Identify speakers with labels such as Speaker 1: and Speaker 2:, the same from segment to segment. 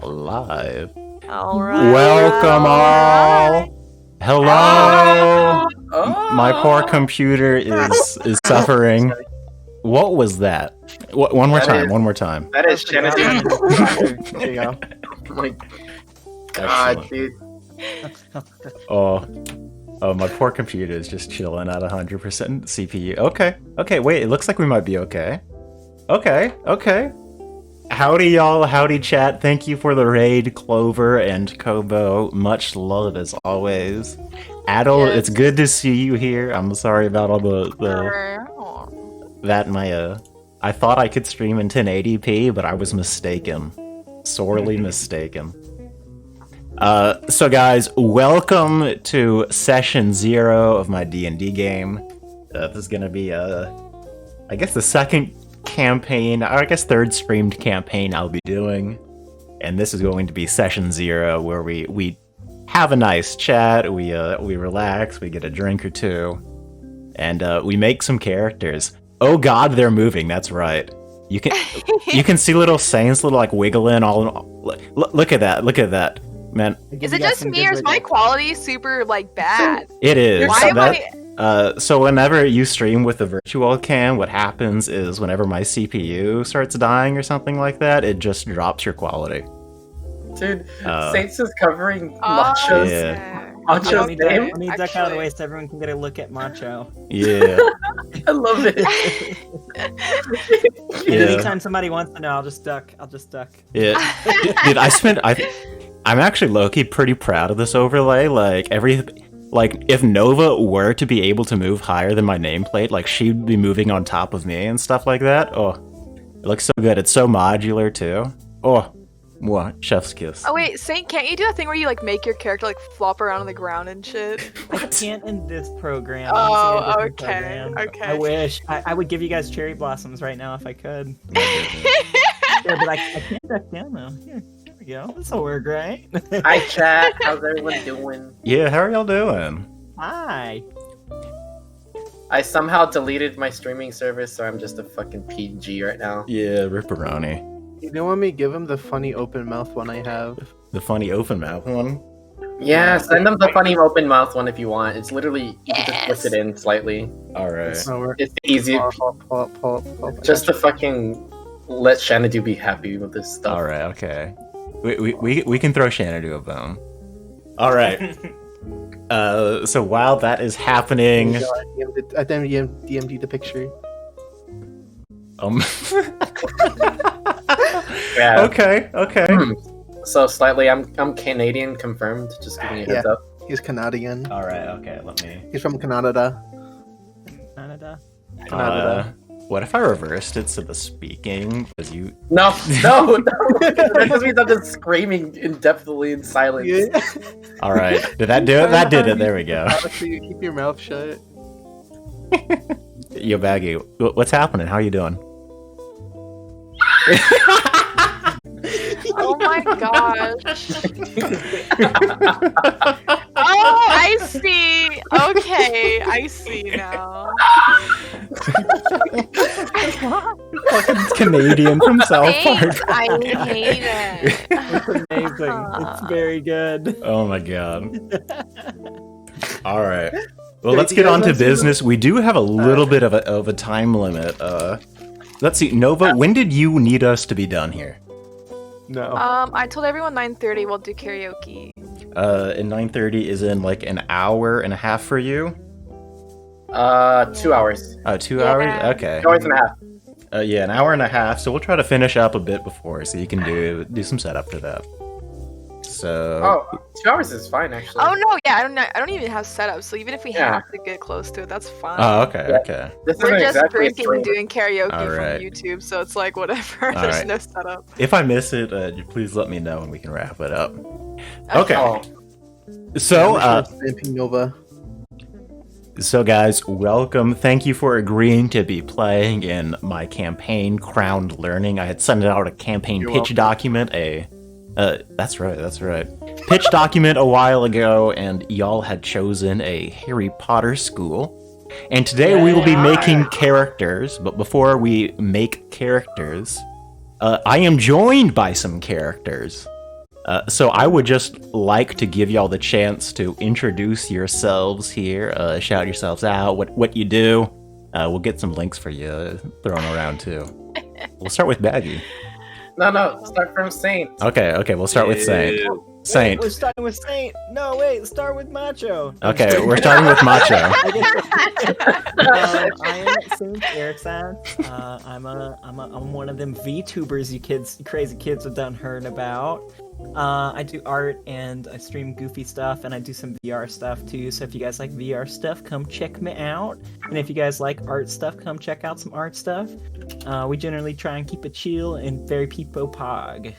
Speaker 1: Live.
Speaker 2: All right.
Speaker 1: Welcome all. Hello. My poor computer is suffering. What was that? One more time. One more time.
Speaker 3: That is Genesis.
Speaker 4: There you go.
Speaker 3: Oh my god, dude.
Speaker 1: Oh, my poor computer is just chilling at 100% CPU. Okay, wait, it looks like we might be okay. Okay. Howdy, y'all. Howdy, chat. Thank you for the raid, Clover and Kobo. Much love, as always. Adel,
Speaker 2: Yes.
Speaker 1: it's good to see you here. I'm sorry about all I thought I could stream in 1080p, but I was mistaken. Sorely mistaken. So guys, welcome to session 0 of my D&D game. This is gonna be, I guess the second campaign, or I guess third streamed campaign I'll be doing. And this is going to be session 0, where we have a nice chat, we relax, we get a drink or two, and we make some characters. Oh god, they're moving, that's right. You can see little Saints like wiggling all. Look at that. Man,
Speaker 2: Is it just me or is my quality super like bad?
Speaker 1: it is.
Speaker 2: Why am
Speaker 1: So whenever you stream with the virtual cam, what happens is whenever my CPU starts dying or something like that, it just drops your quality.
Speaker 3: Dude, Saints is covering Macho's name.
Speaker 4: I need that out of the way so everyone can get a look at Macho.
Speaker 1: Yeah.
Speaker 3: I love it.
Speaker 4: Anytime somebody wants to know, I'll just duck.
Speaker 1: Yeah. Dude, I'm actually low-key pretty proud of this overlay. Like, if Nova were to be able to move higher than my nameplate, like, she'd be moving on top of me and stuff like that. Oh, it looks so good. It's so modular, too. Oh, What? Chef's kiss.
Speaker 2: Oh wait, Saint, can't you do a thing where you like make your character like flop around on the ground and shit?
Speaker 4: I can't in this program.
Speaker 2: Oh,
Speaker 4: I'm using a different
Speaker 2: okay,
Speaker 4: program.
Speaker 2: okay.
Speaker 4: I wish. I would give you guys cherry blossoms right now if I could. Yeah, but I can't duck down though. Here we go. This'll work, right?
Speaker 3: Hi, chat. How's everyone doing?
Speaker 1: Yeah, how are y'all doing?
Speaker 4: Hi.
Speaker 3: I somehow deleted my streaming service, so I'm just a fucking PG right now.
Speaker 1: Yeah, Ripperoni.
Speaker 5: You don't want me to give him the funny open mouth one I have?
Speaker 1: The funny open mouth one?
Speaker 3: Yeah, send them the funny open mouth one if you want. It's literally, you can just twist it in slightly.
Speaker 1: Alright.
Speaker 3: It's easy. Just to fucking let Xanadu be happy with this stuff.
Speaker 1: Alright, okay. We can throw Xanadu a bone. Alright. So while that is happening...
Speaker 5: I DM'd the picture.
Speaker 3: Yeah.
Speaker 1: Okay.
Speaker 3: So slightly, I'm Canadian confirmed. Just giving you a heads up.
Speaker 5: He's Canadian.
Speaker 1: Alright, okay, let me...
Speaker 5: He's from Canada.
Speaker 4: Canada.
Speaker 1: What if I reversed it to the speaking? Because you...
Speaker 3: No. That just means I'm just screaming indefinitely in silence.
Speaker 5: Yeah.
Speaker 1: Alright, did that do it? That did it, there we go.
Speaker 5: So you keep your mouth shut.
Speaker 1: Yo, Baggy, what's happening? How you doing?
Speaker 2: Oh my gosh. Oh, I see. Okay, I see now.
Speaker 1: Fucking Canadian from South Park.
Speaker 2: Thanks, I hate it.
Speaker 4: It's amazing. It's very good.
Speaker 1: Oh my god. Alright. Well, let's get on to business. We do have a little bit of a time limit. Let's see. Nova, when did you need us to be done here?
Speaker 5: No.
Speaker 2: I told everyone 9:30 we'll do karaoke.
Speaker 1: And 9:30 is in like an hour and a half for you?
Speaker 3: 2 hours.
Speaker 1: Oh, 2
Speaker 2: Yeah.
Speaker 1: hours? Okay.
Speaker 3: 2 hours and a half.
Speaker 1: Yeah, an hour and a half. So we'll try to finish up a bit before, so you can do some setup to that. So.
Speaker 3: Oh, 2 hours is fine actually.
Speaker 2: Oh no, yeah, I don't even have setup, so even if we
Speaker 3: Yeah.
Speaker 2: have to get close to it, that's fine.
Speaker 1: Oh, okay,
Speaker 3: Yeah.
Speaker 1: okay.
Speaker 3: This
Speaker 2: We're
Speaker 3: isn't
Speaker 2: just
Speaker 3: exactly a
Speaker 2: drinking
Speaker 3: stream.
Speaker 2: and doing karaoke
Speaker 1: Alright.
Speaker 2: from YouTube, so it's like whatever.
Speaker 1: Alright.
Speaker 2: There's no setup.
Speaker 1: If I miss it, please let me know and we can wrap it up. Okay.
Speaker 3: Oh,
Speaker 1: So,
Speaker 5: Nova.
Speaker 1: So guys, welcome. Thank you for agreeing to be playing in my campaign, Crowned Learning. I had sent out a campaign
Speaker 5: You're
Speaker 1: pitch
Speaker 5: welcome.
Speaker 1: document, that's right. Pitch document a while ago, and y'all had chosen a Harry Potter school. And today we will be making characters, but before we make characters, I am joined by some characters. So I would just like to give y'all the chance to introduce yourselves here, shout yourselves out, what you do. We'll get some links for you thrown around too. We'll start with Baggy.
Speaker 3: no, start from Saint.
Speaker 1: Okay, we'll start with Saint. Saint.
Speaker 4: Wait, we're starting with Saint. No, wait, start with Macho.
Speaker 1: Okay, we're starting with Macho.
Speaker 4: I am Saint Erickson. I'm one of them VTubers you crazy kids have done heard about. I do art and I stream goofy stuff and I do some VR stuff too. So if you guys like VR stuff, come check me out. And if you guys like art stuff, come check out some art stuff. We generally try and keep it chill and very peepo pog.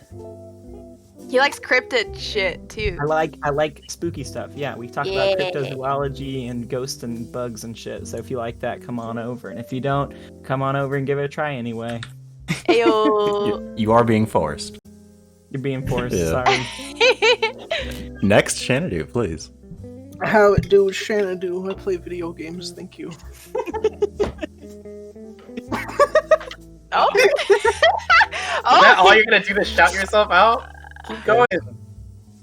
Speaker 2: He likes cryptid shit too.
Speaker 4: I like spooky stuff. Yeah, we talk about cryptozoology and ghosts and bugs and shit. So if you like that, come on over. And if you don't, come on over and give it a try anyway.
Speaker 2: Ayo.
Speaker 1: You are being forced.
Speaker 4: You're being forced.
Speaker 1: Yeah.
Speaker 4: Sorry.
Speaker 1: Next, Xanadu, please.
Speaker 5: How it do, Xanadu? I play video games, thank you.
Speaker 2: Oh.
Speaker 3: Is that all you're gonna do to shout yourself out? Keep going.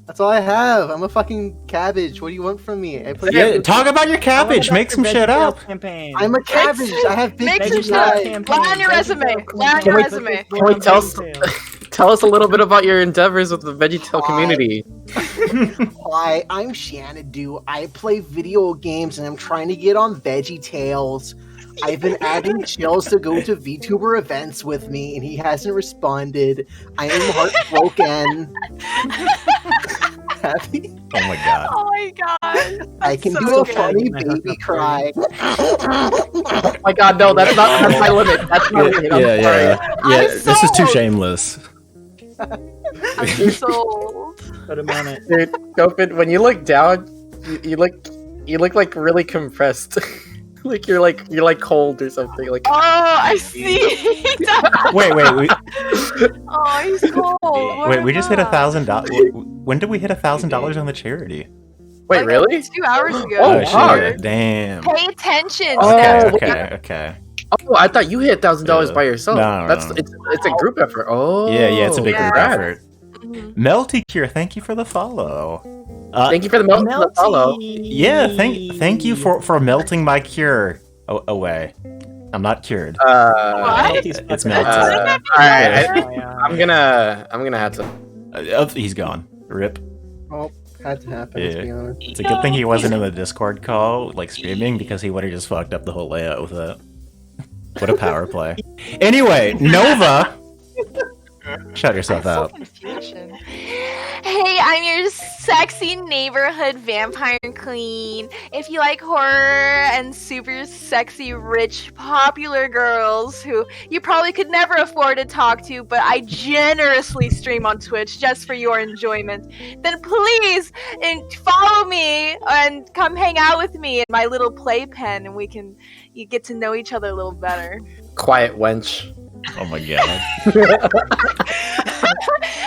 Speaker 5: That's all I have. I'm a fucking cabbage. What do you want from me? I play
Speaker 1: Yeah, talk about your cabbage. Make some shit up.
Speaker 4: Campaign.
Speaker 5: I'm a cabbage. I have big
Speaker 2: Make some
Speaker 4: Veggie
Speaker 2: shit up.
Speaker 4: campaign.
Speaker 2: Lie on your resume. Lie on your resume.
Speaker 3: Can we tell us a little bit about your endeavors with the VeggieTale community?
Speaker 5: Hi, I'm Xanadu. I play video games and I'm trying to get on VeggieTales. I've been adding Chills to go to VTuber events with me and he hasn't responded. I am heartbroken. Happy?
Speaker 1: Oh my god.
Speaker 2: Oh my god.
Speaker 5: I can
Speaker 2: so
Speaker 5: do a
Speaker 2: good.
Speaker 5: funny baby cry.
Speaker 3: Oh my god, no, that's my limit. That's my limit. I'm sorry.
Speaker 1: Yeah. This is too shameless.
Speaker 2: I'm sold.
Speaker 4: Put him on it.
Speaker 3: Dude, Gopin, when you look down, you look like really compressed. like you're cold or something. Like
Speaker 2: Oh, I see.
Speaker 1: Wait,
Speaker 2: Oh, he's cold. What
Speaker 1: wait. We just hit
Speaker 2: about?
Speaker 1: $1,000. When did we hit $1,000 on the charity?
Speaker 3: wait,
Speaker 2: Like,
Speaker 3: really?
Speaker 2: 2 hours ago.
Speaker 3: Oh, wow.
Speaker 1: shit! Damn.
Speaker 2: Pay attention.
Speaker 3: Oh,
Speaker 1: Okay.
Speaker 3: Oh, I thought you hit $1,000 by yourself.
Speaker 1: No.
Speaker 3: It's a group effort. Oh,
Speaker 1: Yeah, it's a big group
Speaker 2: Yeah.
Speaker 1: effort.
Speaker 2: Mhm.
Speaker 1: Melty Cure, thank you for the follow.
Speaker 3: Thank you for the follow.
Speaker 1: Yeah, thank you for melting my cure away. I'm not cured.
Speaker 2: What?
Speaker 1: It's
Speaker 3: All
Speaker 1: melted.
Speaker 3: right, I'm gonna have to.
Speaker 1: He's gone. Rip.
Speaker 5: Oh, had to happen, let's be honest.
Speaker 1: It's a good thing he wasn't in the Discord call, like streaming, because he would have just fucked up the whole layout with that. What a power play. Anyway, Nova! Shut yourself out.
Speaker 2: Confusion. Hey, I'm your sexy neighborhood vampire queen. If you like horror and super sexy, rich, popular girls who you probably could never afford to talk to, but I generously stream on Twitch just for your enjoyment, then please follow me and come hang out with me in my little playpen, and you get to know each other a little better.
Speaker 3: Quiet wench.
Speaker 1: Oh my god.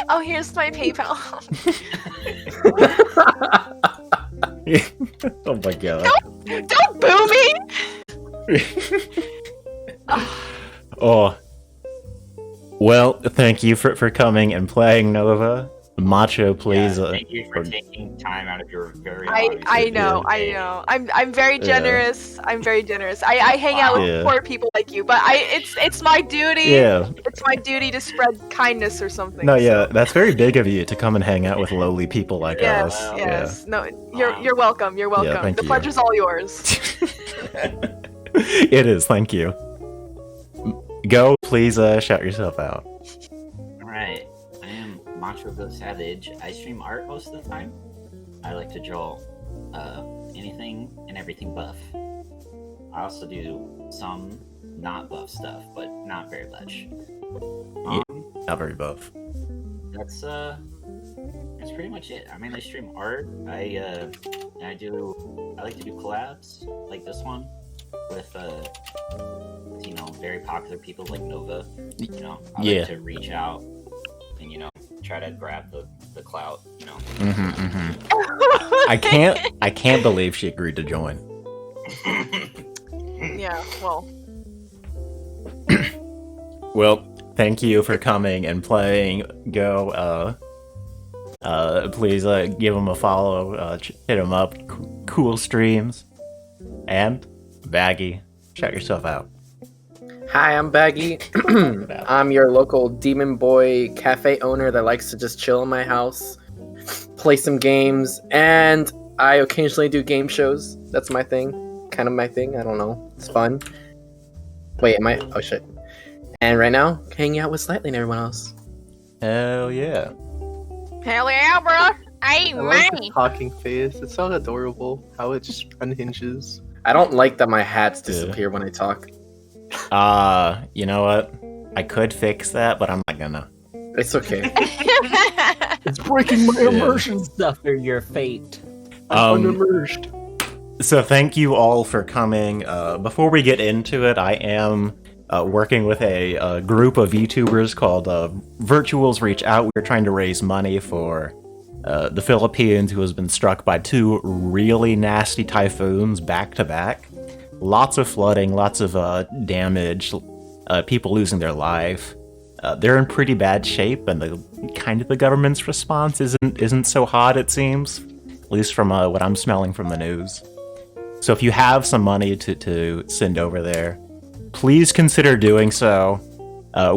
Speaker 2: Oh, here's my PayPal.
Speaker 1: Oh my god.
Speaker 2: Don't boo me!
Speaker 1: Oh. Well, thank you for coming and playing, Nova. Macho, please.
Speaker 6: Thank you for taking time out of your very.
Speaker 2: I know. I'm very generous. I'm very generous. I hang out with poor people like you, but it's my duty.
Speaker 1: Yeah.
Speaker 2: It's my duty to spread kindness or something.
Speaker 1: No, yeah, that's very big of you to come and hang out with lowly people like us.
Speaker 2: Yes. No, you're welcome. You're welcome.
Speaker 1: Yeah, thank
Speaker 2: the
Speaker 1: you.
Speaker 2: pleasure's all yours.
Speaker 1: It is, thank you. Go, please shout yourself out.
Speaker 6: Alright, I am Macho Go Savage. I stream art most of the time. I like to draw anything and everything buff. I also do some not buff stuff, but not very much.
Speaker 1: Not very buff.
Speaker 6: That's pretty much it. I mainly stream art. I like to do collabs like this one with very popular people like Nova. I like to reach out and try to grab the clout.
Speaker 1: I can't believe she agreed to join.
Speaker 2: Yeah. Well.
Speaker 1: Well, thank you for coming and playing. Go. Please give him a follow. Hit him up. Cool streams. And Baggy, shout yourself out.
Speaker 3: Hi, I'm Baggy. I'm your local demon boy cafe owner that likes to just chill in my house, play some games, and I occasionally do game shows. That's my thing. Kind of my thing. I don't know. It's fun. Wait, am I? Oh, shit. And right now, hanging out with Slightly and everyone else.
Speaker 1: Hell yeah.
Speaker 2: Hell yeah, bro. Hey,
Speaker 5: I like
Speaker 2: man.
Speaker 5: the talking face. It's so adorable how it just unhinges.
Speaker 3: I don't like that my hats disappear when I talk.
Speaker 1: You know what? I could fix that, but I'm not gonna.
Speaker 3: It's okay.
Speaker 5: It's breaking my immersion.
Speaker 4: Suffer your fate.
Speaker 5: I'm unimmersed.
Speaker 1: So thank you all for coming. Before we get into it, I am working with a group of VTubers called Virtuals Reach Out. We're trying to raise money for the Philippines, who has been struck by 2 really nasty typhoons back to back. Lots of flooding, lots of damage, people losing their life. They're in pretty bad shape, and the government's response isn't so hot, it seems, at least from what I'm smelling from the news. So if you have some money to send over there, please consider doing so.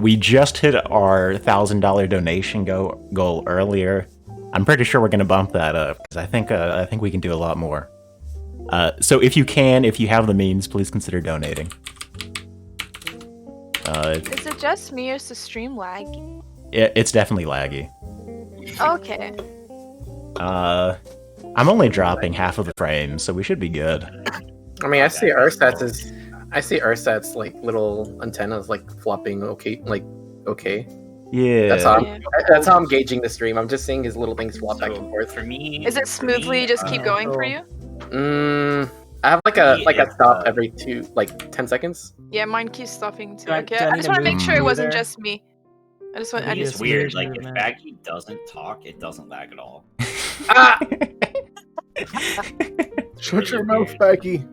Speaker 1: We just hit our $1,000 donation goal earlier. I'm pretty sure we're going to bump that up because I think we can do a lot more. So if you have the means, please consider donating.
Speaker 2: Is it just me or is the stream laggy?
Speaker 1: It's definitely laggy.
Speaker 2: Okay.
Speaker 1: I'm only dropping half of the frames, so we should be good.
Speaker 3: I mean, I see Ursats like little antennas like flopping. Okay.
Speaker 1: Yeah.
Speaker 3: That's how I'm gauging the stream. I'm just seeing his little things flop back and forth.
Speaker 6: For me,
Speaker 2: Is it smoothly just keep going for you?
Speaker 3: I have like a stop every 10 seconds.
Speaker 2: Yeah, mine keeps stopping too.
Speaker 4: Do I-
Speaker 2: Okay,
Speaker 4: do I
Speaker 2: I
Speaker 4: need
Speaker 2: just
Speaker 4: to
Speaker 2: want to
Speaker 4: move
Speaker 2: make sure it wasn't
Speaker 4: smoother?
Speaker 2: just me. I just want. I
Speaker 4: Maybe
Speaker 2: just
Speaker 6: it's weird.
Speaker 4: smooth
Speaker 6: Like if
Speaker 4: movement.
Speaker 6: Baggy doesn't talk, it doesn't lag at all.
Speaker 3: Ah!
Speaker 5: Shut your mouth, Becky.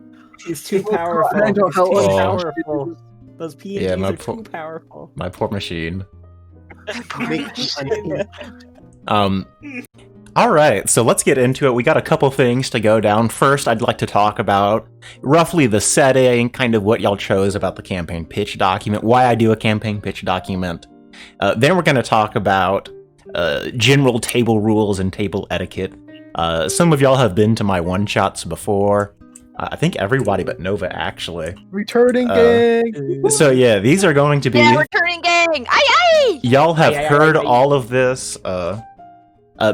Speaker 4: He's too
Speaker 5: Oh,
Speaker 4: powerful.
Speaker 5: I know
Speaker 4: He's
Speaker 5: how
Speaker 4: too
Speaker 1: Oh.
Speaker 4: powerful. Those P&Ds
Speaker 1: Yeah, my
Speaker 4: are
Speaker 1: po-
Speaker 4: too powerful.
Speaker 1: My poor machine.
Speaker 5: Make-
Speaker 1: All right, so let's get into it. We got a couple things to go down. First, I'd like to talk about roughly the setting, kind of what y'all chose about the campaign pitch document, why I do a campaign pitch document. Then we're going to talk about general table rules and table etiquette. Some of y'all have been to my one-shots before. I think everybody but Nova, actually.
Speaker 5: Returning gang.
Speaker 1: So yeah, these are going to be...
Speaker 2: Yeah, we're turning gang. Aye,
Speaker 1: Y'all have
Speaker 4: Aye, aye,
Speaker 1: heard
Speaker 4: aye, aye.
Speaker 1: all of this.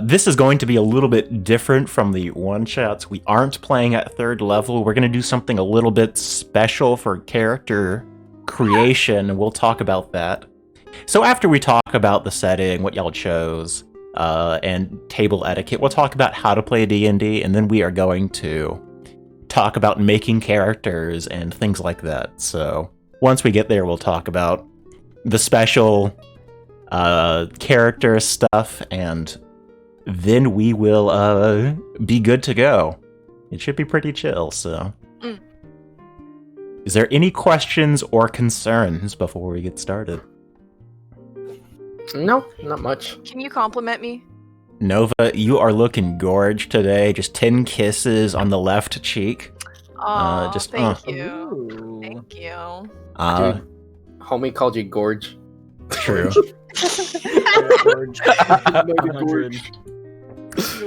Speaker 1: This is going to be a little bit different from the one-shots. We aren't playing at 3rd level. We're going to do something a little bit special for character creation, and we'll talk about that. So after we talk about the setting, what y'all chose, and table etiquette, we'll talk about how to play D&D, and then we are going to talk about making characters and things like that. So once we get there, we'll talk about the special character stuff, and then we will be good to go. It should be pretty chill, so.
Speaker 2: Mm.
Speaker 1: Is there any questions or concerns before we get started?
Speaker 3: No, not much.
Speaker 2: Can you compliment me?
Speaker 1: Nova, you are looking gorge today. Just 10 kisses on the left cheek.
Speaker 2: Oh,
Speaker 1: just,
Speaker 2: thank you.
Speaker 4: Ooh.
Speaker 2: Thank you.
Speaker 3: Dude, homie called you Gorge.
Speaker 1: True.
Speaker 4: Gorge. 100.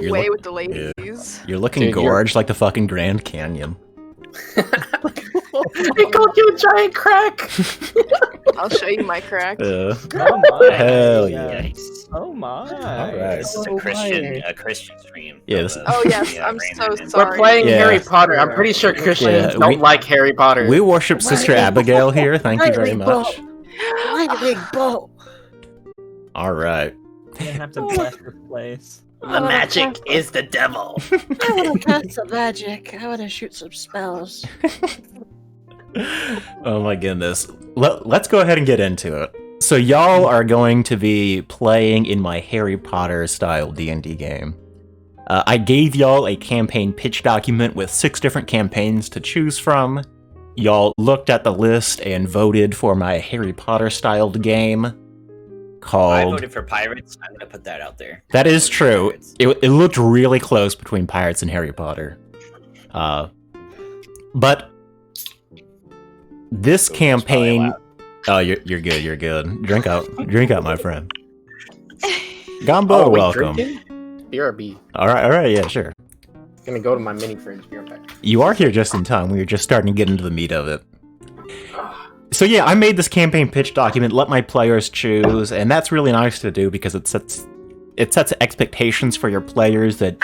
Speaker 1: You're
Speaker 2: Way
Speaker 1: look-
Speaker 2: with the ladies.
Speaker 1: You're looking
Speaker 3: Dude, you're-
Speaker 1: gorge like the fucking Grand Canyon.
Speaker 3: He called you a giant crack.
Speaker 2: I'll show you my crack.
Speaker 4: Oh my.
Speaker 1: Hell yeah.
Speaker 6: Yikes.
Speaker 4: Oh my.
Speaker 1: Alright.
Speaker 6: This is a Christian stream.
Speaker 1: Yeah, this-
Speaker 2: Oh, yes, I'm so
Speaker 3: We're
Speaker 2: sorry.
Speaker 3: playing
Speaker 1: Yeah.
Speaker 3: Harry Potter. I'm pretty sure Christians
Speaker 1: Yeah,
Speaker 3: don't
Speaker 1: we-
Speaker 3: like Harry Potter.
Speaker 1: We worship Sister Abigail here. Thank you very much.
Speaker 5: Big boat.
Speaker 1: All right.
Speaker 4: You have to bless your place.
Speaker 3: the magic is the devil.
Speaker 7: I want to cast some magic. I want to shoot some spells.
Speaker 1: Oh my goodness. Let's go ahead and get into it. So y'all are going to be playing in my Harry Potter-style D&D game. I gave y'all a campaign pitch document with 6 different campaigns to choose from. Y'all looked at the list and voted for my Harry Potter-styled game
Speaker 6: I
Speaker 1: called...
Speaker 6: voted for Pirates. I'm gonna put that out there.
Speaker 1: That is
Speaker 6: I voted for
Speaker 1: true.
Speaker 6: Pirates.
Speaker 1: It looked really close between Pirates and Harry Potter. But this
Speaker 6: Ooh,
Speaker 1: campaign...
Speaker 6: that's
Speaker 1: Oh, you're good, you're good. Drink up, my friend. Gombo,
Speaker 3: Oh, wait,
Speaker 1: welcome.
Speaker 3: drinking? BRB.
Speaker 1: Alright, yeah, sure.
Speaker 3: Gonna go to my mini fridge. Be right back.
Speaker 1: You are here just in time. We were just starting to get into the meat of it. So yeah, I made this campaign pitch document, let my players choose, and that's really nice to do because it sets expectations for your players that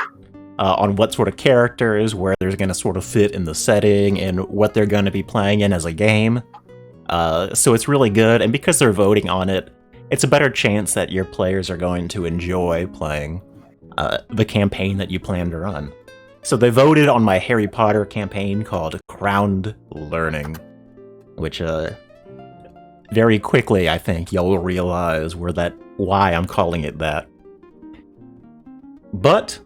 Speaker 1: on what sort of characters, where they're going to sort of fit in the setting, and what they're going to be playing in as a game. So it's really good, and because they're voting on it, it's a better chance that your players are going to enjoy playing the campaign that you plan to run. So they voted on my Harry Potter campaign called Crowned Learning, which very quickly, I think, y'all will realize why I'm calling it that. But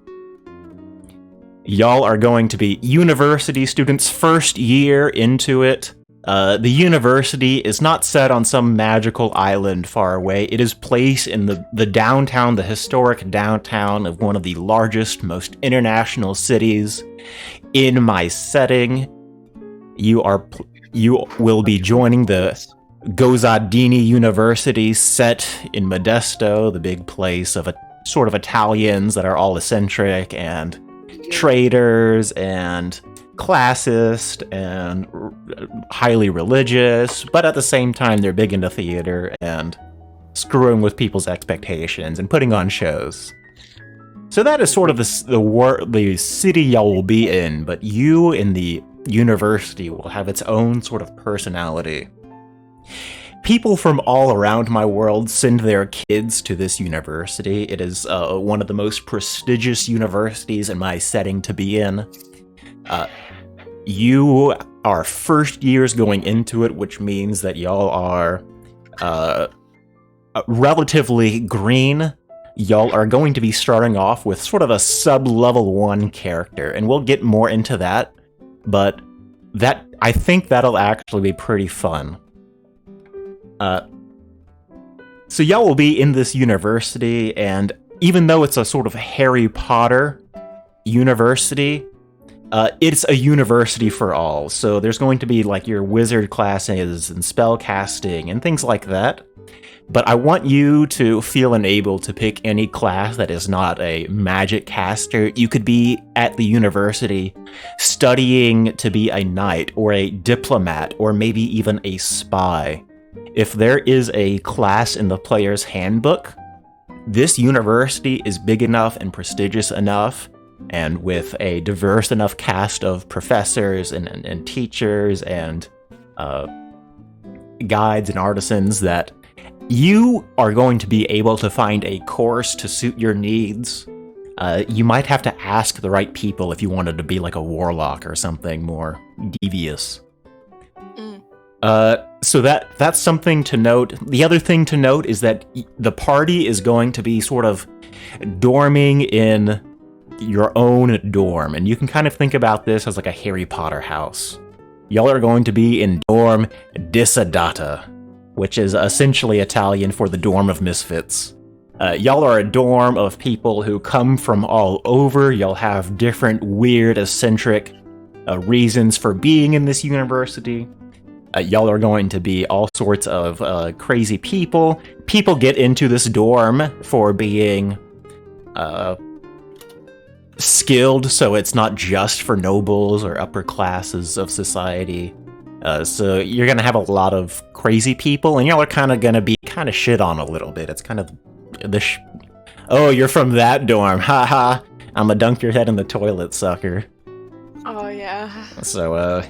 Speaker 1: y'all are going to be university students, first year into it. The university is not set on some magical island far away. It is placed in the downtown, the historic downtown of one of the largest, most international cities. In my setting, you will be joining the Gozzardini University, set in Modesto, the big place of a sort of Italians that are all eccentric and traders and classist and highly religious, but at the same time they're big into theater and screwing with people's expectations and putting on shows. So that is sort of the city y'all will be in, but you in the university will have its own sort of personality. people from all around my world send their kids to this university. It is one of the most prestigious universities in my setting to be in. You are first years going into it, which means that y'all are relatively green. Y'all are going to be starting off with sort of a sub-level 1 character, and we'll get more into that, but I think that'll actually be pretty fun. So y'all will be in this university, and even though it's a sort of Harry Potter university, it's a university for all. So there's going to be like your wizard classes and spell casting and things like that. But I want you to feel enabled to pick any class that is not a magic caster. You could be at the university studying to be a knight or a diplomat or maybe even a spy. If there is a class in the player's handbook, this university is big enough and prestigious enough, and with a diverse enough cast of professors and teachers and guides and artisans that you are going to be able to find a course to suit your needs. You might have to ask the right people if you wanted to be like a warlock or something more devious. So that's something to note. The other thing to note is that the party is going to be sort of dorming in your own dorm, and you can kind of think about this as like a Harry Potter house. Y'all are going to be in dorm Disadata, which is essentially Italian for the dorm of misfits. Y'all are a dorm of people who come from all over. Y'all have different weird, eccentric reasons for being in this university. Y'all are going to be all sorts of crazy people. People get into this dorm for being skilled, so it's not just for nobles or upper classes of society. So you're going to have a lot of crazy people, and y'all are kind of going to be kind of shit on a little bit. It's kind of oh, you're from that dorm. Haha. I'm gonna dunk your head in the toilet, sucker.
Speaker 2: Oh, yeah.
Speaker 1: So,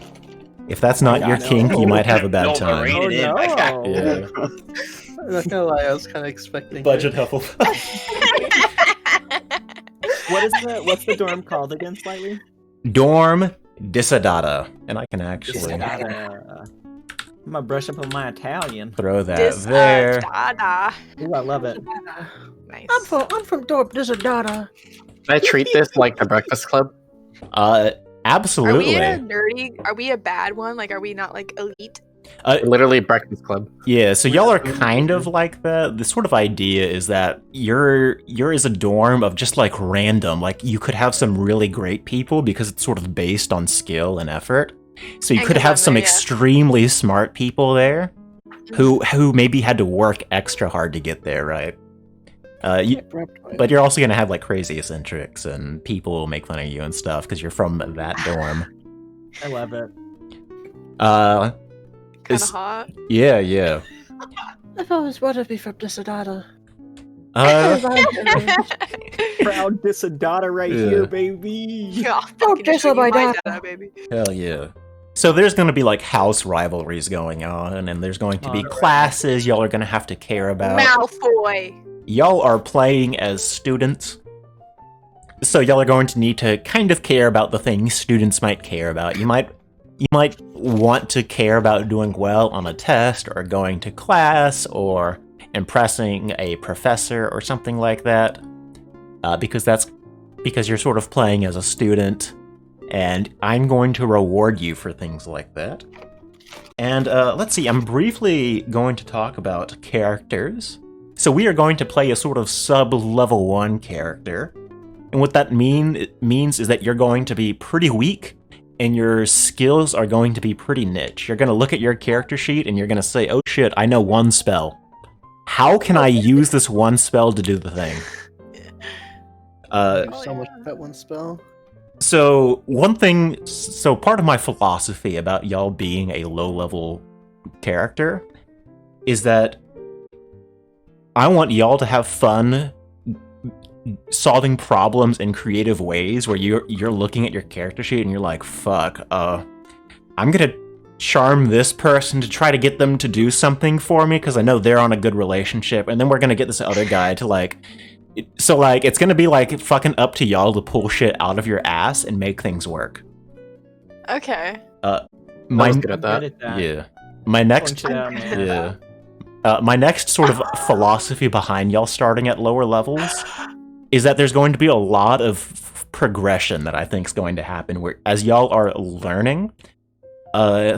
Speaker 1: if that's not your kink, you might have a bad time.
Speaker 3: Oh, no.
Speaker 1: Yeah.
Speaker 3: I'm not gonna lie, I was kind of expecting
Speaker 1: Budget Huffle.
Speaker 4: What's the dorm called again, slightly?
Speaker 1: Dorm Disadata. And I can actually
Speaker 4: I'm gonna brush up on my Italian.
Speaker 1: throw that there.
Speaker 2: Dada.
Speaker 4: Ooh, I love it.
Speaker 2: Nice.
Speaker 7: I'm from Dorp. There's a data.
Speaker 3: Can I treat this like the Breakfast Club?
Speaker 1: Absolutely.
Speaker 2: Are we a bad one? Like, are we not like elite?
Speaker 3: Literally Breakfast Club.
Speaker 1: Yeah, so y'all are kind of like that. The sort of idea is that you're is a dorm of just like random. Like you could have some really great people because it's sort of based on skill and effort. So you
Speaker 2: And
Speaker 1: could have some
Speaker 2: clever, yeah.
Speaker 1: extremely smart people there who maybe had to work extra hard to get there, right? But you're also gonna have like crazy eccentrics and people will make fun of you and stuff because you're from that dorm.
Speaker 4: I love it.
Speaker 2: Kind of hot.
Speaker 1: Yeah.
Speaker 7: I've always wanted to be from Disadata.
Speaker 4: Proud Disadata right
Speaker 1: Yeah.
Speaker 4: here, baby.
Speaker 2: Yeah,
Speaker 7: Don't
Speaker 2: fucking
Speaker 7: diss
Speaker 2: show
Speaker 7: on my
Speaker 2: me my
Speaker 7: data.
Speaker 2: data, baby.
Speaker 1: Hell yeah. So there's going to be like house rivalries going on, and there's going to be
Speaker 4: Alright.
Speaker 1: classes y'all are going to have to care about.
Speaker 2: Malfoy.
Speaker 1: Y'all are playing as students, so y'all are going to need to kind of care about the things students might care about. You might want to care about doing well on a test, or going to class, or impressing a professor, or something like that, because you're sort of playing as a student. And I'm going to reward you for things like that. And let's see, I'm briefly going to talk about characters. So we are going to play a sort of sub-level 1 character. And what that means is that you're going to be pretty weak, and your skills are going to be pretty niche. You're going to look at your character sheet, and you're going to say, oh shit, I know one spell. How can I use this one spell to do the thing?
Speaker 5: There's so much of that one spell.
Speaker 1: So part of my philosophy about y'all being a low-level character is that I want y'all to have fun solving problems in creative ways where you're looking at your character sheet and you're like, fuck, I'm gonna charm this person to try to get them to do something for me because I know they're on a good relationship, and then we're gonna get this other guy to like. So like, it's gonna be like fucking up to y'all to pull shit out of your ass and make things work.
Speaker 2: Okay.
Speaker 3: I was good at
Speaker 4: I'm
Speaker 3: that.
Speaker 4: good at that.
Speaker 1: Yeah. My next.
Speaker 4: Punch it out, man.
Speaker 1: Yeah. My next sort of philosophy behind y'all starting at lower levels is that there's going to be a lot of progression that I think is going to happen where as y'all are learning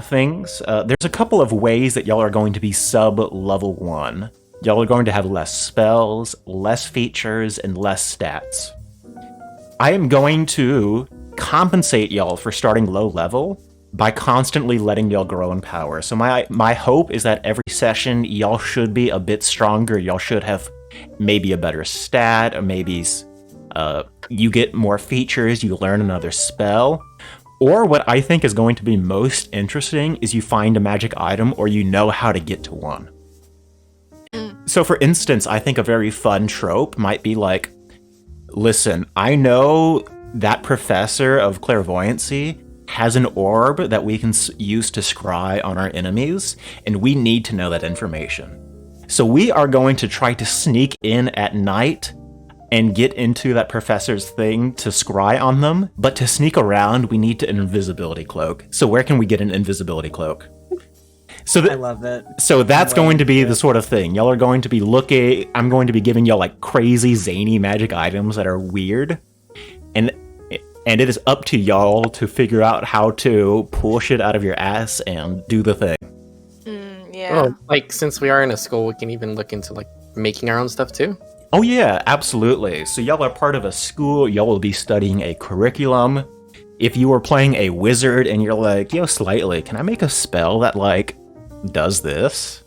Speaker 1: things, there's a couple of ways that y'all are going to be sub level 1. Y'all are going to have less spells, less features, and less stats. I am going to compensate y'all for starting low level by constantly letting y'all grow in power. So my hope is that every session y'all should be a bit stronger. Y'all should have maybe a better stat, or maybe you get more features, you learn another spell. Or what I think is going to be most interesting is you find a magic item or you know how to get to one. So for instance, I think a very fun trope might be like, listen, I know that professor of clairvoyancy has an orb that we can use to scry on our enemies, and we need to know that information. So we are going to try to sneak in at night and get into that professor's thing to scry on them, but to sneak around, we need an invisibility cloak. So where can we get an invisibility cloak? So
Speaker 4: I love it.
Speaker 1: So that's going to be the sort of thing. Y'all are going to be looking... I'm going to be giving y'all, like, crazy, zany magic items that are weird. And it is up to y'all to figure out how to pull shit out of your ass and do the thing.
Speaker 2: Yeah.
Speaker 3: Oh, like, since we are in a school, we can even look into, like, making our own stuff, too?
Speaker 1: Oh, yeah, absolutely. So y'all are part of a school. Y'all will be studying a curriculum. If you were playing a wizard and you're like, yo, Slightly, can I make a spell that, like, does this?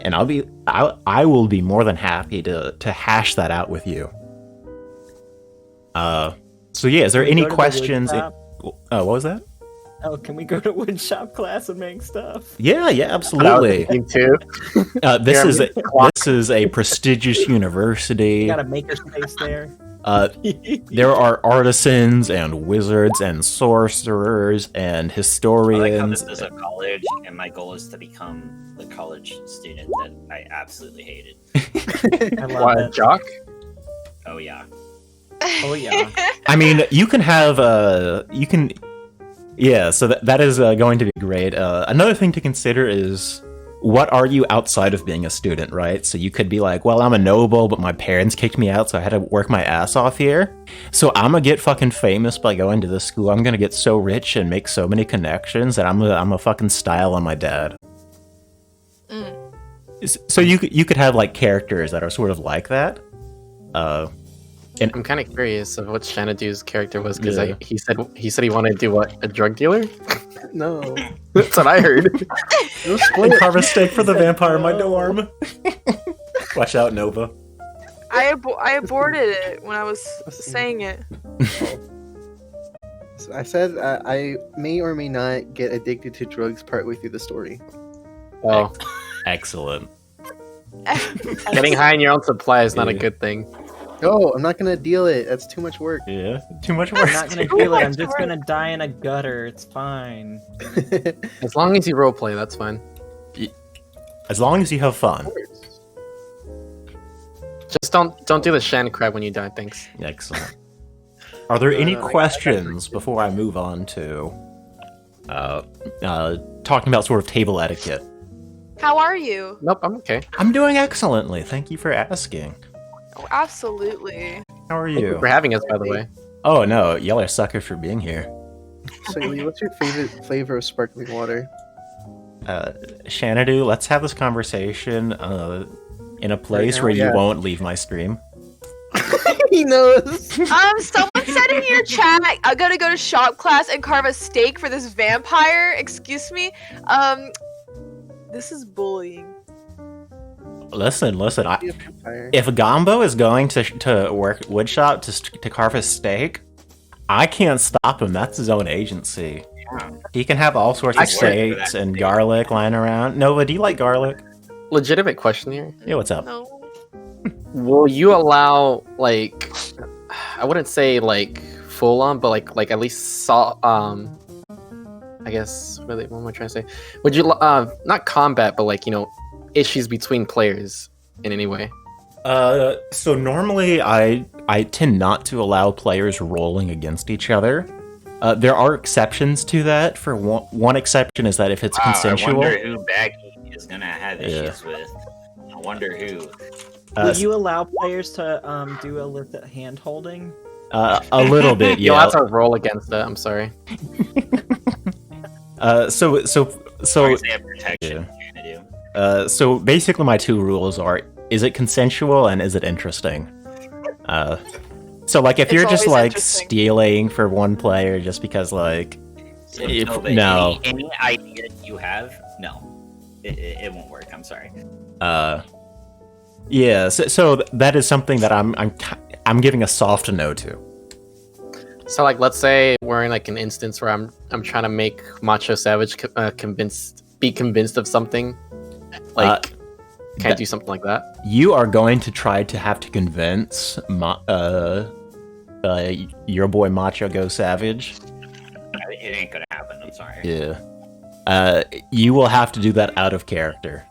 Speaker 1: And I will be more than happy to hash that out with you. So yeah, is there any questions? What was that?
Speaker 4: Oh, can we go to woodshop class and make stuff?
Speaker 1: Yeah, absolutely.
Speaker 3: Me too.
Speaker 1: This is a prestigious university.
Speaker 4: You got a makerspace there.
Speaker 1: There are artisans and wizards and sorcerers and
Speaker 6: I
Speaker 1: historians.
Speaker 6: like how this is a college, and my goal is to become the college student that I absolutely hated.
Speaker 4: I love
Speaker 3: What,
Speaker 4: it.
Speaker 3: jock?
Speaker 6: Oh yeah.
Speaker 4: Oh yeah.
Speaker 1: I mean, you can have yeah. So that is going to be great. Another thing to consider is, what are you outside of being a student, right? So you could be like, well, I'm a noble, but my parents kicked me out, so I had to work my ass off here. So I'm gonna get fucking famous by going to this school. I'm gonna get so rich and make so many connections that I'm a fucking style on my dad. So you could have like characters that are sort of like that.
Speaker 3: I'm kind of curious of what Xanadu's character was, because
Speaker 1: Yeah.
Speaker 3: he said he wanted to do what, a drug dealer?
Speaker 5: No.
Speaker 3: That's what I heard.
Speaker 1: And carve a steak for the vampire in my dorm. Watch out, Nova.
Speaker 2: I aborted it when I was saying it.
Speaker 5: So I said I may or may not get addicted to drugs partway through the story.
Speaker 3: Oh,
Speaker 1: Excellent.
Speaker 3: getting high in your own supply is not a
Speaker 1: Yeah.
Speaker 3: good thing.
Speaker 5: No, I'm not gonna deal it. That's too much work.
Speaker 1: Yeah, too much
Speaker 4: I'm
Speaker 1: work.
Speaker 4: not gonna do it. I'm just gonna die in a gutter. It's fine.
Speaker 3: As long as you roleplay, that's fine.
Speaker 1: As long as you have fun.
Speaker 3: Just don't do the Shan crab when you die. Thanks.
Speaker 1: Excellent. Are there any
Speaker 5: no, I got
Speaker 1: questions before I move on to talking about sort of table etiquette?
Speaker 2: How are you?
Speaker 3: Nope, I'm okay.
Speaker 1: I'm doing excellently. Thank you for asking.
Speaker 2: Oh, absolutely.
Speaker 1: How are
Speaker 3: Thank you
Speaker 1: you?
Speaker 3: for having us, by the way.
Speaker 1: Oh no, y'all are suckers for being here.
Speaker 5: So, what's your favorite flavor of sparkling water?
Speaker 1: Xanadu, let's have this conversation in a place
Speaker 5: now?
Speaker 1: where you
Speaker 5: Yeah.
Speaker 1: won't leave my stream.
Speaker 5: He knows.
Speaker 2: Someone said in your chat, I gotta go to shop class and carve a steak for this vampire. Excuse me. This is bullying.
Speaker 1: Listen.
Speaker 5: Be a vampire.
Speaker 1: If Gombo is going to work woodshop to carve a steak, I can't stop him. That's his own agency. He can have all sorts of
Speaker 6: I work for that
Speaker 1: steaks and
Speaker 6: steak.
Speaker 1: garlic lying around. Nova, do you like garlic?
Speaker 3: Legitimate question here.
Speaker 1: Yeah, what's up?
Speaker 2: No.
Speaker 3: Will you allow, like, I wouldn't say like full on, but like at least I guess what am I trying to say? Would you not combat, but like issues between players in any way?
Speaker 1: So normally I tend not to allow players rolling against each other. There are exceptions to that. For one exception is that if it's consensual.
Speaker 6: I wonder who Baggy is gonna have issues with. I wonder who.
Speaker 4: Would you allow players to do illicit hand holding?
Speaker 1: A little bit, yeah.
Speaker 3: You'll have to roll against it. I'm sorry.
Speaker 1: So
Speaker 6: protection.
Speaker 1: So basically, my two rules are: is it consensual and is it interesting? So like if you're just like stealing for one player just because like no.
Speaker 6: Any idea you have, no, it won't work. I'm sorry.
Speaker 1: Yeah. So that is something that I'm giving a soft no to.
Speaker 3: So like, let's say we're in like an instance where I'm trying to make Macho Savage be convinced of something. Like, can I do something like that?
Speaker 1: You are going to try to have to convince your boy Macho Go Savage.
Speaker 6: It ain't gonna happen. I'm sorry.
Speaker 1: Yeah. You will have to do that out of character.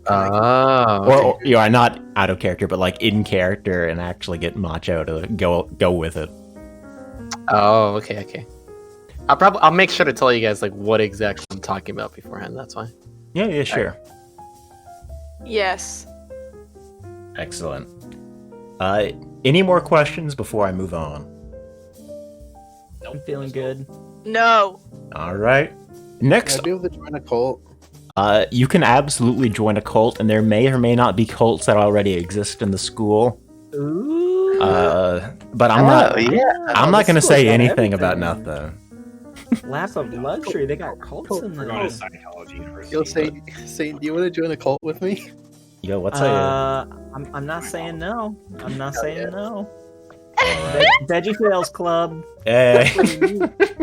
Speaker 3: Okay.
Speaker 1: Or you are not out of character, but like in character, and actually get Macho to go with it.
Speaker 3: Oh, okay. I'll make sure to tell you guys like what exactly I'm talking about beforehand. That's fine.
Speaker 1: Yeah, sure.
Speaker 2: Yes.
Speaker 1: Excellent. Any more questions before I move on?
Speaker 4: I'm feeling good.
Speaker 2: No.
Speaker 1: All right. Next,
Speaker 5: Can I be able to join a cult?
Speaker 1: you can absolutely join a cult, and there may or may not be cults that already exist in the school.
Speaker 4: Ooh.
Speaker 1: But I'm not going to say anything about nothing.
Speaker 4: Lap of luxury. They got cults in
Speaker 6: We're
Speaker 4: there.
Speaker 6: going to Scientology University.
Speaker 5: You'll say, do you want to join a cult with me?
Speaker 1: Yo, what's a...
Speaker 4: I'm not saying no. I'm not saying no. Veggie Fails Club.
Speaker 1: Hey.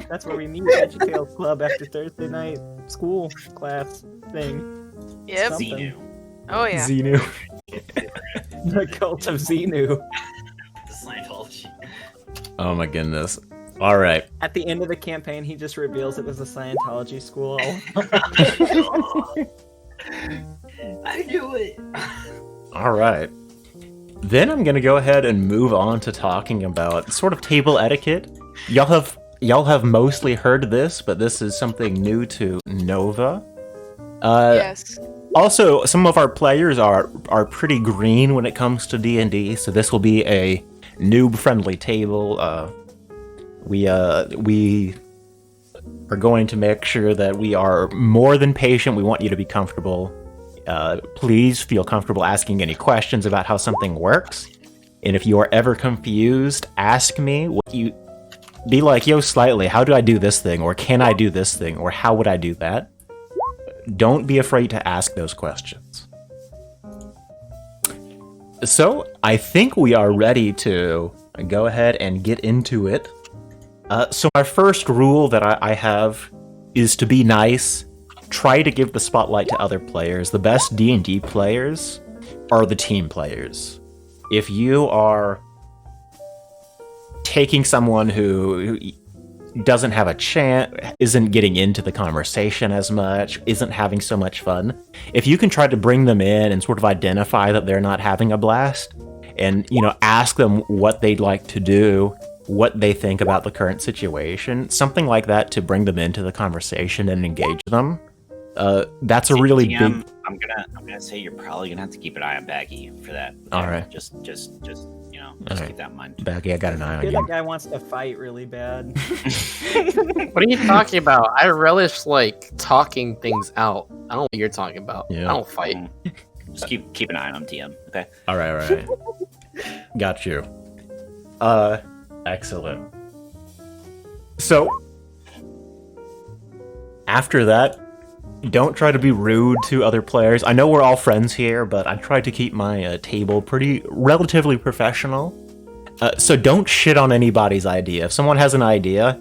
Speaker 4: That's where we meet. Veggie Fails Club after Thursday night school class thing.
Speaker 2: Yep.
Speaker 4: Something.
Speaker 6: Xenu.
Speaker 2: Oh yeah.
Speaker 1: Xenu.
Speaker 4: The cult of Xenu.
Speaker 6: Scientology.
Speaker 1: Oh my goodness. All right.
Speaker 4: At the end of the campaign, he just reveals it was a Scientology school.
Speaker 6: I knew it.
Speaker 1: All right. Then I'm gonna go ahead and move on to talking about sort of table etiquette. Y'all have mostly heard this, but this is something new to Nova.
Speaker 2: Yes.
Speaker 1: Also, some of our players are pretty green when it comes to D&D, so this will be a noob-friendly table. We are going to make sure that we are more than patient. We want you to be comfortable. Please feel comfortable asking any questions about how something works. And if you are ever confused, ask me. Be like, yo, slightly, how do I do this thing? Or can I do this thing? Or how would I do that? Don't be afraid to ask those questions. So, I think we are ready to go ahead and get into it. So my first rule that I have is to be nice. Try to give the spotlight to other players. The best D&D players are the team players. If you are taking someone who doesn't have a chance, isn't getting into the conversation as much, isn't having so much fun, if you can try to bring them in and sort of identify that they're not having a blast, and ask them what they'd like to do, what they think about the current situation, something like that to bring them into the conversation and engage them. That's a really
Speaker 6: DM,
Speaker 1: big.
Speaker 6: I'm gonna say you're probably gonna have to keep an eye on Baggy for that.
Speaker 1: All right.
Speaker 6: Just
Speaker 1: right.
Speaker 6: keep that in mind.
Speaker 1: Baggy, I got an eye
Speaker 4: I
Speaker 1: on
Speaker 4: feel
Speaker 1: you.
Speaker 4: that guy wants to fight really bad.
Speaker 3: What are you talking about? I relish like talking things out. I don't know what you're talking about.
Speaker 1: Yeah.
Speaker 3: I don't fight.
Speaker 6: Just keep an eye on TM. Okay.
Speaker 1: All right. Got you. Excellent. So, after that, don't try to be rude to other players. I know we're all friends here, but I try to keep my table relatively professional. So don't shit on anybody's idea. If someone has an idea,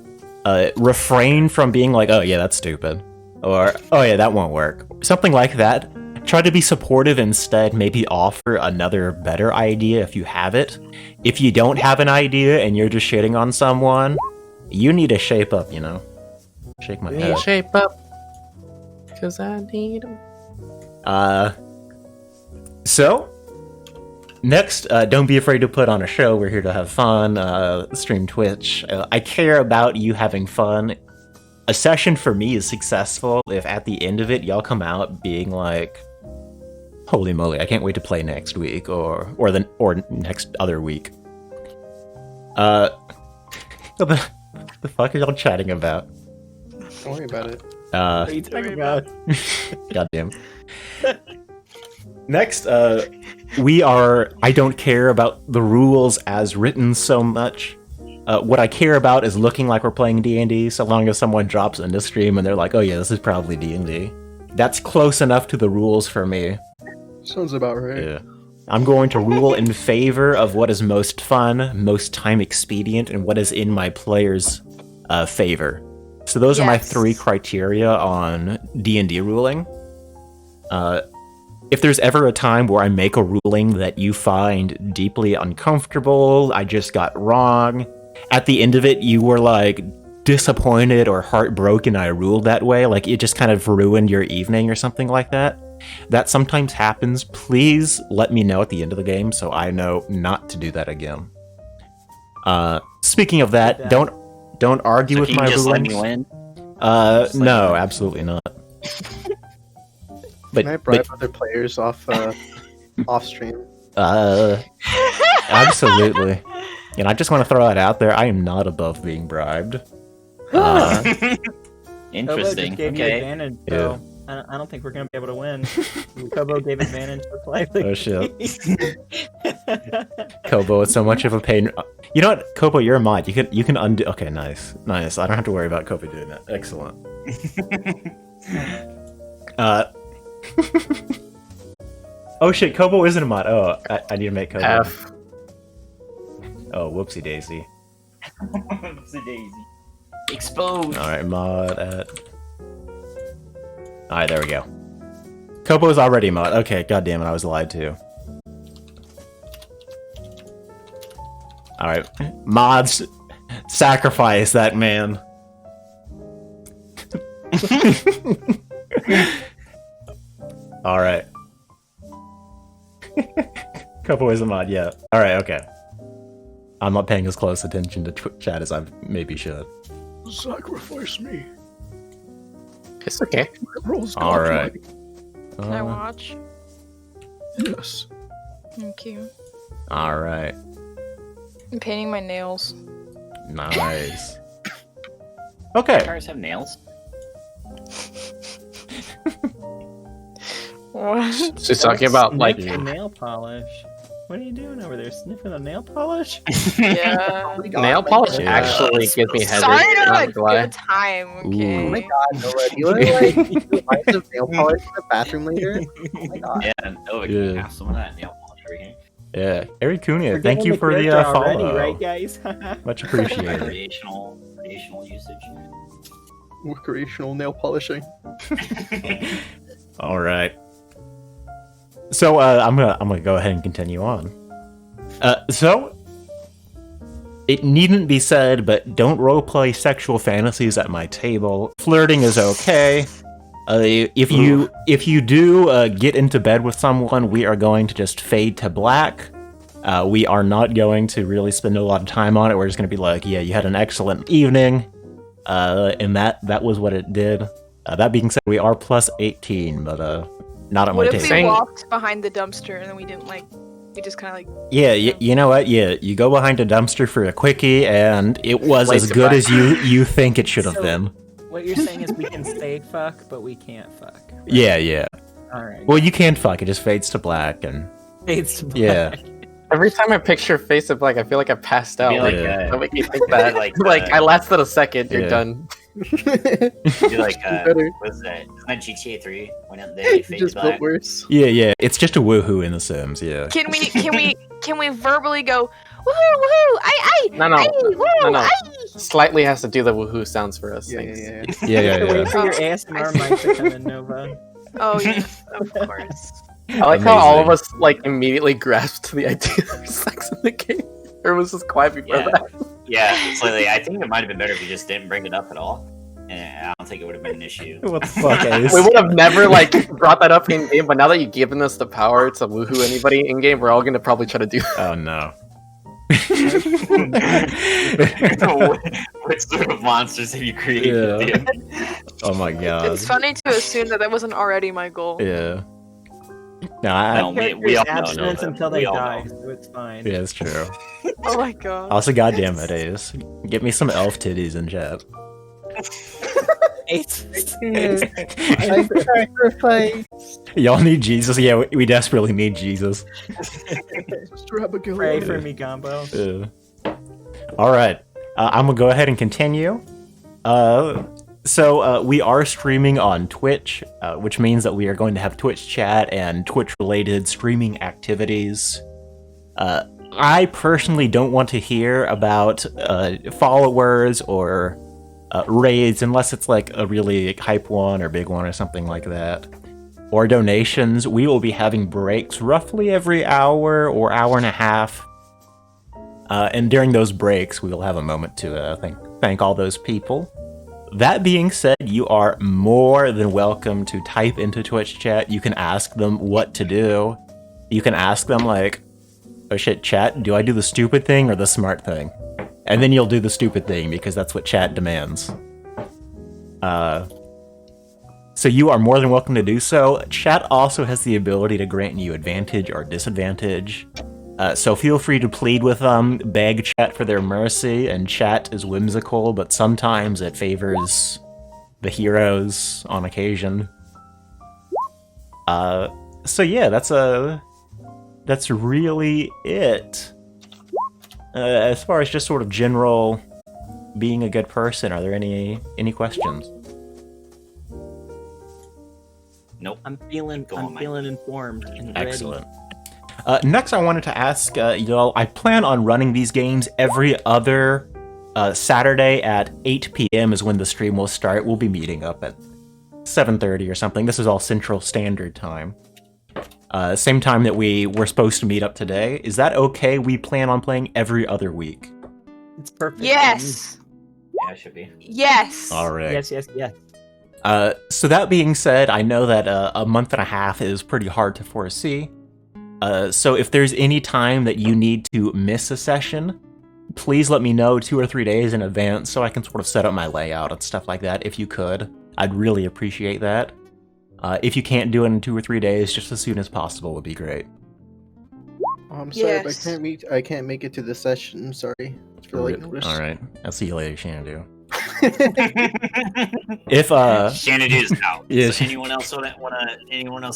Speaker 1: refrain from being like, oh yeah, that's stupid. Or, oh yeah, that won't work. Something like that. Try to be supportive instead. Maybe offer another better idea if you have it. If you don't have an idea and you're just shitting on someone, you need to shape up, Shake my
Speaker 3: We
Speaker 1: head.
Speaker 3: shape up. Because I need them.
Speaker 1: So, next, don't be afraid to put on a show. We're here to have fun, stream Twitch. I care about you having fun. A session for me is successful if at the end of it, y'all come out being like, holy moly, I can't wait to play next week or next other week. The fuck are y'all chatting about?
Speaker 3: Don't worry about it.
Speaker 4: What are you talking about?
Speaker 1: Goddamn. Next, I don't care about the rules as written so much. What I care about is looking like we're playing D&D, so long as someone drops into stream and they're like, oh yeah, this is probably D&D. That's close enough to the rules for me.
Speaker 3: Sounds about right.
Speaker 1: Yeah. I'm going to rule in favor of what is most fun, most time expedient, and what is in my players' favor. So those are my 3 criteria on D&D ruling. If there's ever a time where I make a ruling that you find deeply uncomfortable, I just got wrong, at the end of it you were like disappointed or heartbroken I ruled that way, like it just kind of ruined your evening or something like that, that sometimes happens, please let me know at the end of the game so I know not to do that again. Speaking of that, don't argue with my
Speaker 8: just
Speaker 1: rulings.
Speaker 8: let me win?
Speaker 1: No, absolutely not.
Speaker 9: Can I bribe other players off stream?
Speaker 1: Absolutely. And I just want to throw that out there. I am not above being bribed.
Speaker 8: Interesting.
Speaker 4: Gave you
Speaker 8: Okay.
Speaker 4: advantage, so I don't think we're gonna be able to win. Kobo gave advantage to slightly.
Speaker 1: Oh shit. Kobo, it's so much of a pain. You know what, Kobo, you're a mod. You can undo. Okay, nice. I don't have to worry about Kobo doing that. Excellent. Oh shit, Kobo isn't a mod. Oh, I need to make Kobo.
Speaker 3: F.
Speaker 1: Oh, whoopsie daisy.
Speaker 8: Whoopsie daisy. Exposed.
Speaker 1: Alright, mod at... Alright, there we go. Kobo's already mod. Okay, goddammit, I was lied to. Alright, mods, sacrifice that man. Alright. Kobo is a mod, yeah. Alright, okay. I'm not paying as close attention to chat as I maybe should.
Speaker 9: Sacrifice me.
Speaker 3: It's okay.
Speaker 1: Alright.
Speaker 2: Can I watch?
Speaker 9: Yes.
Speaker 2: Thank you.
Speaker 1: Alright.
Speaker 2: I'm painting my nails.
Speaker 1: Nice. Okay.
Speaker 8: Cars have nails.
Speaker 2: What?
Speaker 3: She's talking about like
Speaker 4: Sniff the nail polish. What are you doing over there? Sniffing the nail polish?
Speaker 2: Yeah.
Speaker 3: nail polish.
Speaker 1: Yeah.
Speaker 3: Actually gives me headaches.
Speaker 2: Started
Speaker 3: Not
Speaker 2: on a
Speaker 3: gonna lie.
Speaker 2: good time, okay?
Speaker 9: Oh my god, Noah, do you want to like do lines of nail polish in the bathroom later? Oh my god.
Speaker 6: Yeah, Nova, can you have some of that nail polish over here?
Speaker 1: Yeah. Harry Cunha,
Speaker 4: We're
Speaker 1: thank
Speaker 4: getting
Speaker 1: you for the
Speaker 4: character
Speaker 1: follow.
Speaker 4: already, right, guys?
Speaker 1: Much appreciated.
Speaker 6: Recreational usage.
Speaker 9: Recreational nail polishing.
Speaker 1: All right. So I'm gonna go ahead and continue on. So it needn't be said, but don't roleplay sexual fantasies at my table. Flirting is okay. If you do get into bed with someone, we are going to just fade to black. We are not going to really spend a lot of time on it. We're just going to be like, yeah, you had an excellent evening, and that was what it did. That being said, we are plus 18, but not at my
Speaker 2: What
Speaker 1: table.
Speaker 2: if we walked behind the dumpster and then we didn't we just kind of
Speaker 1: Yeah, you know what? Yeah, you go behind a dumpster for a quickie, and it was
Speaker 3: Place
Speaker 1: as
Speaker 3: it
Speaker 1: good
Speaker 3: back.
Speaker 1: as you think it should have
Speaker 4: So-
Speaker 1: been.
Speaker 4: What you're saying is we can say fuck, but we can't fuck.
Speaker 1: Yeah.
Speaker 4: Alright.
Speaker 1: Well, you can fuck. It just fades to black, and
Speaker 4: Fades to black.
Speaker 1: yeah.
Speaker 3: Every time I picture face of black, I feel like I passed out.
Speaker 6: Be
Speaker 3: Like,
Speaker 1: Yeah.
Speaker 3: don't make me think that.
Speaker 6: Like,
Speaker 3: Like I lasted a second. You're
Speaker 1: Yeah.
Speaker 3: done.
Speaker 6: Do like,
Speaker 9: Better.
Speaker 6: was that? Isn't that GTA 3 when they
Speaker 9: You
Speaker 6: fade
Speaker 9: just
Speaker 6: to
Speaker 9: built
Speaker 6: black?
Speaker 9: worse.
Speaker 1: Yeah. It's just a woohoo in The Sims. Yeah.
Speaker 2: Can we verbally go woohoo woohoo I
Speaker 3: No, no.
Speaker 2: woo,
Speaker 3: No.
Speaker 2: I
Speaker 3: Slightly has to do the woohoo sounds for us.
Speaker 9: Yeah,
Speaker 3: Thanks.
Speaker 1: Yeah.
Speaker 4: Wait for your
Speaker 2: Oh,
Speaker 4: ASMR
Speaker 2: I see.
Speaker 4: mic to come in, Nova.
Speaker 2: Oh yes, of course.
Speaker 3: I like how all of
Speaker 1: Amazing.
Speaker 3: us like immediately grasped the idea of sex in the game. Or was just quiet before
Speaker 6: Yeah.
Speaker 3: that.
Speaker 6: Yeah, slightly. I think it might have been better if you just didn't bring it up at all. I don't think it would have been an issue.
Speaker 1: What the fuck, Ace?
Speaker 3: We would have never like brought that up in game, but now that you've given us the power to woohoo anybody in game, we're all gonna probably try to do.
Speaker 1: Oh no.
Speaker 6: What sort of monsters have you created?
Speaker 1: Yeah.
Speaker 6: Dude?
Speaker 1: Oh my god.
Speaker 2: It's funny to assume that wasn't already my goal.
Speaker 1: Yeah. No, I
Speaker 6: No, we all know
Speaker 4: abstinence
Speaker 6: that.
Speaker 4: until
Speaker 6: We
Speaker 4: they
Speaker 6: all
Speaker 4: die,
Speaker 6: know.
Speaker 4: so it's fine.
Speaker 1: yeah, it's true.
Speaker 2: Oh my god.
Speaker 1: Also, goddamn it, Ace. Get me some elf titties in chat.
Speaker 9: I sacrifice.
Speaker 1: Y'all need Jesus? Yeah, we desperately need Jesus.
Speaker 4: Pray for me, Gumbo.
Speaker 1: Alright. I'm gonna go ahead and continue. So we are streaming on Twitch, which means that we are going to have Twitch chat and Twitch-related streaming activities. I personally don't want to hear about followers or raids unless it's like a really hype one or big one or something like that. Or donations. We will be having breaks roughly every hour or hour and a half. And during those breaks, we will have a moment to thank all those people. That being said, you are more than welcome to type into Twitch chat. You can ask them what to do. You can ask them like, oh shit, chat, do I do the stupid thing or the smart thing? And then you'll do the stupid thing because that's what chat demands. So you are more than welcome to do so. Chat also has the ability to grant you advantage or disadvantage. So feel free to plead with them, beg chat for their mercy, and chat is whimsical, but sometimes it favors the heroes on occasion. So yeah, that's really it. As far as just sort of general being a good person, are there any questions?
Speaker 6: Nope.
Speaker 4: I'm feeling informed and ready.
Speaker 1: Excellent. Next, I wanted to ask, I plan on running these games every other Saturday at 8 p.m. is when the stream will start. We'll be meeting up at 7:30 or something. This is all Central Standard Time. Same time that we were supposed to meet up today. Is that okay? We plan on playing every other week.
Speaker 4: It's perfect.
Speaker 2: Yes.
Speaker 6: Yeah, it should be.
Speaker 2: Yes.
Speaker 1: All right.
Speaker 4: Yes.
Speaker 1: So that being said, I know that a month and a half is pretty hard to foresee. So if there's any time that you need to miss a session, please let me know 2 or 3 days in advance so I can sort of set up my layout and stuff like that if you could. I'd really appreciate that. If you can't do it in 2 or 3 days, just as soon as possible would be great.
Speaker 9: Oh, I'm sorry,
Speaker 2: Yes.
Speaker 9: but I can't make it to the session. I'm sorry. It's for late notice.
Speaker 1: Alright, I'll see you later, Shanadu. If
Speaker 6: Xanadu is out.
Speaker 1: Yeah.
Speaker 6: So anyone else want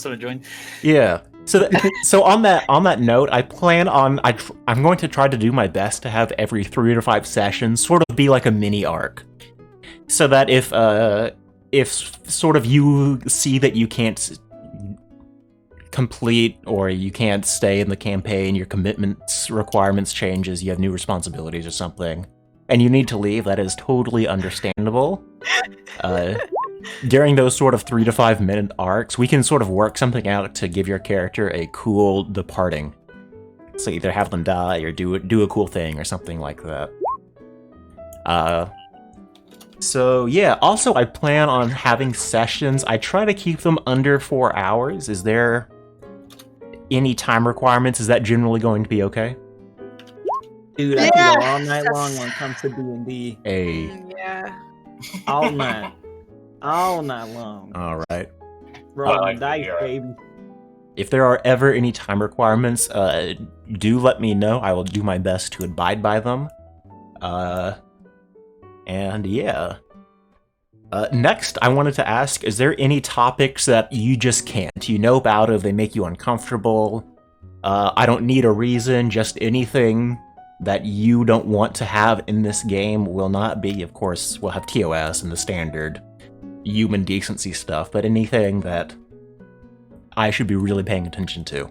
Speaker 6: to join?
Speaker 1: Yeah. So on that note, I plan on I'm going to try to do my best to have every 3 to 5 sessions sort of be like a mini arc, so that if sort of you see that you can't complete or you can't stay in the campaign, your commitments requirements changes, you have new responsibilities or something, and you need to leave, that is totally understandable. During those sort of 3 to 5 minute arcs, we can sort of work something out to give your character a cool departing. So either have them die or do a cool thing or something like that. So yeah, also I plan on having sessions. I try to keep them under 4 hours. Is there any time requirements? Is that generally going to be okay?
Speaker 4: Dude, I can go all night long when it comes to D&D.
Speaker 1: Hey.
Speaker 2: Yeah.
Speaker 4: All night. All night long.
Speaker 1: Alright.
Speaker 4: Roll the dice, baby.
Speaker 1: If there are ever any time requirements, do let me know. I will do my best to abide by them. And yeah. Next, I wanted to ask, is there any topics that you just can't? You know about if they make you uncomfortable? I don't need a reason, just anything that you don't want to have in this game will not be, of course, we'll have TOS and the standard human decency stuff, but anything that I should be really paying attention to.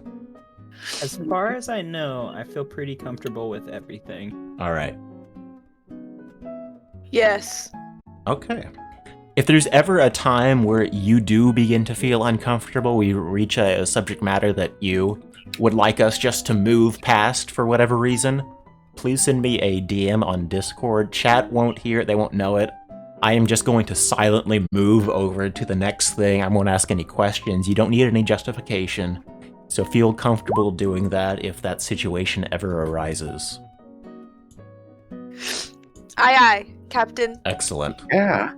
Speaker 4: As far as I know, I feel pretty comfortable with everything.
Speaker 1: Alright.
Speaker 2: Yes.
Speaker 1: Okay. If there's ever a time where you do begin to feel uncomfortable, we reach a subject matter that you would like us just to move past for whatever reason, please send me a DM on Discord. Chat won't hear it, they won't know it. I am just going to silently move over to the next thing. I won't ask any questions. You don't need any justification. So feel comfortable doing that if that situation ever arises.
Speaker 2: Aye, Captain.
Speaker 1: Excellent.
Speaker 9: Yeah.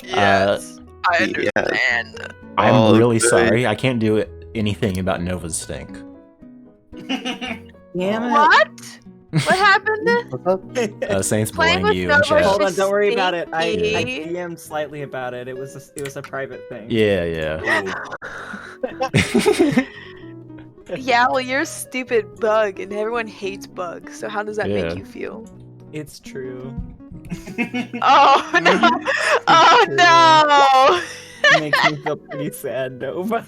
Speaker 2: Yes, I
Speaker 9: yeah.
Speaker 2: understand.
Speaker 1: I'm
Speaker 9: All
Speaker 1: really
Speaker 9: good.
Speaker 1: sorry. I can't do anything about Nova's stink.
Speaker 4: Damn it.
Speaker 2: What? What happened?
Speaker 9: What's up?
Speaker 1: Saints
Speaker 2: Playing
Speaker 1: blowing
Speaker 2: with
Speaker 1: you
Speaker 2: Nova
Speaker 1: in chat.
Speaker 4: Hold on, don't worry about it. I
Speaker 2: Stinky.
Speaker 4: DM'd slightly about it. It was a private thing.
Speaker 1: Yeah.
Speaker 2: Yeah, well, you're a stupid bug, and everyone hates bugs. So how does that
Speaker 1: Yeah.
Speaker 2: make you feel?
Speaker 4: It's true.
Speaker 2: Oh no! Oh no!
Speaker 4: It makes me feel pretty sad, Nova.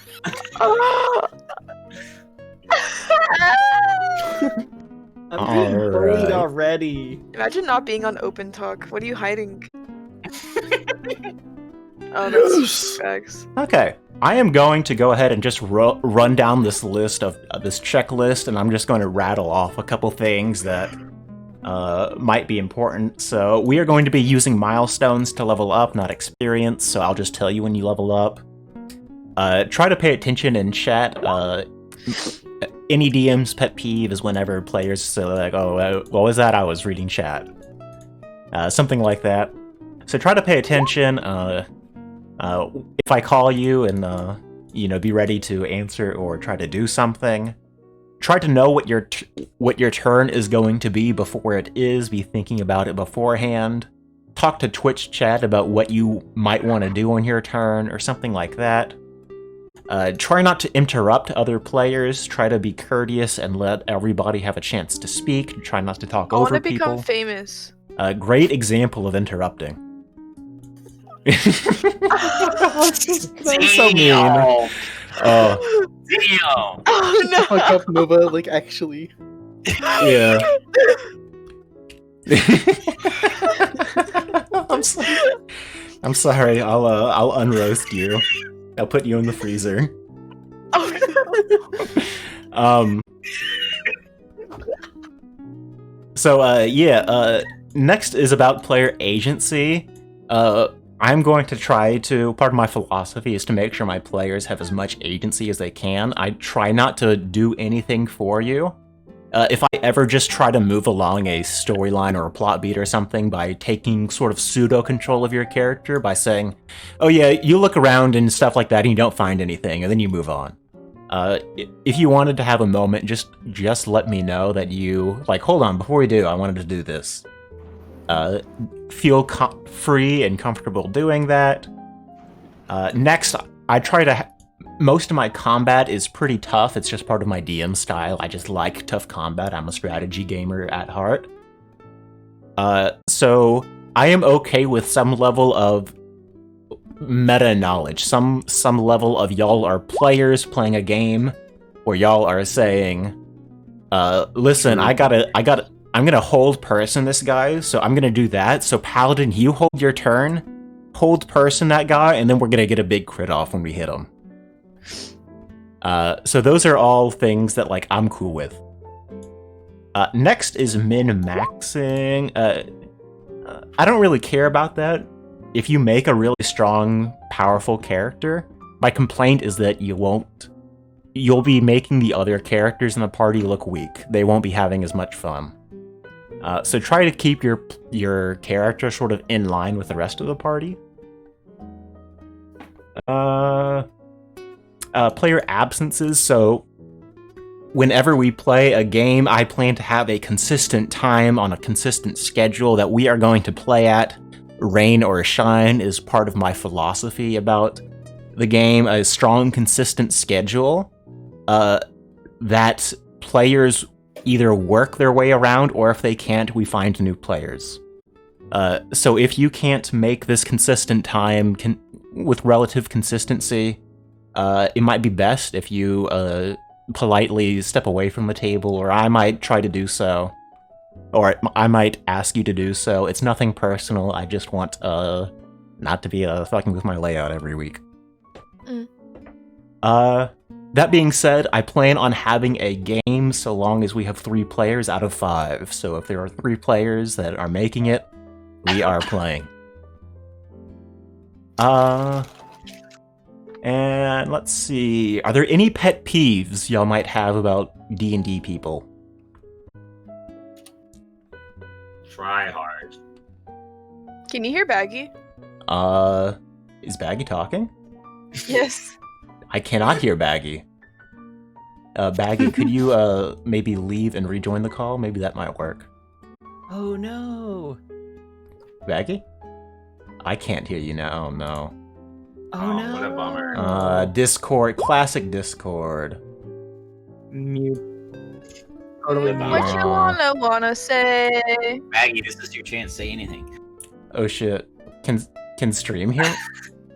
Speaker 4: I'm
Speaker 1: All
Speaker 4: worried
Speaker 1: right.
Speaker 4: already.
Speaker 2: Imagine not being on open talk. What are you hiding? Oh, that's facts.
Speaker 1: Okay. I am going to go ahead and just run down this list of this checklist, and I'm just going to rattle off a couple things that might be important. So we are going to be using milestones to level up, not experience. So I'll just tell you when you level up. Try to pay attention in chat. Any DM's pet peeve is whenever players say like, "Oh, what was that?" I was reading chat. Something like that. So try to pay attention. If I call you and be ready to answer or try to do something, try to know what your turn is going to be before it is. Be thinking about it beforehand. Talk to Twitch chat about what you might want to do on your turn or something like that. Try not to interrupt other players. Try to be courteous and let everybody have a chance to speak. Try not to talk
Speaker 2: I want
Speaker 1: over
Speaker 2: to become
Speaker 1: people.
Speaker 2: famous.
Speaker 1: A great example of interrupting. That's so mean.
Speaker 8: Damn.
Speaker 1: Oh,
Speaker 8: Damn.
Speaker 2: Oh no!
Speaker 9: Fuck up, Nova, like, actually.
Speaker 1: yeah. I'm sorry. I'll unroast you. I'll put you in the freezer.
Speaker 2: Oh no!
Speaker 1: Next is about player agency. I'm going to try to, part of my philosophy is to make sure my players have as much agency as they can. I try not to do anything for you. If I ever just try to move along a storyline or a plot beat or something by taking sort of pseudo-control of your character by saying, oh yeah, you look around and stuff like that and you don't find anything, and then you move on. If you wanted to have a moment, just let me know that you, like, hold on, before we do, I wanted to do this. Feel free and comfortable doing that. Next, I try to... Most of my combat is pretty tough. It's just part of my DM style. I just like tough combat. I'm a strategy gamer at heart. So I am okay with some level of meta knowledge. Some level of y'all are players playing a game, or y'all are saying, listen, I'm gonna hold person this guy, so I'm gonna do that. So Paladin, you hold your turn, hold person that guy, and then we're gonna get a big crit off when we hit him. So those are all things that, like, I'm cool with. Next is min-maxing. I don't really care about that. If you make a really strong, powerful character, my complaint is that you'll be making the other characters in the party look weak. They won't be having as much fun. So try to keep your character sort of in line with the rest of the party. Player absences, so whenever we play a game, I plan to have a consistent time on a consistent schedule that we are going to play at. Rain or shine is part of my philosophy about the game. A strong, consistent schedule that players either work their way around, or if they can't, we find new players. So if you can't make this consistent time with relative consistency, it might be best if you politely step away from the table, or I might try to do so. Or I might ask you to do so. It's nothing personal, I just want not to be fucking with my layout every week. That being said, I plan on having a game so long as we have 3 players out of 5. So if there are 3 players that are making it, we are playing. And let's see. Are there any pet peeves y'all might have about D&D people?
Speaker 6: Try hard.
Speaker 2: Can you hear Baggy?
Speaker 1: Is Baggy talking?
Speaker 2: Yes.
Speaker 1: I cannot hear Baggy. Baggy, could you maybe leave and rejoin the call? Maybe that might work.
Speaker 4: Oh no!
Speaker 1: Baggy? I can't hear you now. Oh no.
Speaker 4: Oh no!
Speaker 6: What a bummer.
Speaker 1: Discord, classic Discord.
Speaker 4: Mute.
Speaker 3: Totally
Speaker 2: What you wanna say?
Speaker 6: Maggie, this is your chance. Say anything.
Speaker 1: Oh shit. Can Stream hear?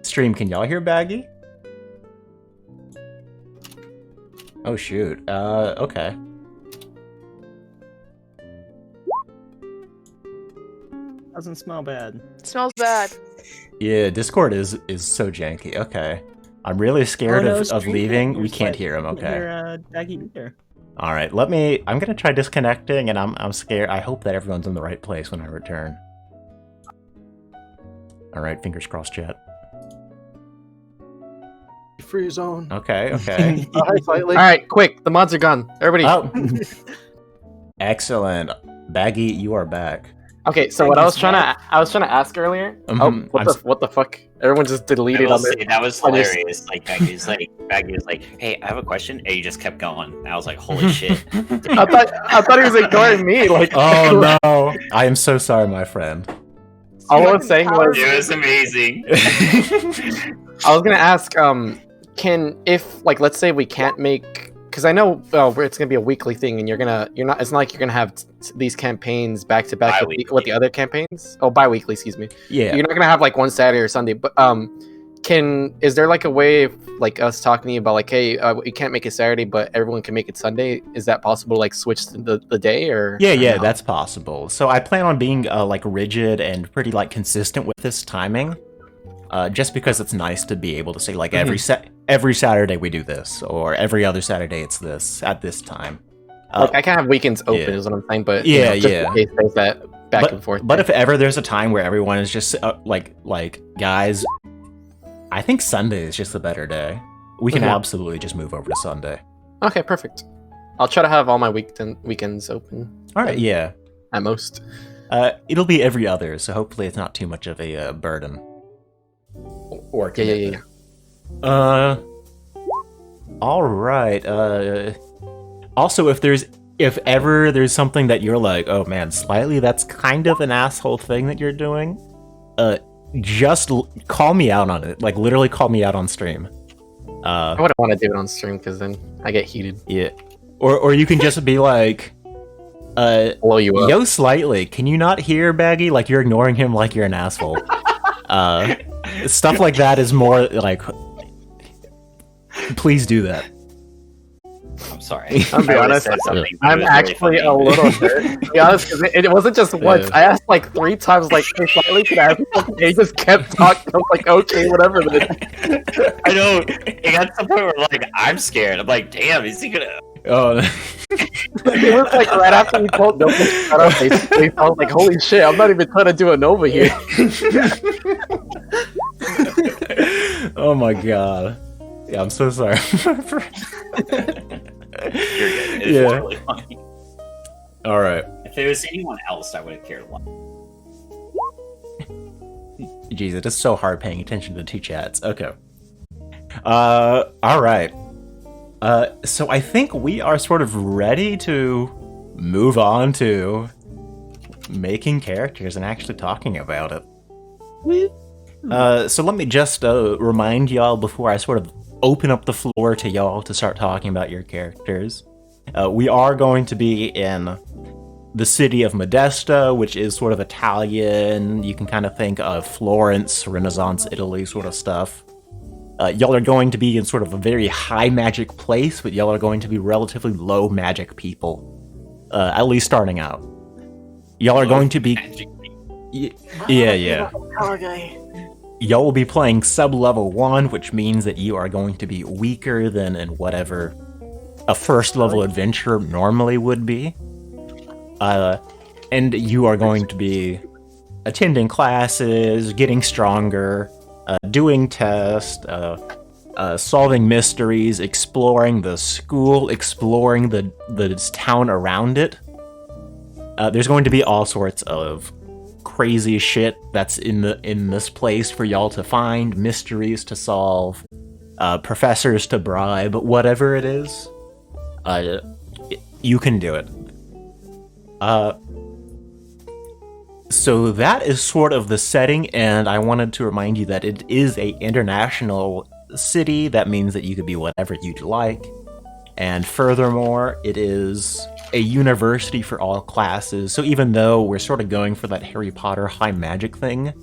Speaker 1: Stream, can y'all hear Baggy? Oh shoot. Okay.
Speaker 4: Doesn't smell bad.
Speaker 2: Smells bad.
Speaker 1: Yeah, Discord is so janky. Okay. I'm really scared of
Speaker 4: Stream
Speaker 1: leaving.
Speaker 4: can't
Speaker 1: We
Speaker 4: hear
Speaker 1: can't
Speaker 4: Slight.
Speaker 1: hear him,
Speaker 4: Can't
Speaker 1: okay.
Speaker 4: hear, Baggy either.
Speaker 1: Alright, I'm gonna try disconnecting, and I'm scared. I hope that everyone's in the right place when I return. Alright, fingers crossed, chat.
Speaker 5: Free zone.
Speaker 1: Okay, okay.
Speaker 5: Slightly.
Speaker 3: All right, quick. The mods are gone. Everybody.
Speaker 1: Oh. Excellent. Baggy, you are back.
Speaker 3: Okay, so what I was trying to ask earlier.
Speaker 1: Mhm,
Speaker 3: What the fuck? Everyone just deleted
Speaker 6: I will
Speaker 3: on
Speaker 6: say,
Speaker 3: their.
Speaker 6: that was
Speaker 3: on your-
Speaker 6: hilarious. Like Baggy was like, "Hey, I have a question," and he just kept going. And I was like, "Holy shit!"
Speaker 3: I thought he was ignoring me. Like,
Speaker 1: Oh no! I am so sorry, my friend.
Speaker 3: all I was saying was,
Speaker 6: It was amazing.
Speaker 3: I was gonna ask, if let's say we can't make, because I know it's gonna be a weekly thing, and it's not like you're gonna have these campaigns back to back with the other campaigns. Oh, bi-weekly, excuse me.
Speaker 1: Yeah.
Speaker 3: You're not gonna have like one Saturday or Sunday, but is there like a way of like us talking to you about like, hey, we can't make it Saturday, but everyone can make it Sunday? Is that possible to like switch the day or?
Speaker 1: Yeah,
Speaker 3: no?
Speaker 1: that's possible. So I plan on being like rigid and pretty like consistent with this timing. Just because it's nice to be able to say like every Saturday we do this, or every other Saturday it's this at this time.
Speaker 3: Like I can't have weekends open,
Speaker 1: yeah.
Speaker 3: is what I'm saying. But
Speaker 1: Yeah,
Speaker 3: just
Speaker 1: yeah.
Speaker 3: in case there's that back and forth.
Speaker 1: But if ever there's a time where everyone is just like guys, I think Sunday is just a better day. We can absolutely just move over to Sunday.
Speaker 3: Okay, perfect. I'll try to have all my weekends open.
Speaker 1: All right, yeah.
Speaker 3: At most.
Speaker 1: It'll be every other, so hopefully it's not too much of a burden. Or
Speaker 3: Yeah.
Speaker 1: All right. Also, if ever there's something that you're like, oh man, slightly that's kind of an asshole thing that you're doing, just call me out on it. Like literally call me out on stream.
Speaker 3: I wouldn't want to do it on stream because then I get heated.
Speaker 1: Yeah. Or you can just be like,
Speaker 3: blow you up.
Speaker 1: Yo, slightly, can you not hear Baggy? Like you're ignoring him like you're an asshole. Stuff like that is more like, please do that.
Speaker 6: I'm sorry.
Speaker 3: I'll be honest. I'm actually a little hurt. To be honest, because it wasn't just once.
Speaker 1: Yeah.
Speaker 3: I asked like 3 times, like, hey, slightly, can I ask you something? And he just kept talking. I was like, okay, whatever. Then.
Speaker 6: I know. It got to the point where like I'm scared. I'm like, damn, is he gonna?
Speaker 1: Oh.
Speaker 3: It was like right after we told Nova to shut up, basically. I was like, holy shit, I'm not even trying to do a Nova here.
Speaker 1: Oh my god. Yeah, I'm so sorry.
Speaker 6: You're good. It's
Speaker 1: Yeah.
Speaker 6: really funny.
Speaker 1: All right.
Speaker 6: If it was anyone else, I would have cared a lot.
Speaker 1: Jeez, it is so hard paying attention to 2 chats. Okay. All right. So I think we are sort of ready to move on to making characters and actually talking about it. So let me just remind y'all before I sort of open up the floor to y'all to start talking about your characters. We are going to be in the city of Modesto, which is sort of Italian. You can kind of think of Florence, Renaissance Italy sort of stuff. Y'all are going to be in sort of a very high magic place, but y'all are going to be relatively low magic people. At least starting out. Y'all are going to be... Yeah. Y'all will be playing sub-level 1, which means that you are going to be weaker than in whatever a first-level adventure normally would be. And you are going to be attending classes, getting stronger, doing tests, solving mysteries, exploring the school, exploring the town around it. There's going to be all sorts of crazy shit that's in this place for y'all to find, mysteries to solve, professors to bribe, whatever it is. You can do it. So that is sort of the setting, and I wanted to remind you that it is a international city. That means that you could be whatever you'd like. And furthermore, it is a university for all classes, so even though we're sort of going for that Harry Potter high magic thing,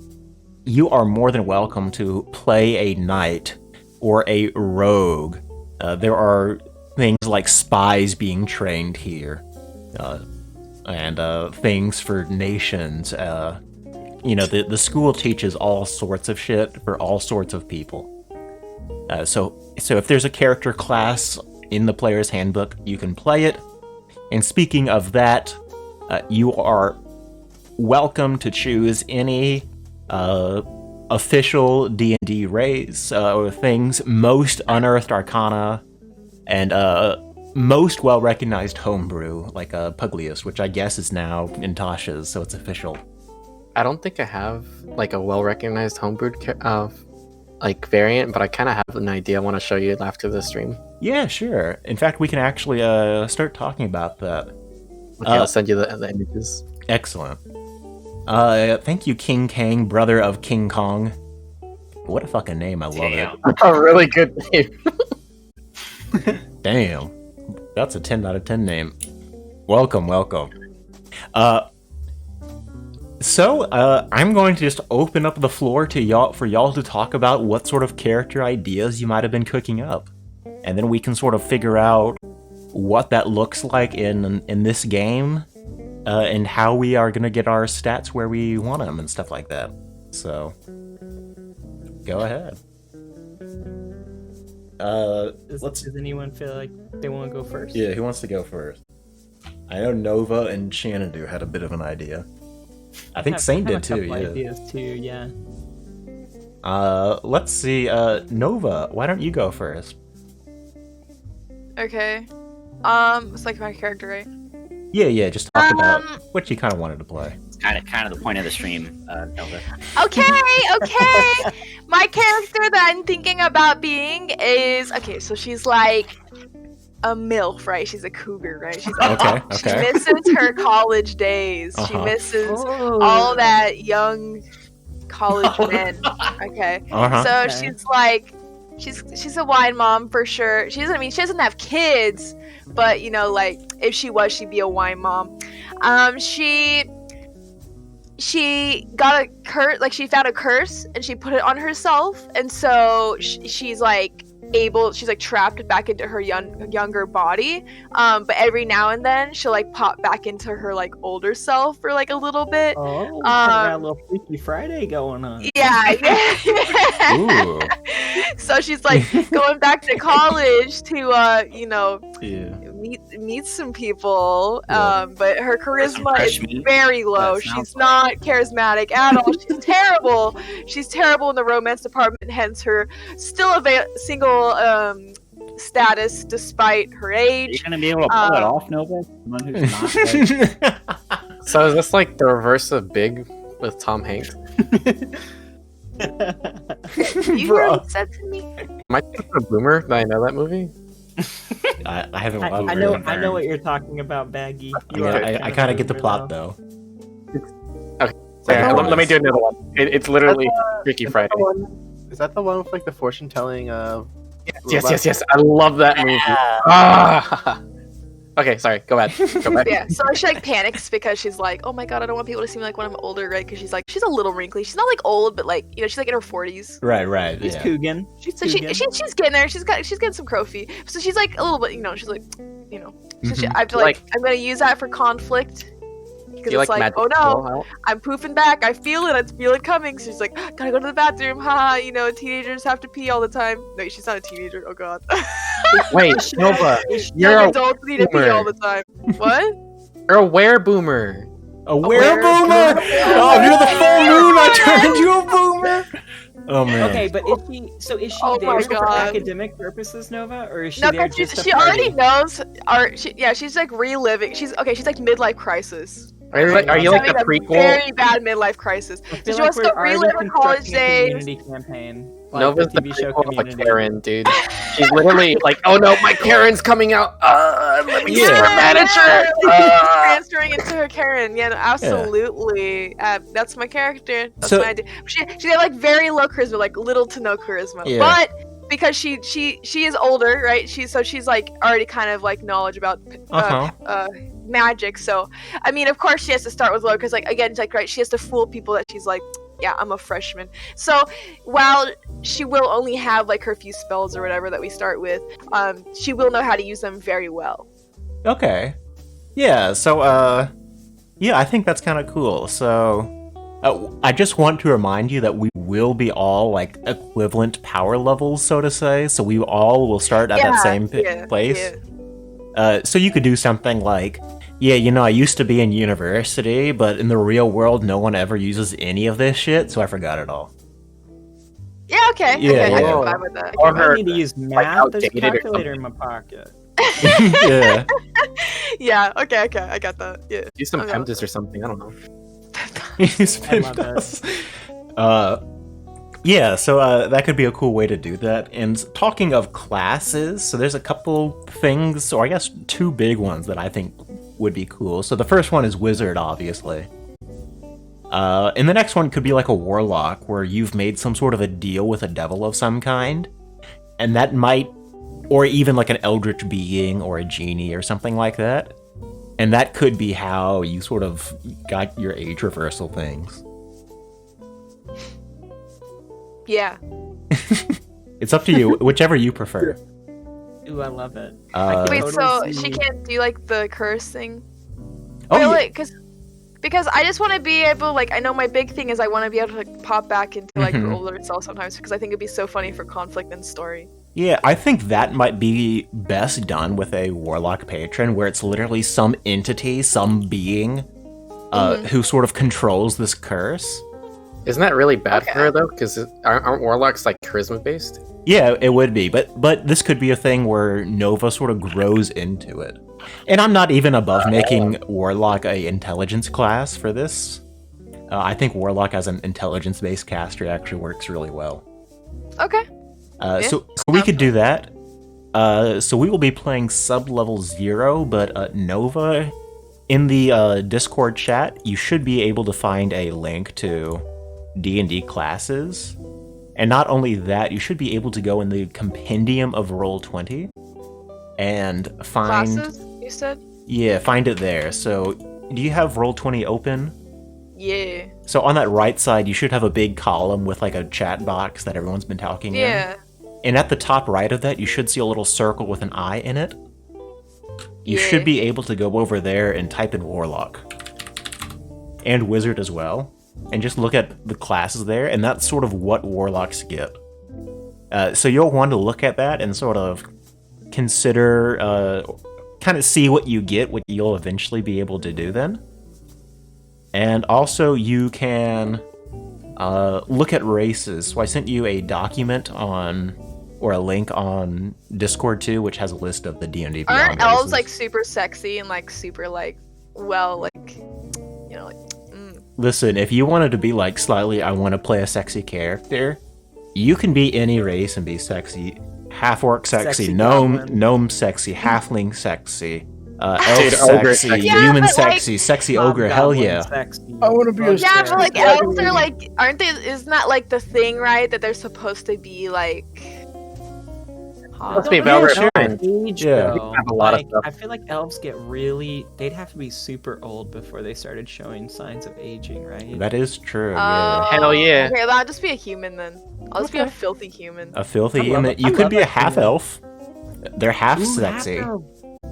Speaker 1: you are more than welcome to play a knight or a rogue. There are things like spies being trained here, and things for nations. The school teaches all sorts of shit for all sorts of people. So if there's a character class in the player's handbook, you can play it. And speaking of that, you are welcome to choose any official D&D race or things, most unearthed arcana, and most well-recognized homebrew, like Puglius, which I guess is now in Tasha's, so it's official.
Speaker 3: I don't think I have like a well-recognized homebrewed variant, but I kind of have an idea I want to show you after the stream.
Speaker 1: Yeah, sure. In fact, we can actually start talking about that.
Speaker 3: Okay, I'll send you the images.
Speaker 1: Excellent. Thank you, King Kang, brother of King Kong. What a fucking name, I love it.
Speaker 3: A really good name.
Speaker 1: Damn. That's a 10 out of 10 name. Welcome. So, I'm going to just open up the floor to for y'all to talk about what sort of character ideas you might have been cooking up. And then we can sort of figure out what that looks like in this game, and how we are going to get our stats where we want them and stuff like that. So, go ahead.
Speaker 4: Does anyone feel like they want to go first?
Speaker 1: Yeah, who wants to go first? I know Nova and Xanadu had a bit of an idea. I think Saint did too, yeah.
Speaker 4: Ideas too, yeah.
Speaker 1: Let's see, Nova, why don't you go first?
Speaker 2: Okay. It's like my character, right?
Speaker 1: Yeah, just talk about what you kind of wanted to play.
Speaker 6: It's kind of the point of the stream, Nova.
Speaker 2: Okay. My character that I'm thinking about being is so she's like a MILF, right? She's a cougar, right? She's
Speaker 1: okay.
Speaker 2: She misses her college days. She misses all that young college men. Okay. So she's like, she's a wine mom for sure. She doesn't have kids, but if she was, she'd be a wine mom. She got a curse, she found a curse and she put it on herself, and so she's trapped back into her younger body, but every now and then she'll pop back into her older self for a little bit.
Speaker 4: Got a little Freaky Friday going on.
Speaker 2: Yeah.
Speaker 1: Ooh.
Speaker 2: So she's going back to college to meet some people, but her charisma is very low. She's not charismatic at all. She's terrible in the romance department, hence her still single status despite her age.
Speaker 8: Are you gonna be able to pull it off, Nova? Someone who's not
Speaker 3: So is this the reverse of Big with Tom Hanks?
Speaker 2: You already said to me.
Speaker 3: Am I a boomer that I know that movie?
Speaker 1: I haven't.
Speaker 4: I know what you're talking about, Baggy.
Speaker 1: I kind of get the plot though.
Speaker 3: Okay, let me do another one. It's literally Freaky Friday.
Speaker 9: Is that the one with the fortune telling?
Speaker 3: Yes. I love that movie. Ah! Okay, sorry. Go back.
Speaker 2: Yeah, so she panics because she's like, oh my god, I don't want people to see me when I'm older, right? Because she's a little wrinkly. She's not old, but she's in her 40s.
Speaker 1: Right.
Speaker 4: She's Coogan.
Speaker 2: So she's getting there. She's getting some trophy. So she's a little bit, she's So I have to I'm gonna use that for conflict. Because it's oh no, I'm poofing back. I feel it coming. So she's gotta go to the bathroom. Haha, teenagers have to pee all the time. No, she's not a teenager. Oh god.
Speaker 3: Wait, Nova, you're
Speaker 2: adults need to pee all the time. What?
Speaker 3: You're a were-boomer.
Speaker 1: A were-boomer? Oh, you're the full moon. I turned you a boomer. Oh man.
Speaker 4: Okay, but is she
Speaker 2: Oh my
Speaker 4: there for
Speaker 2: God.
Speaker 4: academic purposes, Nova, or is she
Speaker 2: No,
Speaker 4: there
Speaker 2: because
Speaker 4: just to
Speaker 2: she already
Speaker 4: party?
Speaker 2: knows art. She's like reliving. She's like midlife crisis.
Speaker 3: Are you like
Speaker 2: She's
Speaker 3: the
Speaker 2: having a
Speaker 3: prequel?
Speaker 2: Very bad midlife crisis.
Speaker 4: I
Speaker 2: So
Speaker 4: feel
Speaker 2: she
Speaker 4: like
Speaker 2: wants to
Speaker 4: we're already
Speaker 2: relive her college
Speaker 4: constructing a
Speaker 2: days.
Speaker 4: community campaign. Like
Speaker 3: Nova's
Speaker 4: the
Speaker 3: the
Speaker 4: TV show
Speaker 3: prequel of a
Speaker 4: Community.
Speaker 3: Karen, dude. She's literally like, oh no, my Karen's coming out. Let me see her manager.
Speaker 2: Like, transferring into her Karen. Yeah, no, absolutely. That's my character. That's
Speaker 1: So-
Speaker 2: what I do. She had like very low charisma, like little to no charisma.
Speaker 1: Yeah.
Speaker 2: But because she is older, right? She's like already kind of like knowledge about magic. So I mean, of course she has to start with low because like again, like right, she has to fool people that she's like, yeah, I'm a freshman. So while she will only have like her few spells or whatever that we start with, she will know how to use them very well.
Speaker 1: Okay. Yeah, so, yeah, I think that's kind of cool. So, I just want to remind you that we will be all, like, equivalent power levels, so to say. So we all will start at that same place.
Speaker 2: Yeah.
Speaker 1: So you could do something like, yeah, you know, I used to be in university, but in the real world, no one ever uses any of this shit, so I forgot it all.
Speaker 2: Yeah, okay.
Speaker 1: Yeah,
Speaker 2: okay, I
Speaker 1: yeah.
Speaker 2: can vibe with that.
Speaker 3: Or
Speaker 4: I
Speaker 3: her,
Speaker 4: need to use math. There's a
Speaker 3: outdated or
Speaker 4: calculator in my pocket.
Speaker 1: Yeah.
Speaker 2: Yeah, okay, I got that. Yeah.
Speaker 3: do some
Speaker 2: Okay.
Speaker 3: PEMDAS or something. I don't know.
Speaker 1: I
Speaker 4: love
Speaker 1: Yeah, so that could be a cool way to do that. And talking of classes, so there's a couple things, or I guess two big ones that I think would be cool. So the first one is Wizard, obviously. And the next one could be like a Warlock, where you've made some sort of a deal with a devil of some kind. And that might, or even like an Eldritch being or a genie or something like that. And that could be how you sort of got your age reversal things.
Speaker 2: Yeah.
Speaker 1: It's up to you, whichever you prefer.
Speaker 4: Ooh, I love it.
Speaker 2: Wait,
Speaker 4: Totally
Speaker 2: so
Speaker 4: see-
Speaker 2: she can't do like the curse thing?
Speaker 1: Oh,
Speaker 2: Really?
Speaker 1: yeah.
Speaker 2: Because I just want to be able, like, I know my big thing is I want to be able to like, pop back into like her
Speaker 1: Mhm.
Speaker 2: older self sometimes because I think it'd be so funny for conflict and story.
Speaker 1: Yeah, I think that might be best done with a Warlock patron, where it's literally some entity, some being, who sort of controls this curse.
Speaker 3: Isn't that really bad
Speaker 2: Okay.
Speaker 3: for her though? Because aren't warlocks like charisma based?
Speaker 1: Yeah, it would be, but this could be a thing where Nova sort of grows into it. And I'm not even above making Warlock a intelligence class for this. I think Warlock as an intelligence-based caster actually works really well.
Speaker 2: Okay.
Speaker 1: So we could do that. So we will be playing sub-level 0, but Nova, in the Discord chat, you should be able to find a link to D&D classes. And not only that, you should be able to go in the compendium of Roll20 and find...
Speaker 2: Classes, you said?
Speaker 1: Yeah, find it there. So, do you have Roll20 open?
Speaker 2: Yeah.
Speaker 1: So on that right side, you should have a big column with like a chat box that everyone's been talking in.
Speaker 2: Yeah.
Speaker 1: And at the top right of that, you should see a little circle with an eye in it. You
Speaker 2: Yeah.
Speaker 1: should be able to go over there and type in Warlock. And Wizard as well. And just look at the classes there, and that's sort of what Warlocks get. So you'll want to look at that and sort of consider, kind of see what you get, what you'll eventually be able to do then. And also you can look at races. So I sent you a document or a link on Discord too, which has a list of the D&D Beyond
Speaker 2: Aren't elves
Speaker 1: races.
Speaker 2: like super sexy and like super like well like you know like
Speaker 1: Listen, if you wanted to be like slightly, I want to play a sexy character, you can be any race and be sexy. Half-orc sexy,
Speaker 4: Sexy
Speaker 1: gnome
Speaker 4: goblin.
Speaker 1: sexy, halfling sexy, elf
Speaker 3: Dude, ogre
Speaker 1: sexy,
Speaker 3: sexy.
Speaker 2: Yeah,
Speaker 1: human
Speaker 2: but, like,
Speaker 1: sexy, sexy ogre, hell
Speaker 4: Hobgoblin
Speaker 1: yeah.
Speaker 4: sexy.
Speaker 5: I wanna be a
Speaker 2: yeah, but like
Speaker 5: Yeah.
Speaker 2: elves are like aren't they? Isn't that like the thing, right? That they're supposed to be like.
Speaker 3: Must be
Speaker 4: Yeah,
Speaker 3: Velvet
Speaker 4: no,
Speaker 3: Shrine.
Speaker 4: age,
Speaker 1: Yeah.
Speaker 4: though.
Speaker 3: Have a lot of
Speaker 4: Like,
Speaker 3: stuff.
Speaker 4: I feel like elves get really. They'd have to be super old before they started showing signs of aging, right?
Speaker 1: That is true, yeah.
Speaker 3: Hell yeah.
Speaker 2: Okay, well, I'll just be a human then. I'll just be a
Speaker 4: Okay.
Speaker 2: filthy human.
Speaker 1: A filthy
Speaker 4: I love
Speaker 1: human.
Speaker 4: it.
Speaker 1: You
Speaker 4: I
Speaker 1: could
Speaker 4: love
Speaker 1: be a
Speaker 4: that
Speaker 1: half
Speaker 4: human.
Speaker 1: elf. They're half
Speaker 4: Ooh,
Speaker 1: sexy.
Speaker 4: half-elf.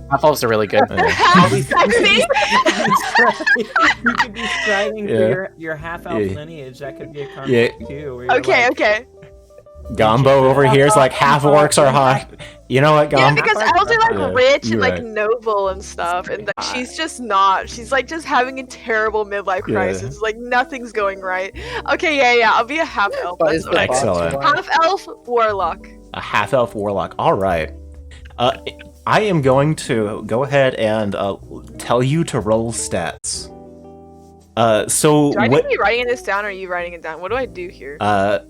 Speaker 3: Half elves are really good.
Speaker 2: How sexy!
Speaker 4: You could be striving
Speaker 1: Yeah.
Speaker 4: for your half elf
Speaker 1: Yeah.
Speaker 4: lineage. That could be a
Speaker 1: Yeah.
Speaker 4: conflict too. Where you're
Speaker 2: Okay,
Speaker 4: like,
Speaker 2: okay.
Speaker 1: Gombo over here is like half orcs are hot. You know what,
Speaker 2: Yeah,
Speaker 1: Gombo?
Speaker 2: because elves are like
Speaker 1: Yeah,
Speaker 2: rich
Speaker 1: you're
Speaker 2: and like
Speaker 1: right.
Speaker 2: noble and stuff, and like, she's just not. She's like just having a terrible midlife crisis. Like nothing's going right. Okay, yeah, I'll be a half elf.
Speaker 9: But
Speaker 2: That's
Speaker 9: is the
Speaker 2: what I
Speaker 9: boss
Speaker 1: Excellent.
Speaker 9: white?
Speaker 2: Half elf warlock.
Speaker 1: A half-elf warlock. All right. I am going to go ahead and tell you to roll stats. So
Speaker 2: Do I need
Speaker 1: what?
Speaker 2: to be writing this down, or are you writing it down? What do I do here?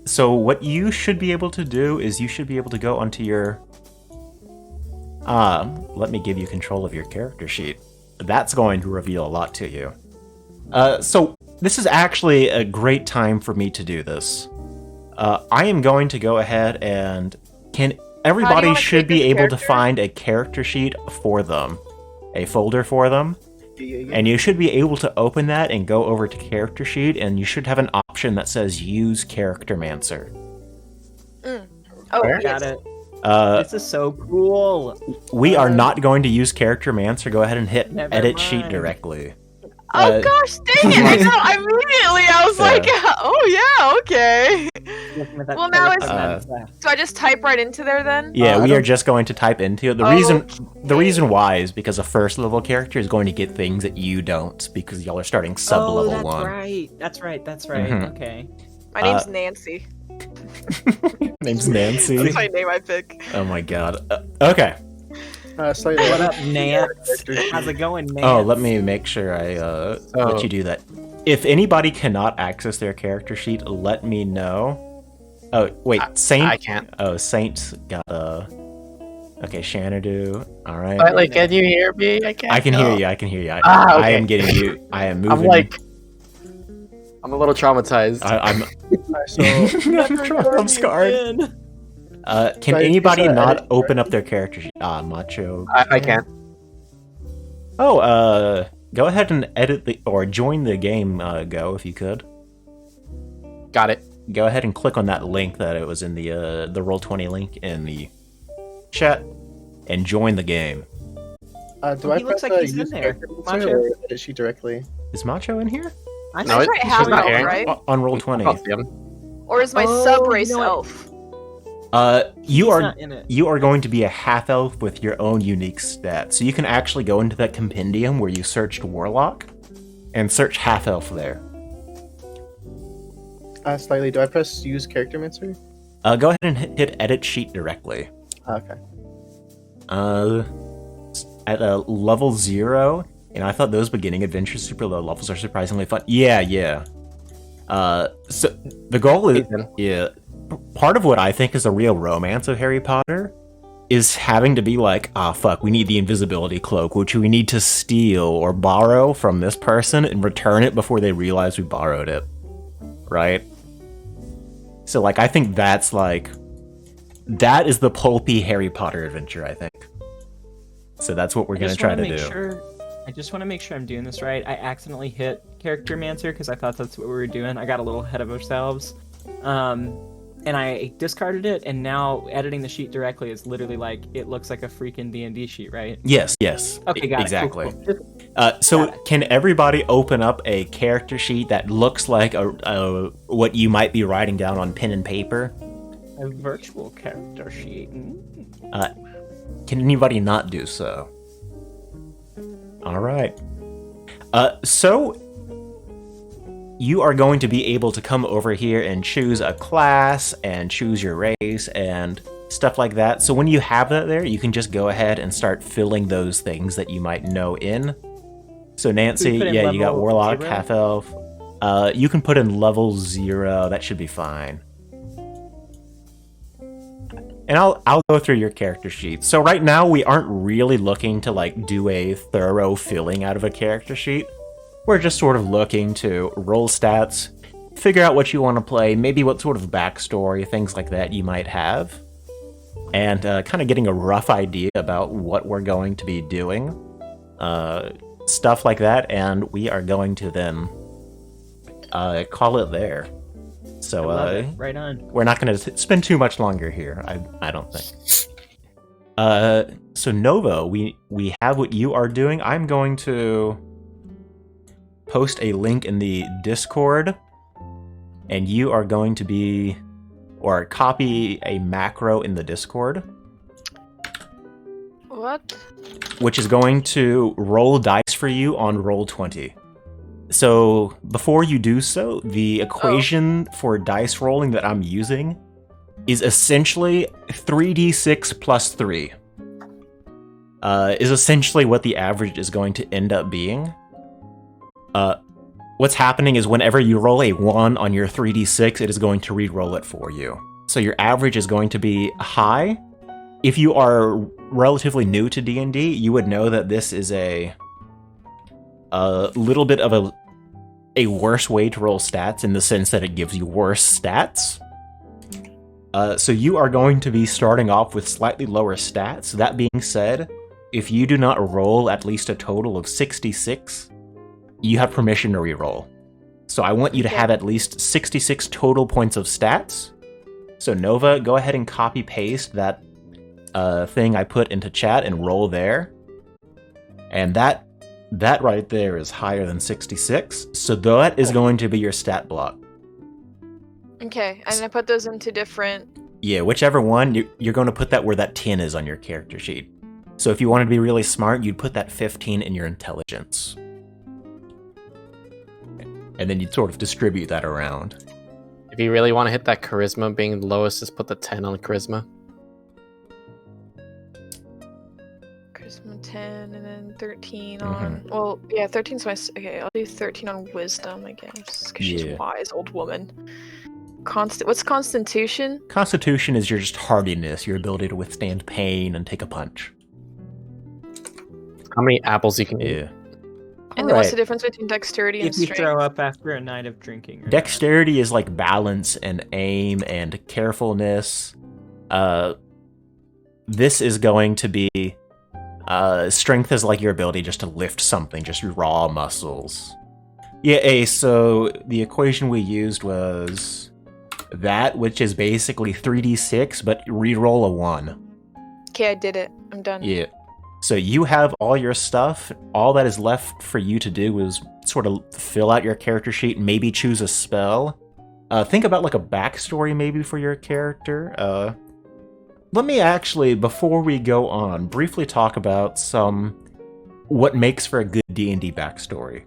Speaker 1: So what you should be able to do is you should be able to go onto your. Let me give you control of your character sheet. That's going to reveal a lot to you. So this is actually a great time for me to do this. I am going to go ahead and everybody
Speaker 2: wanna
Speaker 1: should
Speaker 2: create
Speaker 1: be
Speaker 2: this
Speaker 1: able to
Speaker 2: character?
Speaker 1: find a character sheet for them, a folder for them.
Speaker 5: Yeah.
Speaker 1: And you should be able to open that and go over to character sheet, and you should have an option that says use Charactermancer.
Speaker 2: Oh,
Speaker 3: Where?
Speaker 4: Got
Speaker 2: yes.
Speaker 4: it. This is so cool.
Speaker 1: We are not going to use Charactermancer. Go ahead and hit
Speaker 4: Never
Speaker 1: edit sheet
Speaker 4: mind.
Speaker 1: directly.
Speaker 2: Oh gosh, dang it! I know immediately. I was like, oh yeah, okay. Well, now it's- So I just type right into there then?
Speaker 1: Yeah,
Speaker 9: I
Speaker 1: we are
Speaker 9: don't-
Speaker 1: just going to type into it. The reason why is because a first level character is going to get things that you don't, because y'all are starting sub
Speaker 4: Oh,
Speaker 1: level
Speaker 4: that's
Speaker 1: 1.
Speaker 4: right. That's right.
Speaker 1: Mhm.
Speaker 4: Okay.
Speaker 2: My name's Nancy.
Speaker 1: Name's Nancy.
Speaker 2: That's my name I pick.
Speaker 1: Oh my god. Okay.
Speaker 9: Slightly.
Speaker 4: What up, Nance? How's it going, Nance?
Speaker 1: Oh, let me make sure I let you do that. If anybody cannot access their character sheet, let me know. Oh, wait, Saint.
Speaker 3: I can't.
Speaker 1: Oh, Saint's got Okay, Xanadu. All right.
Speaker 3: Slightly, can you hear me? I can't.
Speaker 1: I can hear
Speaker 3: tell.
Speaker 1: you. I can hear you. I
Speaker 3: Okay.
Speaker 1: am getting you. I am moving.
Speaker 3: I'm like, I'm a little traumatized.
Speaker 1: I'm.
Speaker 9: So
Speaker 1: I'm scarred. Can
Speaker 9: Right,
Speaker 1: anybody
Speaker 9: is that
Speaker 1: not
Speaker 9: edit
Speaker 1: open up their character sheet? Macho.
Speaker 3: I can't.
Speaker 1: Oh, go ahead and edit or join the game. Go if you could.
Speaker 3: Got it.
Speaker 1: Go ahead and click on that link that it was in the Roll20 link in the chat, and join the game.
Speaker 9: do I
Speaker 4: He looks
Speaker 9: press
Speaker 4: like he's in
Speaker 9: use
Speaker 4: there.
Speaker 9: Charactermancer
Speaker 4: Macho.
Speaker 9: or edit sheet directly?
Speaker 1: Is Macho in here?
Speaker 3: No,
Speaker 2: That's right,
Speaker 3: she's
Speaker 2: half
Speaker 3: not
Speaker 2: elf,
Speaker 3: hearing.
Speaker 2: right?
Speaker 1: On Roll20.
Speaker 3: I'll see him.
Speaker 2: Or is my
Speaker 4: Oh,
Speaker 2: sub race
Speaker 4: you know what?
Speaker 2: elf?
Speaker 1: You
Speaker 4: He's
Speaker 1: are
Speaker 4: not in it.
Speaker 1: you are going to be a half elf with your own unique stats. So you can actually go into that compendium where you searched Warlock, and search half elf there.
Speaker 9: Slightly. Do I press use Charactermancer?
Speaker 1: Go ahead and hit edit sheet directly.
Speaker 9: Okay.
Speaker 1: At level 0, and I thought those beginning adventures super low levels are surprisingly fun. Yeah. So the goal is,
Speaker 3: Ethan.
Speaker 1: part of what I think is the real romance of Harry Potter is having to be like, fuck, we need the invisibility cloak, which we need to steal or borrow from this person and return it before they realize we borrowed it. Right? So, like, I think that is the pulpy Harry Potter adventure, I think. So that's what we're going to try to do.
Speaker 4: I just want to make sure I'm doing this right. I accidentally hit Charactermancer because I thought that's what we were doing. I got a little ahead of ourselves. And I discarded it, and now editing the sheet directly is literally like, it looks like a freaking D&D sheet, right?
Speaker 1: Yes.
Speaker 4: Okay, got
Speaker 1: exactly.
Speaker 4: it. Cool.
Speaker 1: So
Speaker 4: Got it.
Speaker 1: can everybody open up a character sheet that looks like what you might be writing down on pen and paper?
Speaker 4: A virtual character sheet.
Speaker 1: Can anybody not do so? All right. So you are going to be able to come over here and choose a class and choose your race and stuff like that. So when you have that there, you can just go ahead and start filling those things that you might know in. So Nancy,
Speaker 4: put in
Speaker 1: yeah, you got
Speaker 4: level
Speaker 1: Warlock,
Speaker 4: 0?
Speaker 1: half elf. You can put in level 0. That should be fine. And I'll go through your character sheet. So right now we aren't really looking to like do a thorough filling out of a character sheet. We're just sort of looking to roll stats, figure out what you want to play, maybe what sort of backstory, things like that you might have, and kind of getting a rough idea about what we're going to be doing, stuff like that, and we are going to then call it there. So
Speaker 4: I love it. Right on.
Speaker 1: we're not going to spend too much longer here, I don't think. So Nova, we have what you are doing. I'm going to post a link in the Discord, and you are going to be or copy a macro in the Discord,
Speaker 2: What?
Speaker 1: which is going to roll dice for you on Roll20. So before you do so, the equation for dice rolling that I'm using is essentially 3d6 plus 3. Is essentially what the average is going to end up being. What's happening is whenever you roll a 1 on your 3d6, it is going to re-roll it for you. So your average is going to be high. If you are relatively new to D&D, you would know that this is a little bit of a worse way to roll stats in the sense that it gives you worse stats. So you are going to be starting off with slightly lower stats. That being said, if you do not roll at least a total of 66, you have permission to reroll. So I want you to have at least 66 total points of stats. So Nova, go ahead and copy paste that thing I put into chat and roll there. And that right there is higher than 66. So that is going to be your stat block.
Speaker 2: Okay, and I put those into different...
Speaker 1: Yeah, whichever one, you're going to put that where that 10 is on your character sheet. So if you wanted to be really smart, you'd put that 15 in your intelligence. And then you'd sort of distribute that around.
Speaker 3: If you really want to hit that charisma being the lowest, just put the 10 on charisma.
Speaker 2: Charisma 10 and then 13 on... Well, yeah, 13's my... Okay, I'll do 13 on wisdom, I guess. Because she's wise, old woman. What's Constitution?
Speaker 1: Constitution is your just hardiness, your ability to withstand pain and take a punch.
Speaker 3: How many apples you can eat?
Speaker 1: Yeah.
Speaker 2: And then what's the difference between dexterity and
Speaker 4: If you
Speaker 2: strength?
Speaker 4: throw up after a night of drinking. Or
Speaker 1: Dexterity is like balance and aim and carefulness. This is going to be... strength is like your ability just to lift something, just raw muscles. Yeah, so the equation we used was that, which is basically 3d6, but re-roll a 1.
Speaker 2: Okay, I did it. I'm done.
Speaker 1: Yeah. So you have all your stuff. All that is left for you to do is sort of fill out your character sheet, maybe choose a spell. Think about like a backstory maybe for your character. Let me actually, before we go on, briefly talk about what makes for a good D&D backstory.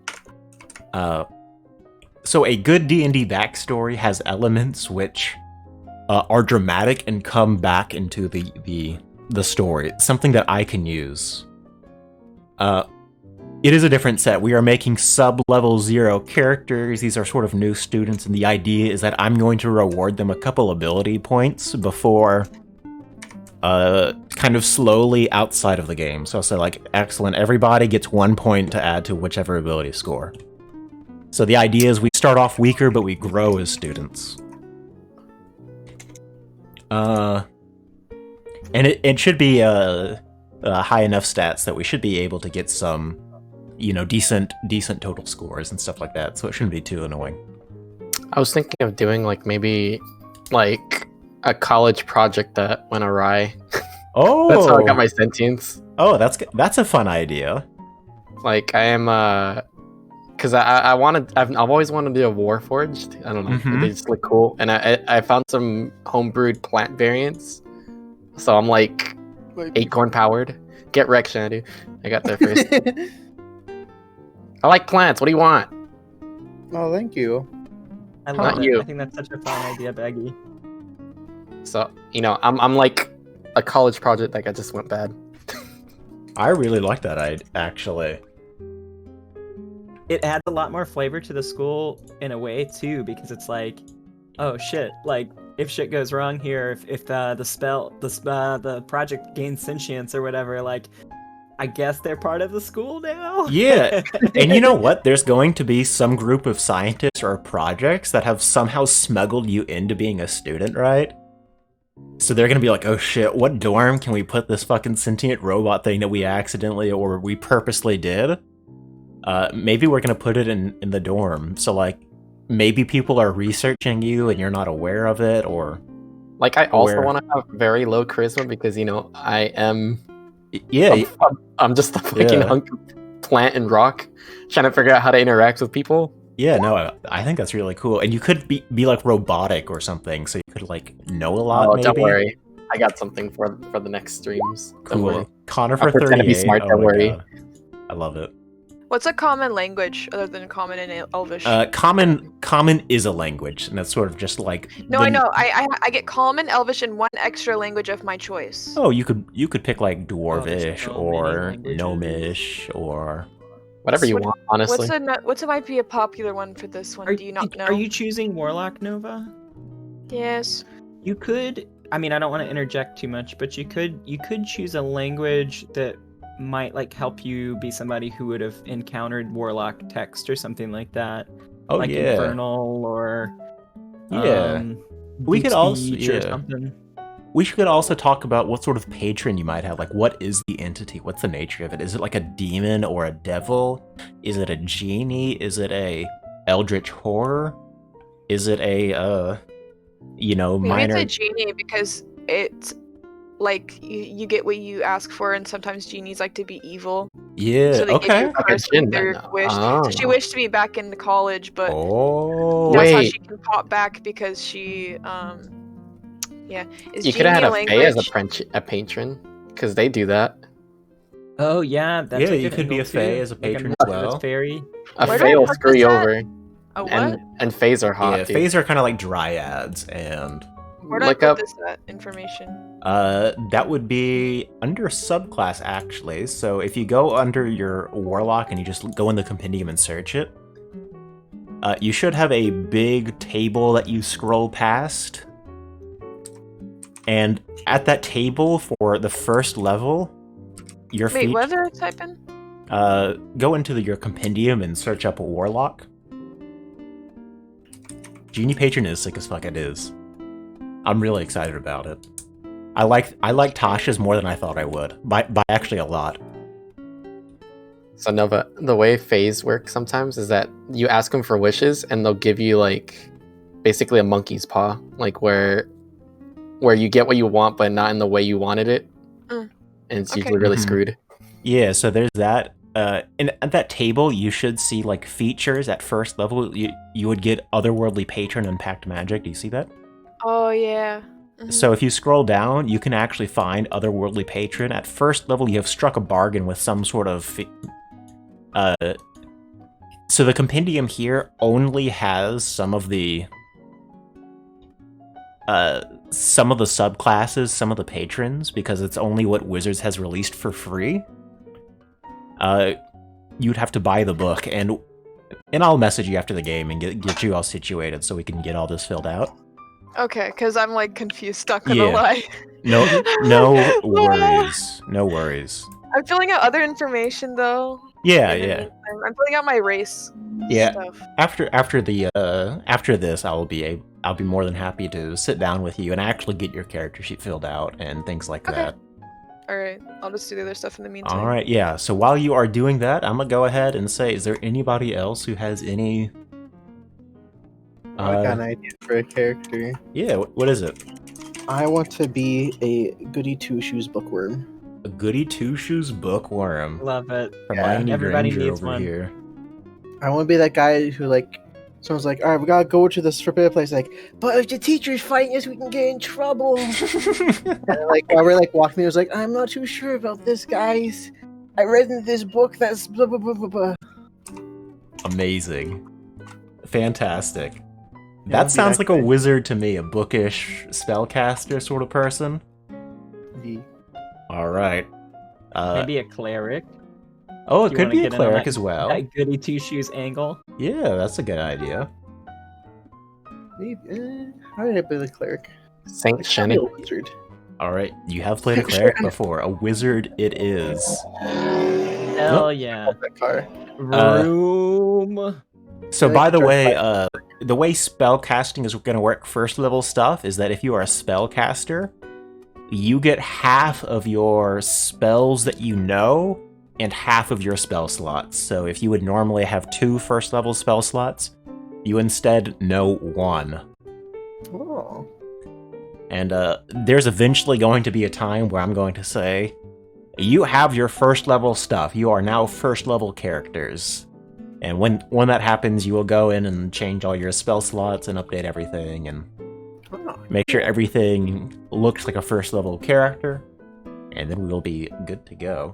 Speaker 1: So a good D&D backstory has elements which are dramatic and come back into the story. Something that I can use. It is a different set. We are making sub-level 0 characters. These are sort of new students, and the idea is that I'm going to reward them a couple ability points before kind of slowly outside of the game. So I'll say like, excellent, everybody gets 1 point to add to whichever ability score. So the idea is we start off weaker, but we grow as students. And it should be high enough stats that we should be able to get some, decent total scores and stuff like that. So it shouldn't be too annoying.
Speaker 3: I was thinking of doing maybe a college project that went awry.
Speaker 1: Oh,
Speaker 3: that's how I got my sentience.
Speaker 1: Oh, that's a fun idea.
Speaker 3: I am because I've always wanted to do a Warforged. I don't know, they just look cool, and I found some homebrewed plant variants. So I'm acorn powered. Get wrecked, Shandy. I got there first. I like plants. What do you want?
Speaker 9: Oh, thank you.
Speaker 4: I love
Speaker 3: Not
Speaker 4: it.
Speaker 3: you.
Speaker 4: I think that's such a fun idea, Baggy.
Speaker 3: So I'm like a college project that just went bad.
Speaker 1: I really like that actually.
Speaker 4: It adds a lot more flavor to the school in a way too, because it's like, oh shit, if shit goes wrong here, if the project gains sentience or whatever, I guess they're part of the school now.
Speaker 1: Yeah, and you know what? There's going to be some group of scientists or projects that have somehow smuggled you into being a student, right? So they're gonna be like, oh shit, what dorm can we put this fucking sentient robot thing that we accidentally or we purposely did? Maybe we're gonna put it in the dorm. So maybe people are researching you and you're not aware of it, or
Speaker 3: I also want to have very low charisma because I am.
Speaker 1: Yeah,
Speaker 3: I'm just a fucking hunk of plant and rock trying to figure out how to interact with people.
Speaker 1: Yeah, no, I think that's really cool. And you could be like robotic or something, so you could like know a lot.
Speaker 3: Oh,
Speaker 1: maybe.
Speaker 3: don't worry. I got something for the next streams. Don't worry.
Speaker 1: Cool. Connor
Speaker 3: I'll
Speaker 1: for
Speaker 3: pretend to be
Speaker 1: 38.
Speaker 3: smart,
Speaker 1: Oh
Speaker 3: don't
Speaker 1: my
Speaker 3: worry.
Speaker 1: god, I love it.
Speaker 2: What's a common language other than common and Elvish?
Speaker 1: Common is a language, and that's sort of just like.
Speaker 2: No, I know. I get common, Elvish, and one extra language of my choice.
Speaker 1: Oh, you could pick like
Speaker 4: there's
Speaker 1: Dwarvish
Speaker 4: so
Speaker 1: or
Speaker 4: many languages.
Speaker 1: Gnomish or.
Speaker 3: Whatever you want, honestly.
Speaker 2: What's might be a popular one for this one? Do you not know?
Speaker 4: Are you choosing Warlock Nova?
Speaker 2: Yes.
Speaker 4: You could. I mean, I don't want to interject too much, but you could choose a language that might like help you be somebody who would have encountered Warlock text or something like that.
Speaker 1: Oh
Speaker 4: like
Speaker 1: yeah.
Speaker 4: Infernal or
Speaker 1: Yeah. We could
Speaker 4: Deep
Speaker 1: also
Speaker 4: Speech or something.
Speaker 1: We should also talk about what sort of patron you might have. Like, what is the entity? What's the nature of it? Is it like a demon or a devil? Is it a genie? Is it a eldritch horror? Is it a
Speaker 2: Maybe
Speaker 1: minor?
Speaker 2: it's a genie because it's like you get what you ask for, and sometimes genies like to be evil.
Speaker 1: Yeah.
Speaker 2: So they give
Speaker 1: Okay.
Speaker 2: you a person
Speaker 3: Like a
Speaker 2: their
Speaker 3: djinn,
Speaker 2: wish.
Speaker 3: oh.
Speaker 2: So she wished to be back in the college, but
Speaker 1: Oh.
Speaker 2: that's how
Speaker 3: Wait.
Speaker 2: she can pop back because she is
Speaker 3: You could have had a
Speaker 2: genie
Speaker 3: fae as
Speaker 2: language?
Speaker 3: a patron, because they do that.
Speaker 4: Oh yeah, that's
Speaker 1: Yeah,
Speaker 4: a
Speaker 1: you
Speaker 4: good
Speaker 1: could be
Speaker 4: angle,
Speaker 1: a fae
Speaker 4: too.
Speaker 1: as a
Speaker 4: Like
Speaker 1: patron
Speaker 4: a
Speaker 1: as well.
Speaker 4: fairy.
Speaker 3: A
Speaker 2: Where do
Speaker 3: fae
Speaker 2: I
Speaker 3: will
Speaker 2: put
Speaker 3: screw
Speaker 2: this
Speaker 3: you
Speaker 2: at?
Speaker 3: over.
Speaker 2: A what?
Speaker 3: And faes are hot,
Speaker 1: Yeah,
Speaker 3: dude.
Speaker 1: faes are kind of like dryads, and
Speaker 2: Where do
Speaker 3: Look
Speaker 2: I put
Speaker 3: up.
Speaker 2: this at information?
Speaker 1: that would be under subclass actually. So if you go under your warlock and you just go in the compendium and search it, you should have a big table that you scroll past. And at that table for the first level, your
Speaker 2: Wait, what did I type in?
Speaker 1: go into your compendium and search up a warlock. Genie Patron is sick as fuck. It is. I'm really excited about it. I like Tasha's more than I thought I would. By actually a lot.
Speaker 3: So Nova, the way faes work sometimes is that you ask them for wishes, and they'll give you like basically a monkey's paw, like where you get what you want, but not in the way you wanted it, and it's
Speaker 2: Okay.
Speaker 3: usually really
Speaker 1: Mhm.
Speaker 3: screwed.
Speaker 1: Yeah, so there's that. And at that table, you should see like features at first level. You would get Otherworldly Patron and Pact Magic. Do you see that?
Speaker 2: Oh yeah. Mhm.
Speaker 1: So if you scroll down, you can actually find Otherworldly Patron. At first level, you have struck a bargain with some sort of... So the compendium here only has some of the subclasses, some of the patrons, because it's only what Wizards has released for free. You'd have to buy the book, and I'll message you after the game and get you all situated so we can get all this filled out.
Speaker 2: Okay, because I'm like confused. Not gonna
Speaker 1: Yeah.
Speaker 2: lie.
Speaker 1: No worries. No worries.
Speaker 2: I'm filling out other information though.
Speaker 1: Yeah,
Speaker 2: in the
Speaker 1: yeah.
Speaker 2: meantime. I'm filling out my race
Speaker 1: Yeah.
Speaker 2: stuff.
Speaker 1: After this, I'll be more than happy to sit down with you and actually get your character sheet filled out and things like
Speaker 2: Okay.
Speaker 1: that.
Speaker 2: All right, I'll just do the other stuff in the meantime.
Speaker 1: All right, yeah. So while you are doing that, I'm gonna go ahead and say, is there anybody else who has any?
Speaker 9: I got an idea for a character.
Speaker 1: Yeah. What is it?
Speaker 9: I want to be a goody two shoes bookworm.
Speaker 1: A goody two shoes bookworm.
Speaker 4: Love it.
Speaker 1: Hermione
Speaker 4: Everybody
Speaker 1: Granger
Speaker 4: needs
Speaker 1: over
Speaker 4: one.
Speaker 1: here.
Speaker 9: I want to be that guy who like someone's like, all right, we gotta go to this forbidden place. Like, but if the teacher's fighting us, we can get in trouble. And like while we're like walking, there's like, I'm not too sure about this, guys. I read in this book that's blah blah blah blah blah.
Speaker 1: Amazing. Fantastic.
Speaker 9: Yeah,
Speaker 1: That
Speaker 9: be
Speaker 1: sounds
Speaker 9: that
Speaker 1: like a
Speaker 9: guy.
Speaker 1: wizard to me, a bookish spellcaster sort of person.
Speaker 9: Yeah.
Speaker 1: All right.
Speaker 4: Maybe a cleric.
Speaker 1: Oh, it
Speaker 4: Do you
Speaker 1: could
Speaker 4: wanna
Speaker 1: be a
Speaker 4: get in on
Speaker 1: cleric
Speaker 4: that-
Speaker 1: as well.
Speaker 4: That goody two shoes angle.
Speaker 1: Yeah, that's a good idea.
Speaker 9: Maybe, how did I play the cleric?
Speaker 3: Saint
Speaker 9: Like,
Speaker 3: Shannon.
Speaker 9: a wizard.
Speaker 1: All right, you have played a cleric before. A wizard it is.
Speaker 4: Hell yeah.
Speaker 9: That car.
Speaker 4: Room.
Speaker 1: So
Speaker 9: I
Speaker 1: by
Speaker 9: like
Speaker 1: the
Speaker 9: to
Speaker 1: way,
Speaker 9: try
Speaker 1: the way spellcasting is going to work first level stuff is that if you are a spellcaster, you get half of your spells that you know and half of your spell slots. So if you would normally have 2 first level spell slots, you instead know 1.
Speaker 9: Oh.
Speaker 1: And there's eventually going to be a time where I'm going to say, you have your first level stuff. You are now first level characters. And when that happens, you will go in and change all your spell slots and update everything and make sure everything looks like a first level character, and then we will be good to go.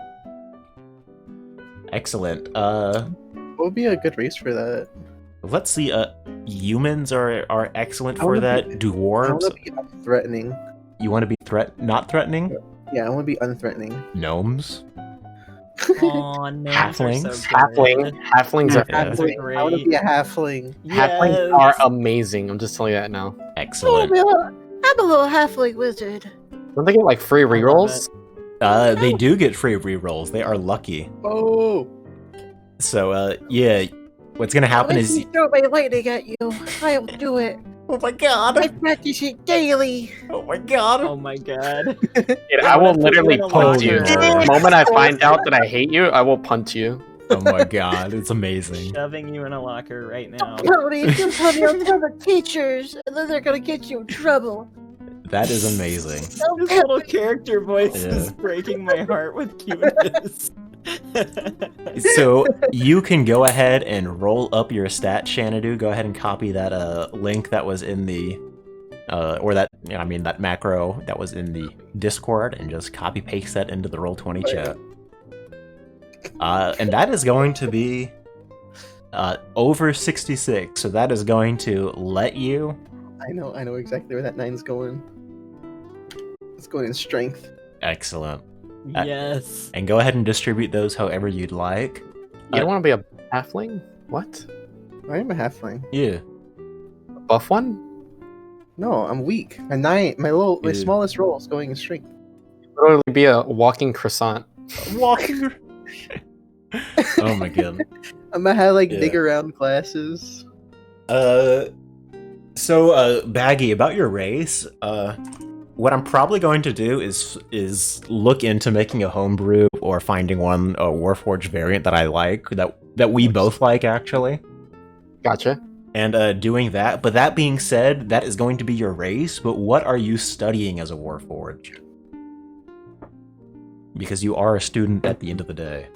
Speaker 1: Excellent.
Speaker 9: What would be a good race for that?
Speaker 1: Let's see. Humans are excellent for that.
Speaker 9: I want
Speaker 1: Dwarves.
Speaker 9: to be unthreatening.
Speaker 1: You want to be not threatening?
Speaker 9: Yeah, I want to be unthreatening.
Speaker 1: Gnomes.
Speaker 4: Aw, no.
Speaker 1: Halflings.
Speaker 3: Halflings are
Speaker 1: Yeah.
Speaker 9: I want to be a halfling.
Speaker 3: halflings are amazing. I'm just telling you that now.
Speaker 1: Excellent.
Speaker 7: I'm a little halfling wizard.
Speaker 3: Don't they get like free rerolls?
Speaker 1: They do get free rerolls. They are lucky.
Speaker 9: Oh,
Speaker 1: So, yeah. What's gonna happen
Speaker 7: Let
Speaker 1: is...
Speaker 7: me throw my lightning at you. I'll do it.
Speaker 1: Oh my god!
Speaker 7: I practice it daily.
Speaker 1: Oh my god!
Speaker 4: Oh my god.
Speaker 3: Dude, I will literally
Speaker 4: Oh,
Speaker 3: punt you.
Speaker 1: Lord.
Speaker 3: The moment I find out that I hate you, I will punt you.
Speaker 1: Oh my god, it's amazing.
Speaker 4: Shoving you in a locker right now.
Speaker 7: Cody, if you tell me I'll tell the teachers, and then they're gonna get you in trouble.
Speaker 1: That is amazing.
Speaker 7: Don't
Speaker 4: His little character voice
Speaker 1: Yeah.
Speaker 4: is breaking my heart with cuteness.
Speaker 1: So you can go ahead and roll up your stat, Xanadu. Go ahead and copy that link that was in the that macro that was in the Discord, and just copy paste that into the Roll20 chat. And that is going to be over 66. So that is going to let you.
Speaker 9: I know exactly where that 9's going. It's going in strength.
Speaker 1: Excellent.
Speaker 4: Yes.
Speaker 1: And go ahead and distribute those however you'd like.
Speaker 3: You don't want to be a halfling? What?
Speaker 9: I am a halfling.
Speaker 1: Yeah.
Speaker 3: A buff one?
Speaker 9: No, I'm weak. My
Speaker 1: Yeah.
Speaker 9: smallest roll is going in strength.
Speaker 3: Literally be a walking croissant.
Speaker 1: Walking. Oh my god.
Speaker 9: I'm gonna have
Speaker 1: Yeah.
Speaker 9: dig around classes.
Speaker 1: So, Baggy, about your race, what I'm probably going to do is look into making a homebrew or finding one, a Warforged variant that I like, that we both like, actually.
Speaker 3: Gotcha.
Speaker 1: And doing that. But that being said, that is going to be your race, but what are you studying as a Warforged? Because you are a student at the end of the day.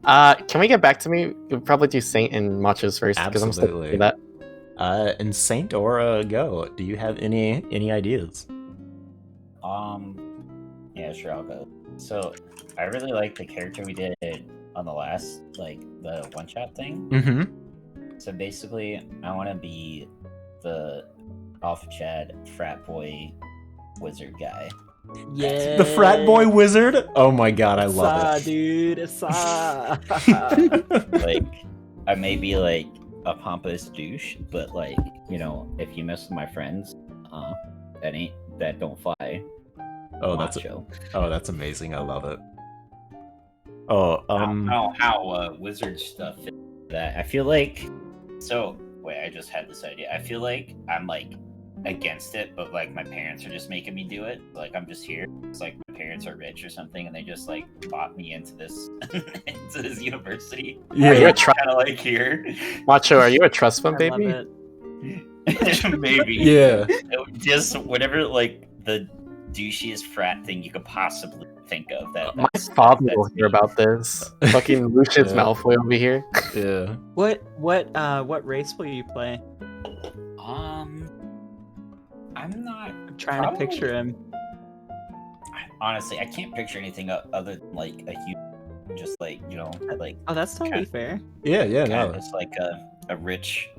Speaker 3: Can we get back to me? We'll probably do Saint and Macho's first, because I'm still
Speaker 1: Absolutely.
Speaker 3: doing that.
Speaker 1: And Saint or Go, do you have any ideas?
Speaker 6: Yeah, sure, I'll go. So, I really like the character we did on the last, the one-shot thing.
Speaker 1: Mm-hmm.
Speaker 6: So basically, I want to be the off-Chad frat boy wizard guy.
Speaker 4: Yeah.
Speaker 1: The frat boy wizard? Oh my god, I love it.
Speaker 4: Dude.
Speaker 6: I may be a pompous douche, but if you mess with my friends, that don't fly.
Speaker 1: Oh, that's amazing. I love it. Oh,
Speaker 6: how wizard stuff fits that. I feel like I just had this idea. I feel like I'm against it, but my parents are just making me do it. I'm just here. It's my parents are rich or something, and they just bought me into this into this university.
Speaker 1: Yeah.
Speaker 3: You're a
Speaker 6: Kind of here.
Speaker 3: Macho, are you a trust fund
Speaker 4: I love
Speaker 3: baby?
Speaker 4: it.
Speaker 6: Maybe.
Speaker 1: yeah.
Speaker 6: Just whatever the douchiest frat thing you could possibly think of.
Speaker 3: My father will
Speaker 6: that's
Speaker 3: hear
Speaker 6: me.
Speaker 3: about this. Fucking Lucius
Speaker 1: Yeah.
Speaker 3: Malfoy over here.
Speaker 1: Yeah.
Speaker 4: What race will you play?
Speaker 6: I'm not
Speaker 4: I'm trying to picture him.
Speaker 6: honestly. I can't picture anything other than a huge, just
Speaker 4: Oh, that's totally
Speaker 6: Okay.
Speaker 4: fair.
Speaker 1: Yeah,
Speaker 6: kind
Speaker 1: no.
Speaker 6: of just a rich,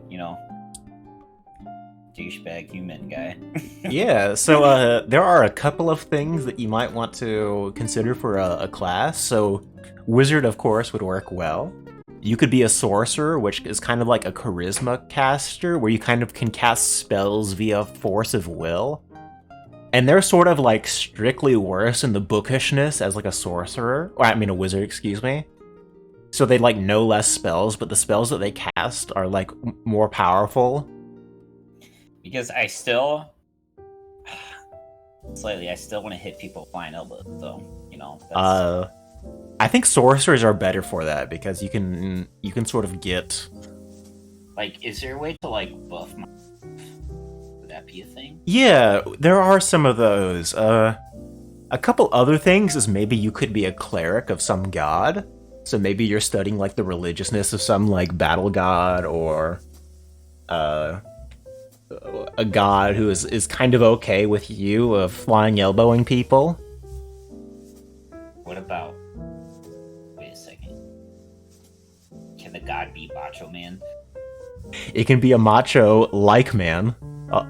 Speaker 6: douchebag human guy.
Speaker 1: Yeah, so there are a couple of things that you might want to consider for a class. So wizard, of course, would work well. You could be a sorcerer, which is kind of like a charisma caster, where you kind of can cast spells via force of will. And they're sort of strictly worse in the bookishness as a sorcerer, or a wizard, excuse me. So they know less spells, but the spells that they cast are more powerful.
Speaker 6: Because I still want to hit people with flying elbows, so that's
Speaker 1: I think sorcerers are better for that because you can sort of get.
Speaker 6: is there a way to buff my... Would that be a thing?
Speaker 1: Yeah, there are some of those. A couple other things is maybe you could be a cleric of some god. So maybe you're studying like the religiousness of some like battle god or a god who is kind of okay with you of flying elbowing people.
Speaker 6: What about? Wait a second. Can the god be Macho Man?
Speaker 1: It can be a macho like man,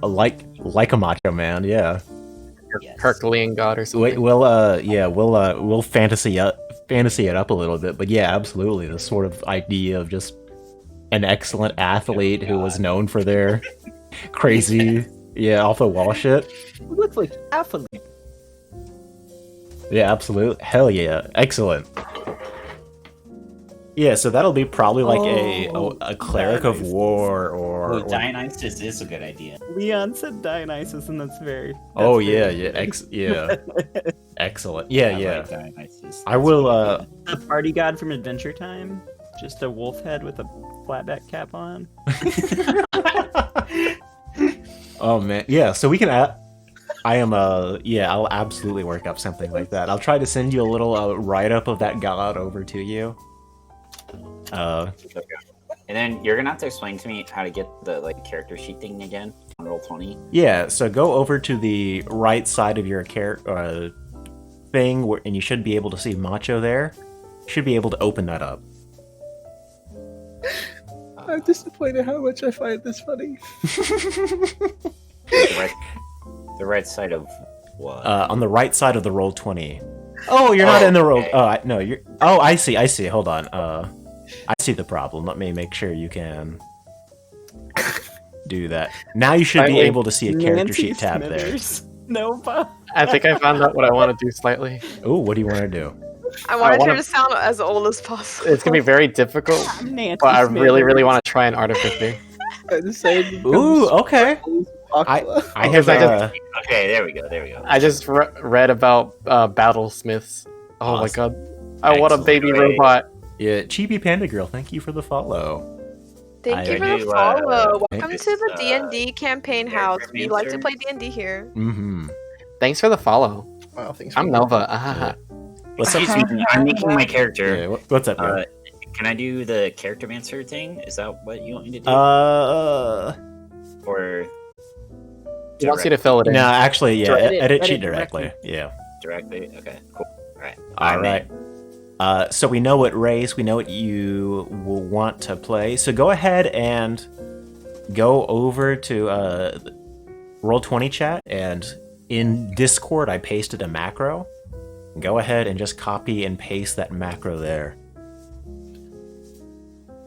Speaker 1: like a macho man. Yeah.
Speaker 6: Yes.
Speaker 3: Herculean god or something.
Speaker 1: We'll fantasy it up a little bit, but yeah, absolutely. The sort of idea of just an excellent athlete who was known for their crazy, off the wall shit.
Speaker 4: It looks like athlete.
Speaker 1: Yeah, absolutely. Hell yeah, excellent. Yeah, so that'll be probably like a cleric of war or
Speaker 6: Dionysus is a good idea.
Speaker 4: Leon said Dionysus, and that's very.
Speaker 1: Excellent. Yeah,
Speaker 6: I
Speaker 1: yeah.
Speaker 6: like Dionysus.
Speaker 1: I will.
Speaker 4: The party god from Adventure Time, just a wolf head with a flatback cap on.
Speaker 1: Oh man, yeah. So we can. I'll absolutely work up something like that. I'll try to send you a little write up of that god over to you.
Speaker 6: And then you're gonna have to explain to me how to get the character sheet thing again on Roll20.
Speaker 1: Yeah, so go over to the right side of your thing, and you should be able to see Macho there. You should be able to open that up.
Speaker 9: I'm disappointed how much I find this funny.
Speaker 6: The right side of what?
Speaker 1: On the right side of the Roll20. Oh, you're not in the roll.
Speaker 6: okay.
Speaker 1: No, you're. Oh, I see. Hold on. I see the problem. Let me make sure you can do that. Now you should be able to see a character sheet tab there.
Speaker 4: Nova.
Speaker 3: I think I found out what I want to do slightly.
Speaker 1: Ooh, what do you want to do?
Speaker 2: I wanted
Speaker 3: wanna-
Speaker 2: her to sound as old as possible.
Speaker 3: It's gonna be very difficult, but I really, really want to try an artificer.
Speaker 1: Ooh, okay. I have
Speaker 6: Okay, there we go.
Speaker 3: I just read about battlesmiths. Oh my god. I want a
Speaker 6: Excellent.
Speaker 3: baby robot.
Speaker 1: Yeah, Chibi Panda Girl, thank you for the follow.
Speaker 2: Thank you
Speaker 6: I
Speaker 2: for the
Speaker 6: do,
Speaker 2: follow.
Speaker 1: thank
Speaker 2: Welcome
Speaker 6: you.
Speaker 2: to the D&D campaign house. We like to
Speaker 6: Answer.
Speaker 2: play D&D here.
Speaker 1: Mm-hmm.
Speaker 3: Thanks for the follow.
Speaker 9: Wow, thanks.
Speaker 3: I'm Nova. Ah.
Speaker 1: What's up?
Speaker 6: Excuse me, I'm making my character.
Speaker 1: Yeah, what's up, man?
Speaker 6: Can I do the character mancer thing? Is that what you want me to do? Or
Speaker 3: He wants you to fill it in.
Speaker 1: No, actually, yeah,
Speaker 4: Edit
Speaker 1: edit sheet
Speaker 4: directly.
Speaker 1: directly. Yeah.
Speaker 6: directly? Okay, cool. Alright.
Speaker 1: All right. So we know what race, we know what you will want to play. So go ahead and go over to Roll20 chat, and in Discord I pasted a macro. Go ahead and just copy and paste that macro there.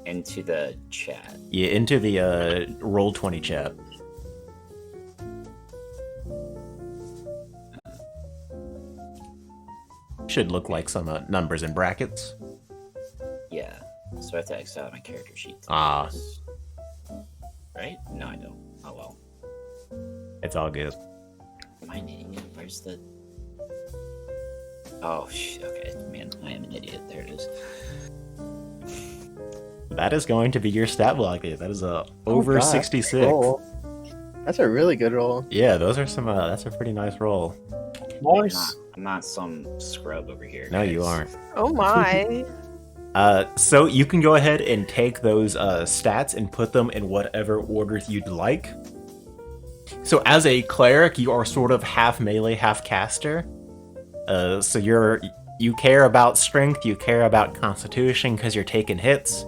Speaker 6: Into the chat.
Speaker 1: Yeah, into the Roll20 chat. Should look like some numbers and brackets.
Speaker 6: Yeah. So I have to X out my character sheet.
Speaker 1: Ah.
Speaker 6: Right? No, I don't. Oh well.
Speaker 1: It's all good.
Speaker 6: Am I an idiot? Where's the... Oh, okay. Man, I am an idiot. There it is.
Speaker 1: That is going to be your stat block. That is over
Speaker 9: God,
Speaker 1: 66.
Speaker 9: roll. That's a really good roll.
Speaker 1: Yeah, those are some. That's a pretty nice roll.
Speaker 3: Nice.
Speaker 6: I'm not some scrub over here.
Speaker 1: No, you
Speaker 6: guys.
Speaker 1: aren't.
Speaker 2: Oh my.
Speaker 1: So you can go ahead and take those stats and put them in whatever order you'd like. So as a cleric, you are sort of half melee, half caster. So you care about strength, you care about constitution because you're taking hits,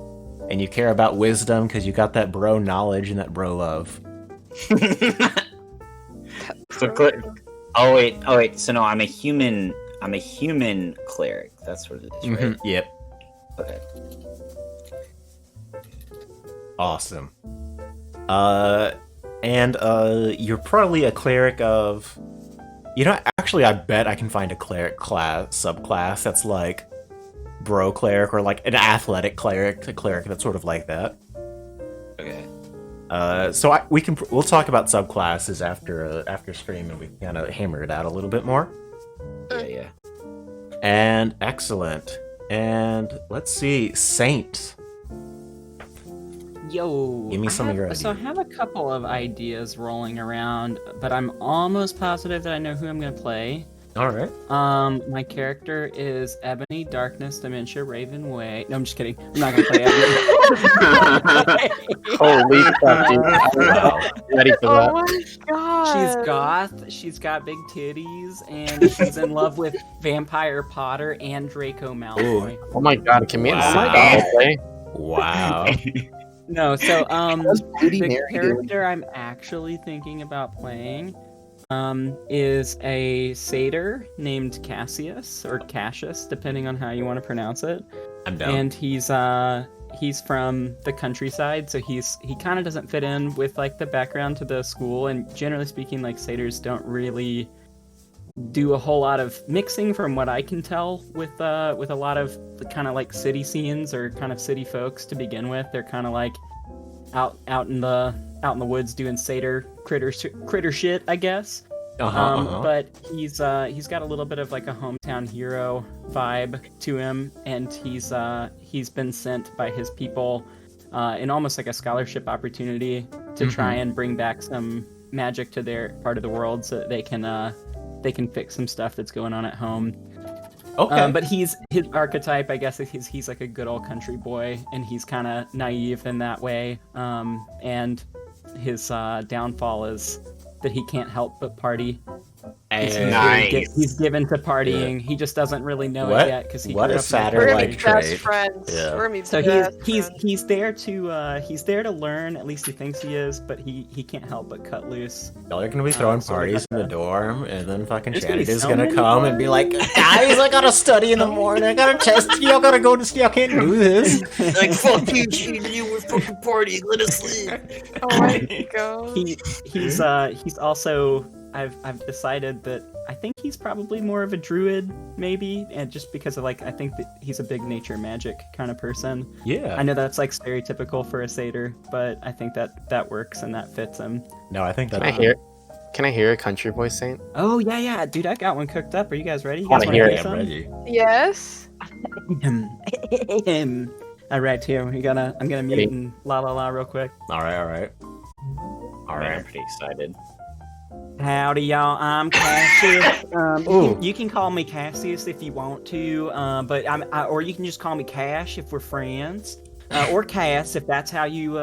Speaker 1: and you care about wisdom because you got that bro knowledge and that bro love.
Speaker 6: So oh wait. So no, I'm a human cleric. That's what it is, right?
Speaker 1: Mhm, yep.
Speaker 6: Okay.
Speaker 1: Awesome. And you're probably a cleric of... actually, I bet I can find a cleric subclass that's like bro cleric, or like an athletic cleric, a cleric that's sort of like that.
Speaker 6: Okay.
Speaker 1: So we'll talk about subclasses after stream, and we can kind of hammer it out a little bit more.
Speaker 6: Yeah.
Speaker 1: And excellent. And let's see, Saint.
Speaker 4: Yo,
Speaker 1: Give me some of your
Speaker 4: So I
Speaker 1: ideas.
Speaker 4: have a couple of ideas rolling around, but I'm almost positive that I know who I'm going to play.
Speaker 1: All right.
Speaker 4: My character is Ebony, Darkness, Dementia, Raven Way. No, I'm just kidding. I'm not gonna play Ebony.
Speaker 3: Holy crap, dude.
Speaker 1: Wow.
Speaker 3: Ready for
Speaker 2: Oh
Speaker 3: that.
Speaker 2: my god.
Speaker 4: She's goth, she's got big titties, and she's in love with Vampire Potter and Draco Malfoy.
Speaker 3: Oh my god, can we
Speaker 1: Wow.
Speaker 3: play?
Speaker 1: Wow.
Speaker 4: No, so
Speaker 5: How's Bloody
Speaker 4: the
Speaker 5: Mary doing?
Speaker 4: character I'm actually thinking about playing is a satyr named Cassius or Cassius, depending on how you want to pronounce it.
Speaker 1: I'm down.
Speaker 4: And he's from the countryside, so he kind of doesn't fit in with like the background to the school. And generally speaking, like satyrs don't really do a whole lot of mixing, from what I can tell, with a lot of the kind of like city scenes or kind of city folks to begin with. They're kind of like out in the woods doing satyr critter shit, I guess. But he's got a little bit of like a hometown hero vibe to him, and he's been sent by his people in almost like a scholarship opportunity to try and bring back some magic to their part of the world so that they can fix some stuff that's going on at home.
Speaker 1: Okay.
Speaker 4: But his archetype, I guess, is he's like a good old country boy, and he's kind of naive in that way. And his downfall is that he can't help but party. He's given to partying. Yeah. He just doesn't really know it yet because he
Speaker 1: what
Speaker 4: grew
Speaker 1: a
Speaker 4: up
Speaker 1: satyr-like trait.
Speaker 2: Best friends.
Speaker 1: Yeah.
Speaker 2: We're gonna be
Speaker 4: So
Speaker 2: best
Speaker 4: he's there to learn. At least he thinks he is, but he can't help but cut loose.
Speaker 1: Y'all are gonna be throwing
Speaker 4: so
Speaker 1: parties in
Speaker 4: like
Speaker 1: the dorm, and then fucking
Speaker 4: There's gonna be
Speaker 1: Shanity's
Speaker 4: so
Speaker 1: gonna
Speaker 4: many
Speaker 1: come and be like, guys, I gotta study in the morning, I gotta test, y'all gotta go to sleep, y'all can't do this.
Speaker 3: Like, fuck you, you were fucking partying, let us sleep.
Speaker 2: Oh my god.
Speaker 4: He's also I've decided that I think he's probably more of a druid, maybe, and just because of like I think that he's a big nature magic kind of person.
Speaker 1: Yeah.
Speaker 4: I know that's like stereotypical for a satyr, but I think that works and that fits him.
Speaker 1: No, I think that.
Speaker 3: Can I hear a country boy saint?
Speaker 4: Oh yeah, dude, I got one cooked up. Are you guys ready? You
Speaker 3: I
Speaker 4: guys
Speaker 3: wanna hear
Speaker 4: hear
Speaker 3: it.
Speaker 4: some?
Speaker 1: Ready.
Speaker 2: Yes.
Speaker 4: All right, here I'm gonna mute and la real quick.
Speaker 1: All right.
Speaker 8: I'm pretty excited.
Speaker 4: Howdy, y'all. I'm Cassius. You can call me Cassius if you want to, but or you can just call me Cash if we're friends, or Cass if that's how you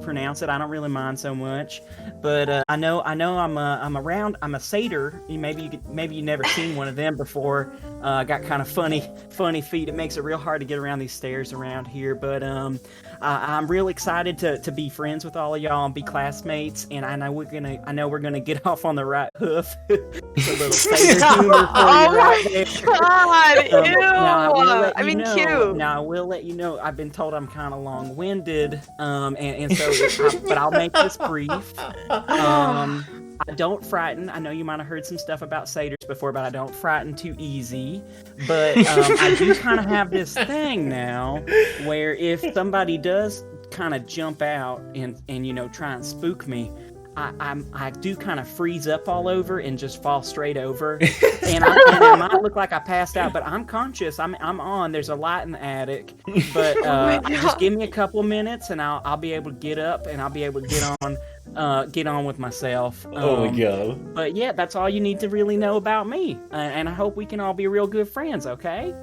Speaker 4: pronounce it. I don't really mind so much, but I know I'm a satyr. Maybe you never seen one of them before. Got kind of funny feet. It makes it real hard to get around these stairs around here, but I'm real excited to be friends with all of y'all and be classmates, and I know we're gonna get off on the right hoof. It's a little satyr humor for you right there.
Speaker 2: God, ew. Cute.
Speaker 4: Now I will let you know. I've been told I'm kind of long-winded, and so, but I'll make this brief. I don't frighten. I know you might have heard some stuff about satyrs before, but I don't frighten too easy. But I do kind of have this thing now where if somebody does kind of jump out and try and spook me, I do kind of freeze up all over and just fall straight over, and it might look like I passed out, but I'm conscious. I'm on. There's a light in the attic, but just give me a couple minutes and I'll be able to get up and I'll be able to get on with myself.
Speaker 1: Oh my god.
Speaker 4: But yeah, that's all you need to really know about me, and I hope we can all be real good friends. Okay.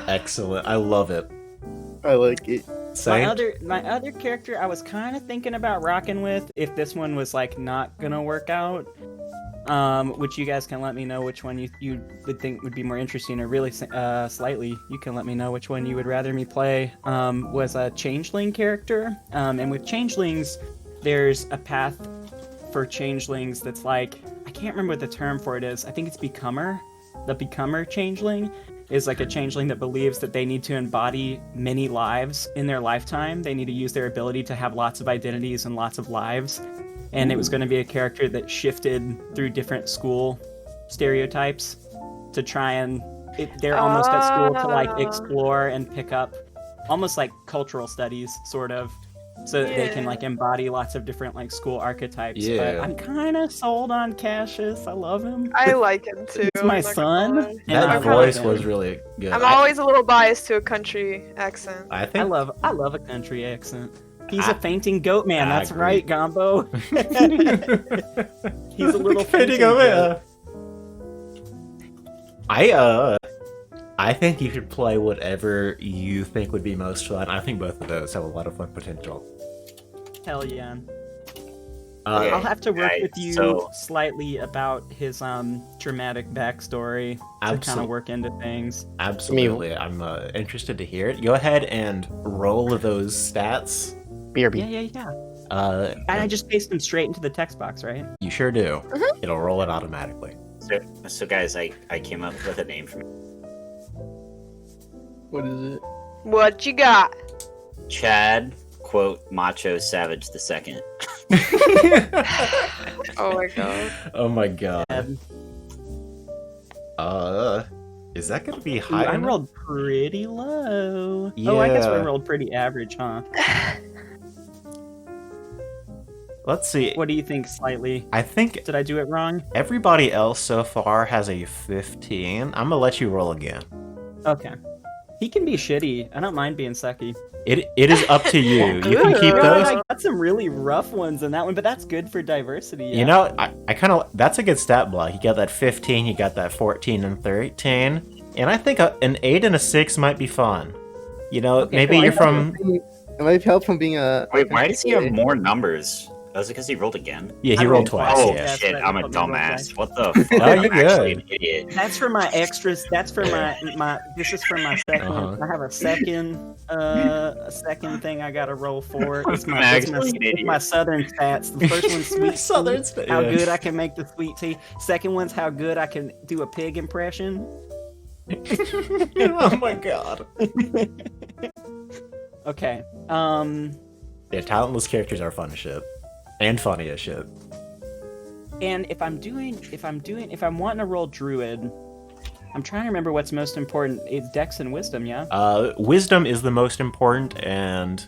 Speaker 1: Excellent. I love it.
Speaker 5: I like it.
Speaker 1: Saint?
Speaker 4: My other character I was kind of thinking about rocking with if this one was like not gonna work out, which you guys can let me know which one you would think would be more interesting, or really slightly you can let me know which one you would rather me play, was a changeling character, and with changelings there's a path for changelings that's like, I can't remember what the term for it is. I think it's becomer. The becomer changeling is like a changeling that believes that they need to embody many lives in their lifetime. They need to use their ability to have lots of identities and lots of lives. And it was going to be a character that shifted through different school stereotypes to try and... they're almost at school to like explore and pick up almost like cultural studies, sort of, so that they can like embody lots of different like school archetypes.
Speaker 1: Yeah.
Speaker 4: But I'm kind of sold on Cassius. I love him.
Speaker 2: I like him too.
Speaker 4: He's my
Speaker 2: I'm not
Speaker 4: son.
Speaker 2: gonna lie.
Speaker 4: and
Speaker 1: That
Speaker 4: I
Speaker 1: voice
Speaker 4: love him.
Speaker 1: was really good.
Speaker 2: I'm always a little biased to a country accent.
Speaker 1: I
Speaker 4: I
Speaker 1: think
Speaker 4: love a country accent. He's
Speaker 1: I-
Speaker 4: a fainting goat man.
Speaker 1: I
Speaker 4: That's
Speaker 1: agree.
Speaker 4: right, Gombo. He's a little
Speaker 1: Fading
Speaker 4: fainting
Speaker 1: away.
Speaker 4: goat.
Speaker 1: I think you should play whatever you think would be most fun. I think both of those have a lot of fun potential.
Speaker 4: Hell yeah.
Speaker 6: Okay,
Speaker 4: I'll have to work
Speaker 6: right,
Speaker 4: with you
Speaker 6: so-
Speaker 4: slightly about his dramatic backstory to kind
Speaker 1: Absolutely.
Speaker 4: of work into things.
Speaker 1: Absolutely. I'm interested to hear it. Go ahead and roll those stats.
Speaker 3: BRB.
Speaker 4: Yeah.
Speaker 1: Uh,
Speaker 4: And I just paste them straight into the text box, right?
Speaker 1: you sure do. It'll roll it automatically.
Speaker 6: So guys, I came up with a name for
Speaker 9: What is it?
Speaker 2: What you got?
Speaker 6: Chad, quote, Macho Savage the Second.
Speaker 2: Oh my god.
Speaker 1: Oh my god.
Speaker 4: And,
Speaker 1: Is that gonna be
Speaker 4: ooh,
Speaker 1: high
Speaker 4: I
Speaker 1: enough?
Speaker 4: rolled pretty low. Oh, I guess I
Speaker 1: Yeah.
Speaker 4: rolled pretty average, huh?
Speaker 1: Let's see.
Speaker 4: What do you think, slightly?
Speaker 1: I think
Speaker 4: Did I do it wrong?
Speaker 1: everybody else so far has a 15. I'm gonna let you roll again.
Speaker 4: Okay. He can be shitty. I don't mind being sucky.
Speaker 1: It is up to you. You can keep
Speaker 4: You know what?
Speaker 1: those.
Speaker 4: I got some really rough ones in that one, but that's good for diversity.
Speaker 1: You know, I kind of, that's a good stat block. You got that 15, you got that 14 and 13, and I think an 8 and a 6 might be fun. You know,
Speaker 4: Okay,
Speaker 1: maybe
Speaker 4: cool.
Speaker 1: you're from,
Speaker 9: It might help from being a.
Speaker 6: Wait, why does he have more numbers? Was it because he rolled again?
Speaker 1: yeah, he
Speaker 4: I
Speaker 1: rolled
Speaker 4: rolled
Speaker 1: twice,
Speaker 6: Oh
Speaker 1: yeah.
Speaker 4: That's
Speaker 6: shit,
Speaker 4: right,
Speaker 6: I'm a
Speaker 4: you told me to roll
Speaker 6: dumbass.
Speaker 4: twice.
Speaker 6: What the fuck?
Speaker 1: No,
Speaker 6: I'm
Speaker 1: you're
Speaker 6: actually
Speaker 1: good.
Speaker 6: an idiot.
Speaker 4: That's for my extras. That's for my. This is for my second.
Speaker 1: Uh-huh.
Speaker 4: I have a second thing I gotta roll for. It's my,
Speaker 6: I'm
Speaker 4: it's my,
Speaker 6: actually an
Speaker 4: it's
Speaker 6: idiot.
Speaker 4: my southern stats. The first one's sweet
Speaker 1: Southern
Speaker 4: tea,
Speaker 1: stat-
Speaker 4: how
Speaker 1: yeah.
Speaker 4: good I can make the sweet tea. Second one's how good I can do a pig impression.
Speaker 1: Oh my god.
Speaker 4: Okay.
Speaker 1: Yeah, talentless characters are fun as shit. And funny as shit.
Speaker 4: And if I'm wanting to roll druid, I'm trying to remember what's most important. It's dex and wisdom, yeah.
Speaker 1: Wisdom is the most important, and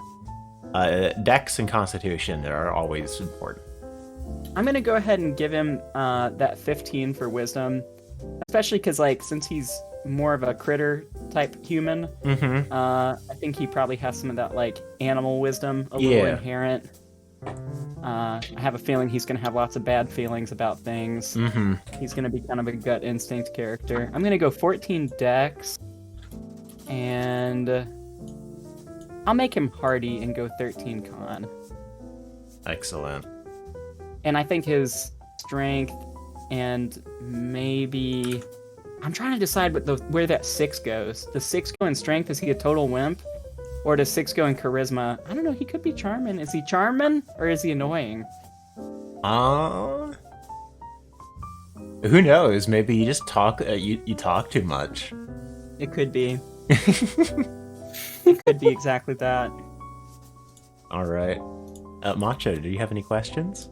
Speaker 1: dex and constitution are always important.
Speaker 4: I'm gonna go ahead and give him that 15 for wisdom, especially because since he's more of a critter type human,
Speaker 1: Mm-hmm.
Speaker 4: I think he probably has some of that animal wisdom a little
Speaker 1: Yeah.
Speaker 4: inherent. I have a feeling he's gonna have lots of bad feelings about things.
Speaker 1: Mm-hmm.
Speaker 4: He's gonna be kind of a gut instinct character. I'm gonna go 14 dex, and I'll make him hardy and go 13 con.
Speaker 1: Excellent.
Speaker 4: And I think his strength and maybe I'm trying to decide where that 6 goes. Does 6 go in strength? Is he a total wimp? Or does 6 go in charisma? I don't know. He could be charming. Is he charming or is he annoying?
Speaker 1: Who knows? Maybe you just talk. You talk too much.
Speaker 4: It could be. It could be exactly that.
Speaker 1: All right. Macho, do you have any questions?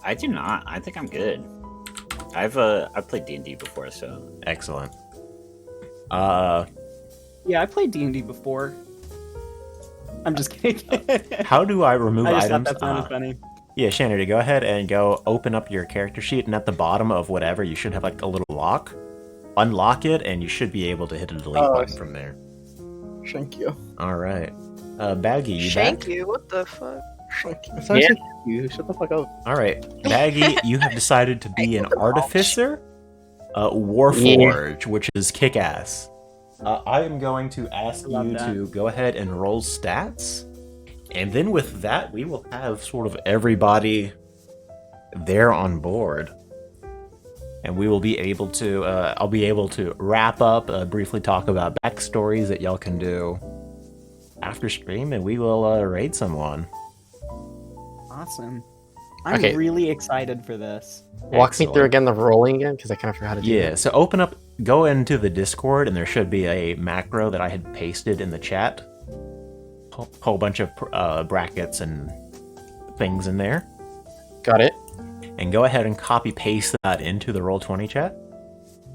Speaker 6: I do not. I think I'm good. I've played D&D before, so
Speaker 1: Excellent.
Speaker 4: Yeah, I played D&D before. I'm just kidding.
Speaker 1: How do I remove
Speaker 4: I just
Speaker 1: items?
Speaker 4: thought that sounded funny.
Speaker 1: Yeah, Shannon, go ahead and go open up your character sheet, and at the bottom of whatever, you should have a little lock. Unlock it, and you should be able to hit a delete button from there.
Speaker 9: Thank you.
Speaker 1: All right. Baggy, you
Speaker 2: Thank
Speaker 1: back?
Speaker 2: you. What the fuck?
Speaker 9: Thank you. Sorry, thank you. Shut the fuck up.
Speaker 1: All right, Baggy, you have decided to be an artificer, Warforge, which is kick-ass. I am going to ask
Speaker 4: Love
Speaker 1: you
Speaker 4: that.
Speaker 1: to go ahead and roll stats, and then with that, we will have sort of everybody there on board, and we will be able to. I'll be able to wrap up, briefly talk about backstories that y'all can do after stream, and we will raid someone.
Speaker 4: Awesome. I'm
Speaker 3: Okay.
Speaker 4: really excited for this.
Speaker 3: Walk me through
Speaker 1: Excellent.
Speaker 3: again the rolling again, because I kind of forgot how to do
Speaker 1: Yeah,
Speaker 3: it.
Speaker 1: so go into the Discord, and there should be a macro that I had pasted in the chat. Whole bunch of brackets and things in there.
Speaker 3: Got it.
Speaker 1: And go ahead and copy paste that into the Roll20 chat.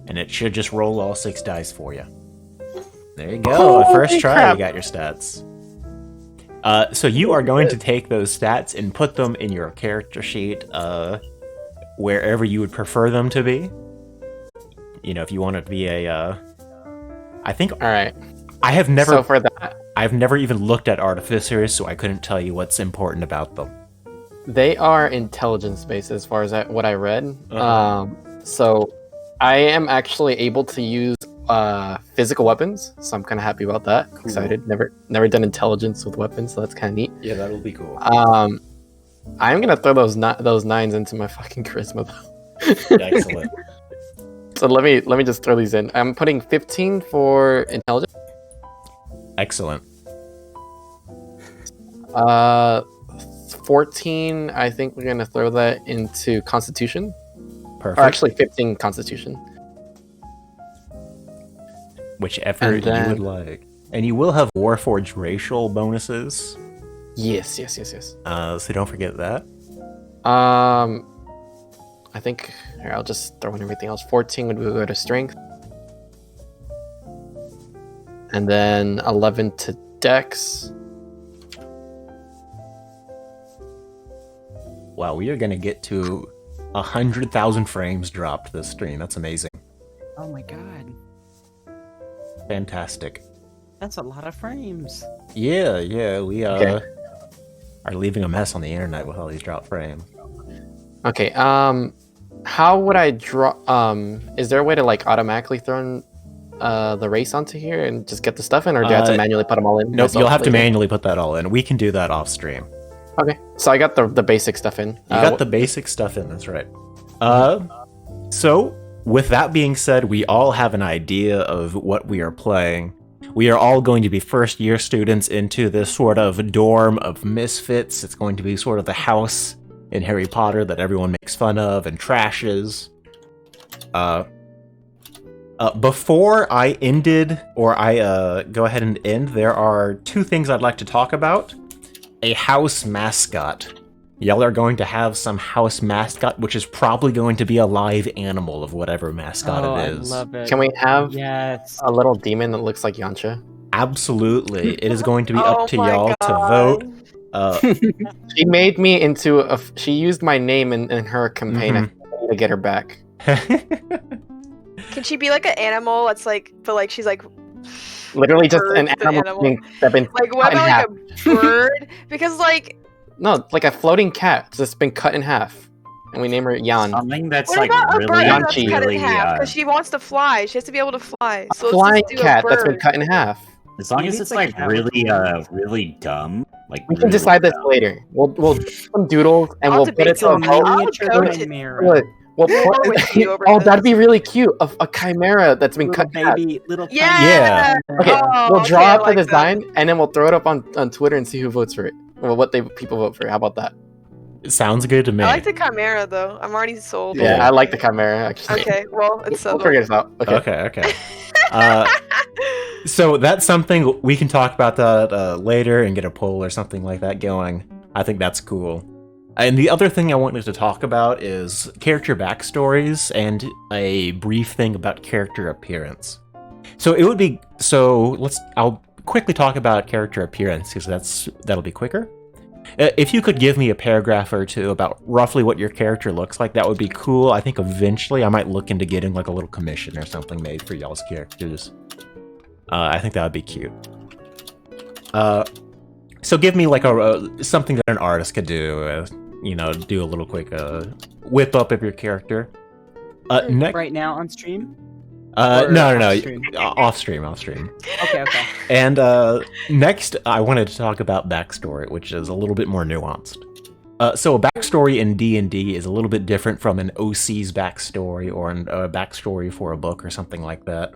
Speaker 1: And it should just roll all 6 dice for you. There you go.
Speaker 3: Holy
Speaker 1: First try,
Speaker 3: crap.
Speaker 1: you got your stats. So you are going to take those stats and put them in your character sheet wherever you would prefer them to be. You know, if you want it to be a... I think
Speaker 3: All right.
Speaker 1: I have never...
Speaker 3: So for that,
Speaker 1: I've never even looked at artificers, so I couldn't tell you what's important about them.
Speaker 3: they are intelligence based as far as what I read.
Speaker 1: Uh-huh.
Speaker 3: So I am actually able to use physical weapons, so I'm kind of happy about that.
Speaker 1: Cool.
Speaker 3: Excited. Never done intelligence with weapons, so that's kind of neat.
Speaker 1: Yeah, that'll be cool.
Speaker 3: I'm gonna throw those 9s into my fucking charisma though.
Speaker 1: Excellent.
Speaker 3: So let me just throw these in. I'm putting 15 for intelligence.
Speaker 1: Excellent.
Speaker 3: 14. I think we're gonna throw that into Constitution.
Speaker 1: Perfect.
Speaker 3: Or actually, 15 Constitution.
Speaker 1: Whichever
Speaker 3: And then-
Speaker 1: you would like. And you will have Warforged racial bonuses.
Speaker 3: Yes.
Speaker 1: So don't forget that.
Speaker 3: I think here I'll just throw in everything else. 14 would go to Strength, and then 11 to Dex.
Speaker 1: Wow, we are gonna get to 100,000 frames dropped this stream. That's amazing.
Speaker 4: Oh my god.
Speaker 1: Fantastic.
Speaker 4: That's a lot of frames.
Speaker 1: Yeah, we
Speaker 3: Okay.
Speaker 1: are leaving a mess on the internet with all these drop frames.
Speaker 3: Okay. How would I draw? Is there a way to like automatically throw in the race onto here and just get the stuff in, or do I have to manually put them all in?
Speaker 1: Nope,
Speaker 3: myself
Speaker 1: you'll have to
Speaker 3: later?
Speaker 1: manually put that all in. We can do that off stream.
Speaker 3: Okay, so I got the basic stuff in.
Speaker 1: You got the basic stuff in, that's right. So, with that being said, we all have an idea of what we are playing. We are all going to be first year students into this sort of dorm of misfits. It's going to be sort of the house in Harry Potter that everyone makes fun of and trashes. Before I go ahead and end, there are two things I'd like to talk about. A house mascot. Y'all are going to have some house mascot, which is probably going to be a live animal of whatever mascot it is.
Speaker 4: I love it.
Speaker 3: Can we have
Speaker 4: Yes.
Speaker 3: a little demon that looks like Yancha?
Speaker 1: Absolutely. It is going to be
Speaker 2: Oh
Speaker 1: up to
Speaker 2: my
Speaker 1: y'all to
Speaker 2: God.
Speaker 1: vote.
Speaker 3: She made me into she used my name in her campaign. I need to get her back.
Speaker 2: Can she be like an animal that's like, but like she's like
Speaker 3: Literally just
Speaker 2: bird
Speaker 3: an
Speaker 2: to
Speaker 3: animal that's been
Speaker 2: like
Speaker 3: cut
Speaker 2: what
Speaker 3: in
Speaker 2: about
Speaker 3: half.
Speaker 2: like a bird? Because like
Speaker 3: No, like a floating cat that's been cut in half, and we name her Yan.
Speaker 6: Something that's
Speaker 2: what
Speaker 6: like
Speaker 2: about a
Speaker 6: really,
Speaker 2: bird that's
Speaker 3: Yanchi.
Speaker 2: cut in
Speaker 6: really,
Speaker 2: half? Because she wants to fly. She has to be able to fly.
Speaker 3: A
Speaker 2: So
Speaker 3: flying
Speaker 2: let's just do
Speaker 3: cat
Speaker 2: a
Speaker 3: that's been
Speaker 2: bird.
Speaker 3: cut in half.
Speaker 6: as long
Speaker 4: Maybe
Speaker 6: as
Speaker 4: it's
Speaker 6: it's
Speaker 4: like
Speaker 6: like
Speaker 4: a
Speaker 6: really dumb. Like
Speaker 3: We can
Speaker 6: really
Speaker 3: decide this
Speaker 6: dumb.
Speaker 3: later. We'll do some doodles and
Speaker 2: I'll
Speaker 3: we'll put
Speaker 2: debate
Speaker 3: it to a
Speaker 2: you.
Speaker 3: vote.
Speaker 2: I'll
Speaker 4: Miniature
Speaker 2: go to-
Speaker 4: chimera.
Speaker 3: We'll
Speaker 2: War
Speaker 3: put,
Speaker 2: with you over
Speaker 3: oh,
Speaker 2: this.
Speaker 3: that'd be really cute. A chimera that's been
Speaker 4: Little
Speaker 3: cut in half.
Speaker 4: baby, little tiny
Speaker 2: Yeah.
Speaker 3: Okay,
Speaker 2: Oh,
Speaker 3: we'll draw
Speaker 2: okay, I
Speaker 3: up the
Speaker 2: like that.
Speaker 3: design and then we'll throw it up on Twitter and see who votes for it. Well, people vote for it. How about that?
Speaker 1: It sounds good to me.
Speaker 2: I like the chimera though. I'm already sold.
Speaker 3: Yeah, I like the chimera actually.
Speaker 2: Okay, well it's
Speaker 3: We'll
Speaker 2: settled.
Speaker 3: figure this out. Okay.
Speaker 1: Okay. So that's something we can talk about that later and get a poll or something like that going. I think that's cool. And the other thing I wanted to talk about is character backstories and a brief thing about character appearance. I'll quickly talk about character appearance because that'll be quicker. If you could give me a paragraph or two about roughly what your character looks like, that would be cool. I think eventually I might look into getting like a little commission or something made for y'all's characters. I think that would be cute. So give me like something that an artist could do. Do a little quick whip up of your character.
Speaker 4: Right now on stream?
Speaker 1: No.
Speaker 4: off stream?
Speaker 1: Off stream.
Speaker 4: Okay.
Speaker 1: And next, I wanted to talk about backstory, which is a little bit more nuanced. So a backstory in D&D is a little bit different from an OC's backstory or a backstory for a book or something like that.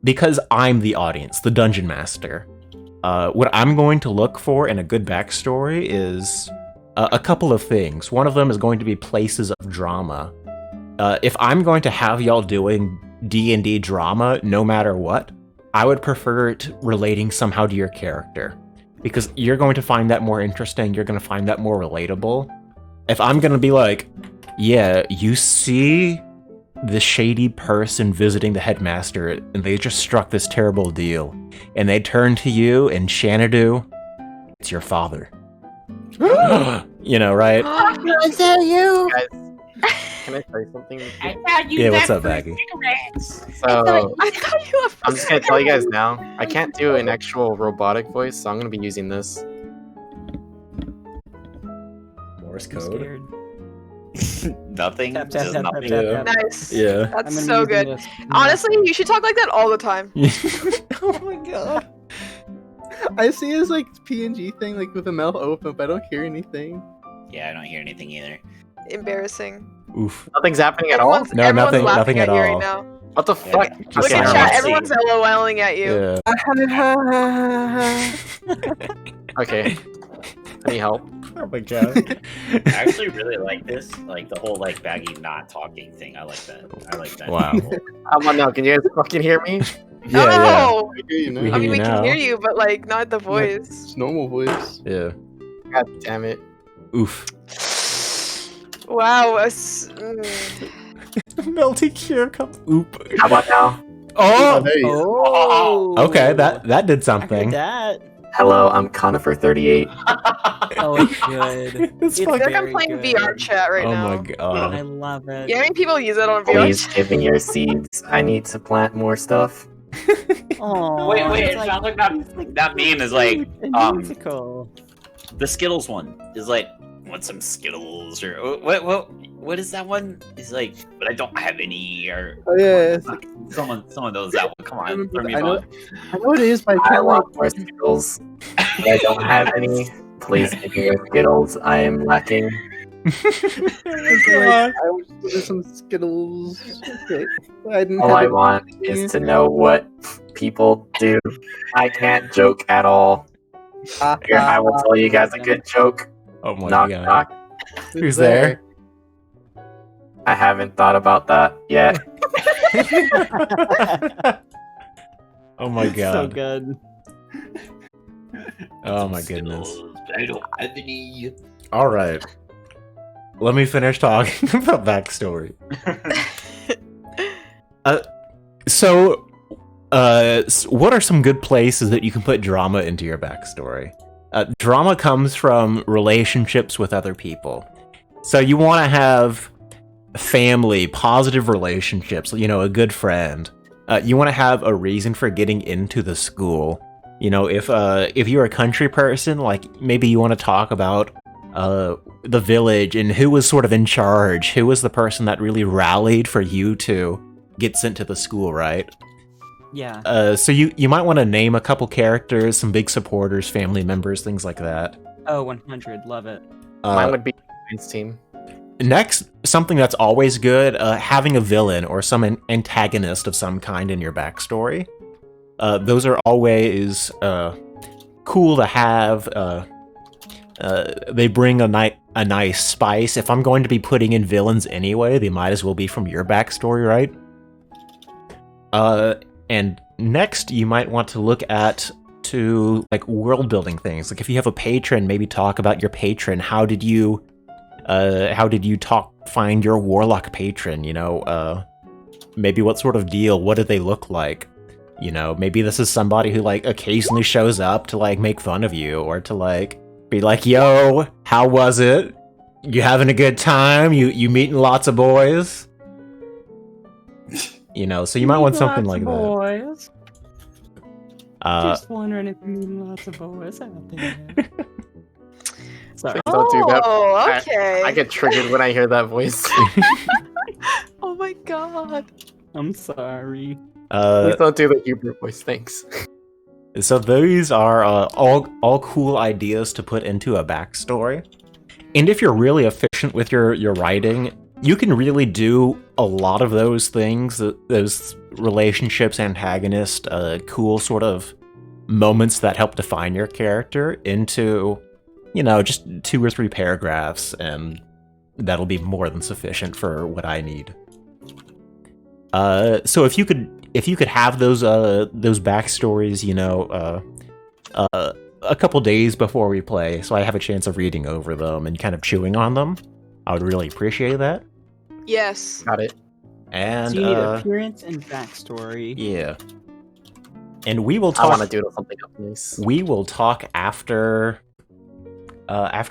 Speaker 1: Because I'm the audience, the dungeon master. What I'm going to look for in a good backstory is a couple of things. One of them is going to be places of drama. If I'm going to have y'all doing D&D drama, no matter what, I would prefer it relating somehow to your character. Because you're going to find that more interesting, you're going to find that more relatable. If I'm going to be like, yeah, you see the shady person visiting the headmaster, and they just struck this terrible deal, and they turn to you, and Xanadu, it's your father. Right?
Speaker 7: Is that you?
Speaker 3: Guys, can I say something?
Speaker 1: Yeah, what's up, Maggie?
Speaker 3: So
Speaker 2: I thought you were
Speaker 3: I'm just gonna tell you guys now. I can't do an actual robotic voice, so I'm gonna be using this.
Speaker 1: Morse
Speaker 4: I'm
Speaker 1: code.
Speaker 4: scared.
Speaker 10: Nothing.
Speaker 4: Tap, tap,
Speaker 10: Just
Speaker 4: tap,
Speaker 10: nothing.
Speaker 4: tap, tap, tap.
Speaker 2: Nice.
Speaker 1: Yeah.
Speaker 4: I'm
Speaker 2: That's
Speaker 4: gonna
Speaker 2: so
Speaker 4: be using
Speaker 2: good.
Speaker 4: this.
Speaker 2: Honestly, you should talk like that all the time.
Speaker 1: Oh my god.
Speaker 9: I see his like PNG thing like with the mouth open, but I don't hear anything.
Speaker 10: Yeah, I don't hear anything either.
Speaker 2: Embarrassing.
Speaker 1: Oof.
Speaker 3: Nothing's happening at all.
Speaker 1: No,
Speaker 2: everyone's
Speaker 1: nothing-
Speaker 2: laughing
Speaker 1: nothing at
Speaker 2: you
Speaker 1: all.
Speaker 2: right now.
Speaker 3: What the fuck?
Speaker 1: Just
Speaker 2: Look at
Speaker 1: silence.
Speaker 2: chat. Everyone's LOLing at you.
Speaker 1: Yeah.
Speaker 3: Okay. Any help?
Speaker 1: Oh my god.
Speaker 10: I actually really like this, like the whole like Baggy not talking thing. I like that. I like that.
Speaker 1: Wow.
Speaker 3: Come on now, can you guys fucking hear me?
Speaker 1: Yeah, yeah.
Speaker 2: No!
Speaker 9: I hear you now.
Speaker 1: We
Speaker 2: I
Speaker 1: hear
Speaker 2: mean,
Speaker 1: you
Speaker 2: we
Speaker 1: now.
Speaker 2: can hear you, but like not the voice.
Speaker 9: It's normal voice.
Speaker 1: Yeah.
Speaker 3: God damn it.
Speaker 1: Oof.
Speaker 2: Wow.
Speaker 1: Melty cure cup. Oop.
Speaker 3: How about now?
Speaker 1: Oh.
Speaker 9: there you go.
Speaker 4: Oh.
Speaker 1: Okay, that did
Speaker 4: I heard
Speaker 1: something.
Speaker 4: that.
Speaker 3: Hello, I'm Conifer38.
Speaker 4: Oh, it's good.
Speaker 1: It's
Speaker 2: I feel like I'm
Speaker 4: very
Speaker 2: playing
Speaker 4: good.
Speaker 2: VR chat right
Speaker 1: Oh
Speaker 2: now.
Speaker 1: my
Speaker 4: I
Speaker 1: god.
Speaker 4: love it.
Speaker 2: You know how many people use it on VR
Speaker 3: Please
Speaker 2: chat?
Speaker 3: give me your seeds. I need to plant more stuff.
Speaker 4: Aww,
Speaker 10: Wait,
Speaker 4: it's
Speaker 10: it sounds like that meme is like
Speaker 4: a musical.
Speaker 10: the Skittles one is like, want some Skittles or what is that one? It's like, but I don't have any or
Speaker 9: Oh yeah, it's like,
Speaker 10: someone knows that one. Come on, throw me
Speaker 9: I know,
Speaker 10: on.
Speaker 9: I know what it is, but I
Speaker 3: I
Speaker 9: can't like.
Speaker 3: want more Skittles. I don't have any. Please give me your Skittles. I am lacking.
Speaker 9: I was do some Skittles. Okay. I didn't
Speaker 3: All
Speaker 9: have
Speaker 3: I
Speaker 9: it.
Speaker 3: want is to know what people do. I can't joke at all. Here, I will tell you guys a good joke.
Speaker 1: Oh my
Speaker 3: Knock,
Speaker 1: god.
Speaker 3: knock.
Speaker 1: Who's there?
Speaker 3: I haven't thought about that yet.
Speaker 1: Oh my
Speaker 4: So
Speaker 1: god.
Speaker 4: good.
Speaker 1: Oh my goodness.
Speaker 10: Skittles, but I don't have any.
Speaker 1: All right. Let me finish talking about backstory. What are some good places that you can put drama into your backstory? Drama comes from relationships with other people. So you want to have family, positive relationships, you know, a good friend. You want to have a reason for getting into the school. You know, if you're a country person, like maybe you want to talk about the village and who was sort of in charge, who was the person that really rallied for you to get sent to the school, right?
Speaker 4: Yeah.
Speaker 1: So you might want to name a couple characters, some big supporters, family members, things like that.
Speaker 4: Oh, 100. Love it.
Speaker 3: Mine would be Science Team.
Speaker 1: Next, something that's always good, having a villain or some antagonist of some kind in your backstory. Those are always cool to have. They bring a nice spice. If I'm going to be putting in villains anyway, they might as well be from your backstory, right? And next, you might want to look at like world building things. Like if you have a patron, maybe talk about your patron. How did you find your warlock patron? You know, maybe what sort of deal? What did they look like? You know, maybe this is somebody who like occasionally shows up to like make fun of you or to like be like, "Yo, how was it? You having a good time? You meeting lots of boys?" You know, so you might want something like that.
Speaker 4: Boys.
Speaker 1: Uh,
Speaker 4: Just wondering if you meet lots of boys out there. Sorry.
Speaker 3: Don't do that.
Speaker 2: Oh, okay.
Speaker 3: I get triggered when I hear that voice.
Speaker 2: Oh my god.
Speaker 4: I'm sorry.
Speaker 3: Please don't do the Hebrew voice. Thanks.
Speaker 1: So these are all cool ideas to put into a backstory. And if you're really efficient with your writing, you can really do a lot of those things, those relationships, antagonist, cool sort of moments that help define your character into, you know, just 2 or 3 paragraphs, and that'll be more than sufficient for what I need. So if you could have those backstories, you know, a couple days before we play, so I have a chance of reading over them and kind of chewing on them, I would really appreciate that.
Speaker 2: Yes.
Speaker 3: Got it.
Speaker 1: And
Speaker 4: So you need appearance and backstory.
Speaker 1: yeah. And we will
Speaker 3: I
Speaker 1: talk.
Speaker 3: want to do something else nice.
Speaker 1: We will talk after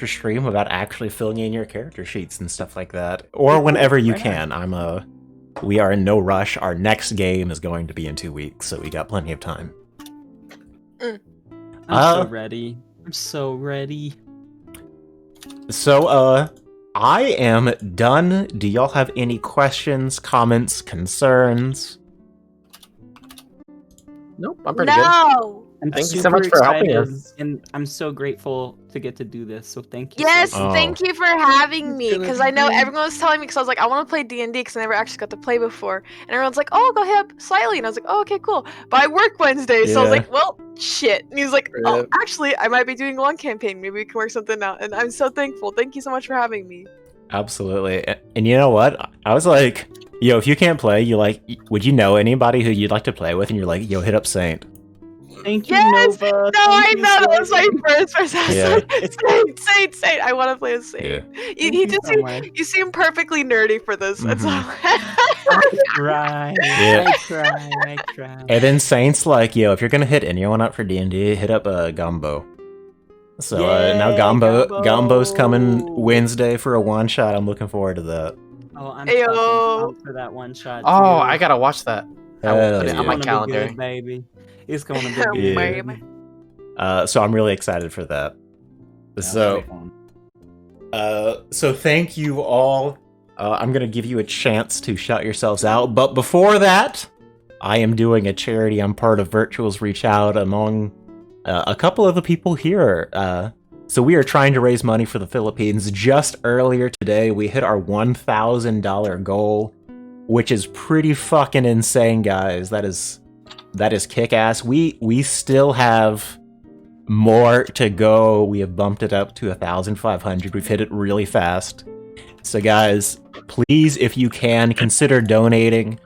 Speaker 1: stream about actually filling in your character sheets and stuff like that, or whenever you can. We are in no rush. Our next game is going to be in 2 weeks, so we got plenty of time.
Speaker 4: I'm so ready. I'm so ready.
Speaker 1: So I am done. Do y'all have any questions, comments, concerns?
Speaker 3: Nope, I'm pretty good.
Speaker 2: No.
Speaker 4: I'm
Speaker 3: Thank you so
Speaker 4: super
Speaker 3: much for helping
Speaker 4: excited,
Speaker 3: us.
Speaker 4: and I'm so grateful to get to do this. So thank you.
Speaker 2: Yes,
Speaker 4: so much.
Speaker 2: thank you for having
Speaker 9: It's
Speaker 2: me.
Speaker 9: gonna
Speaker 2: Because
Speaker 9: be
Speaker 2: I know
Speaker 9: great.
Speaker 2: everyone was telling me, because I was like, I want to play D&D because I never actually got to play before. And everyone's like, oh, go hit up Slightly. And I was like, oh, okay, cool. But I work Wednesday, so I was
Speaker 1: Yeah.
Speaker 2: like, well, shit. And he was like, oh,
Speaker 9: Rip.
Speaker 2: actually, I might be doing one campaign. Maybe we can work something out. And I'm so thankful. Thank you so much for having me.
Speaker 1: Absolutely. And you know what? I was like, yo, if you can't play, would you know anybody who you'd like to play with? And you're like, yo, hit up Saint.
Speaker 4: Thank you,
Speaker 2: Yes!
Speaker 4: Nova.
Speaker 2: No,
Speaker 4: Thank
Speaker 2: I
Speaker 4: you,
Speaker 2: know. That was my
Speaker 4: Slightly.
Speaker 2: first person. I was
Speaker 1: Yeah.
Speaker 2: like, Saint. I want to play as Saint.
Speaker 1: Yeah.
Speaker 2: He
Speaker 4: Thank you so much.
Speaker 2: you seem perfectly nerdy for this. And so
Speaker 4: Right.
Speaker 1: Yeah.
Speaker 4: I try.
Speaker 1: And then Saint's like, yo, if you're gonna hit anyone up for D&D, hit up Gombo. So now
Speaker 4: Yay,
Speaker 1: Gombo's coming
Speaker 4: Gombo.
Speaker 1: Wednesday for a one shot. I'm looking forward to that.
Speaker 4: Oh, I'm
Speaker 2: Ayo.
Speaker 4: fucking pumped for that one shot.
Speaker 3: Oh,
Speaker 4: too.
Speaker 3: I gotta watch that. I will
Speaker 1: Hell
Speaker 3: put it
Speaker 1: yeah.
Speaker 3: on my
Speaker 4: It's gonna be
Speaker 3: calendar.
Speaker 4: good, baby. It's gonna be
Speaker 1: Yeah.
Speaker 4: good.
Speaker 1: So I'm really excited for that. So thank you all. I'm gonna give you a chance to shout yourselves out, but before that, I am doing a charity. I'm part of Virtual's Reach Out among a couple of the people here. So we are trying to raise money for the Philippines. Just earlier today, we hit our $1,000 goal, which is pretty fucking insane, guys. That is kick-ass. We still have more to go. We have bumped it up to 1,500. We've hit it really fast. So guys, please, if you can, consider donating.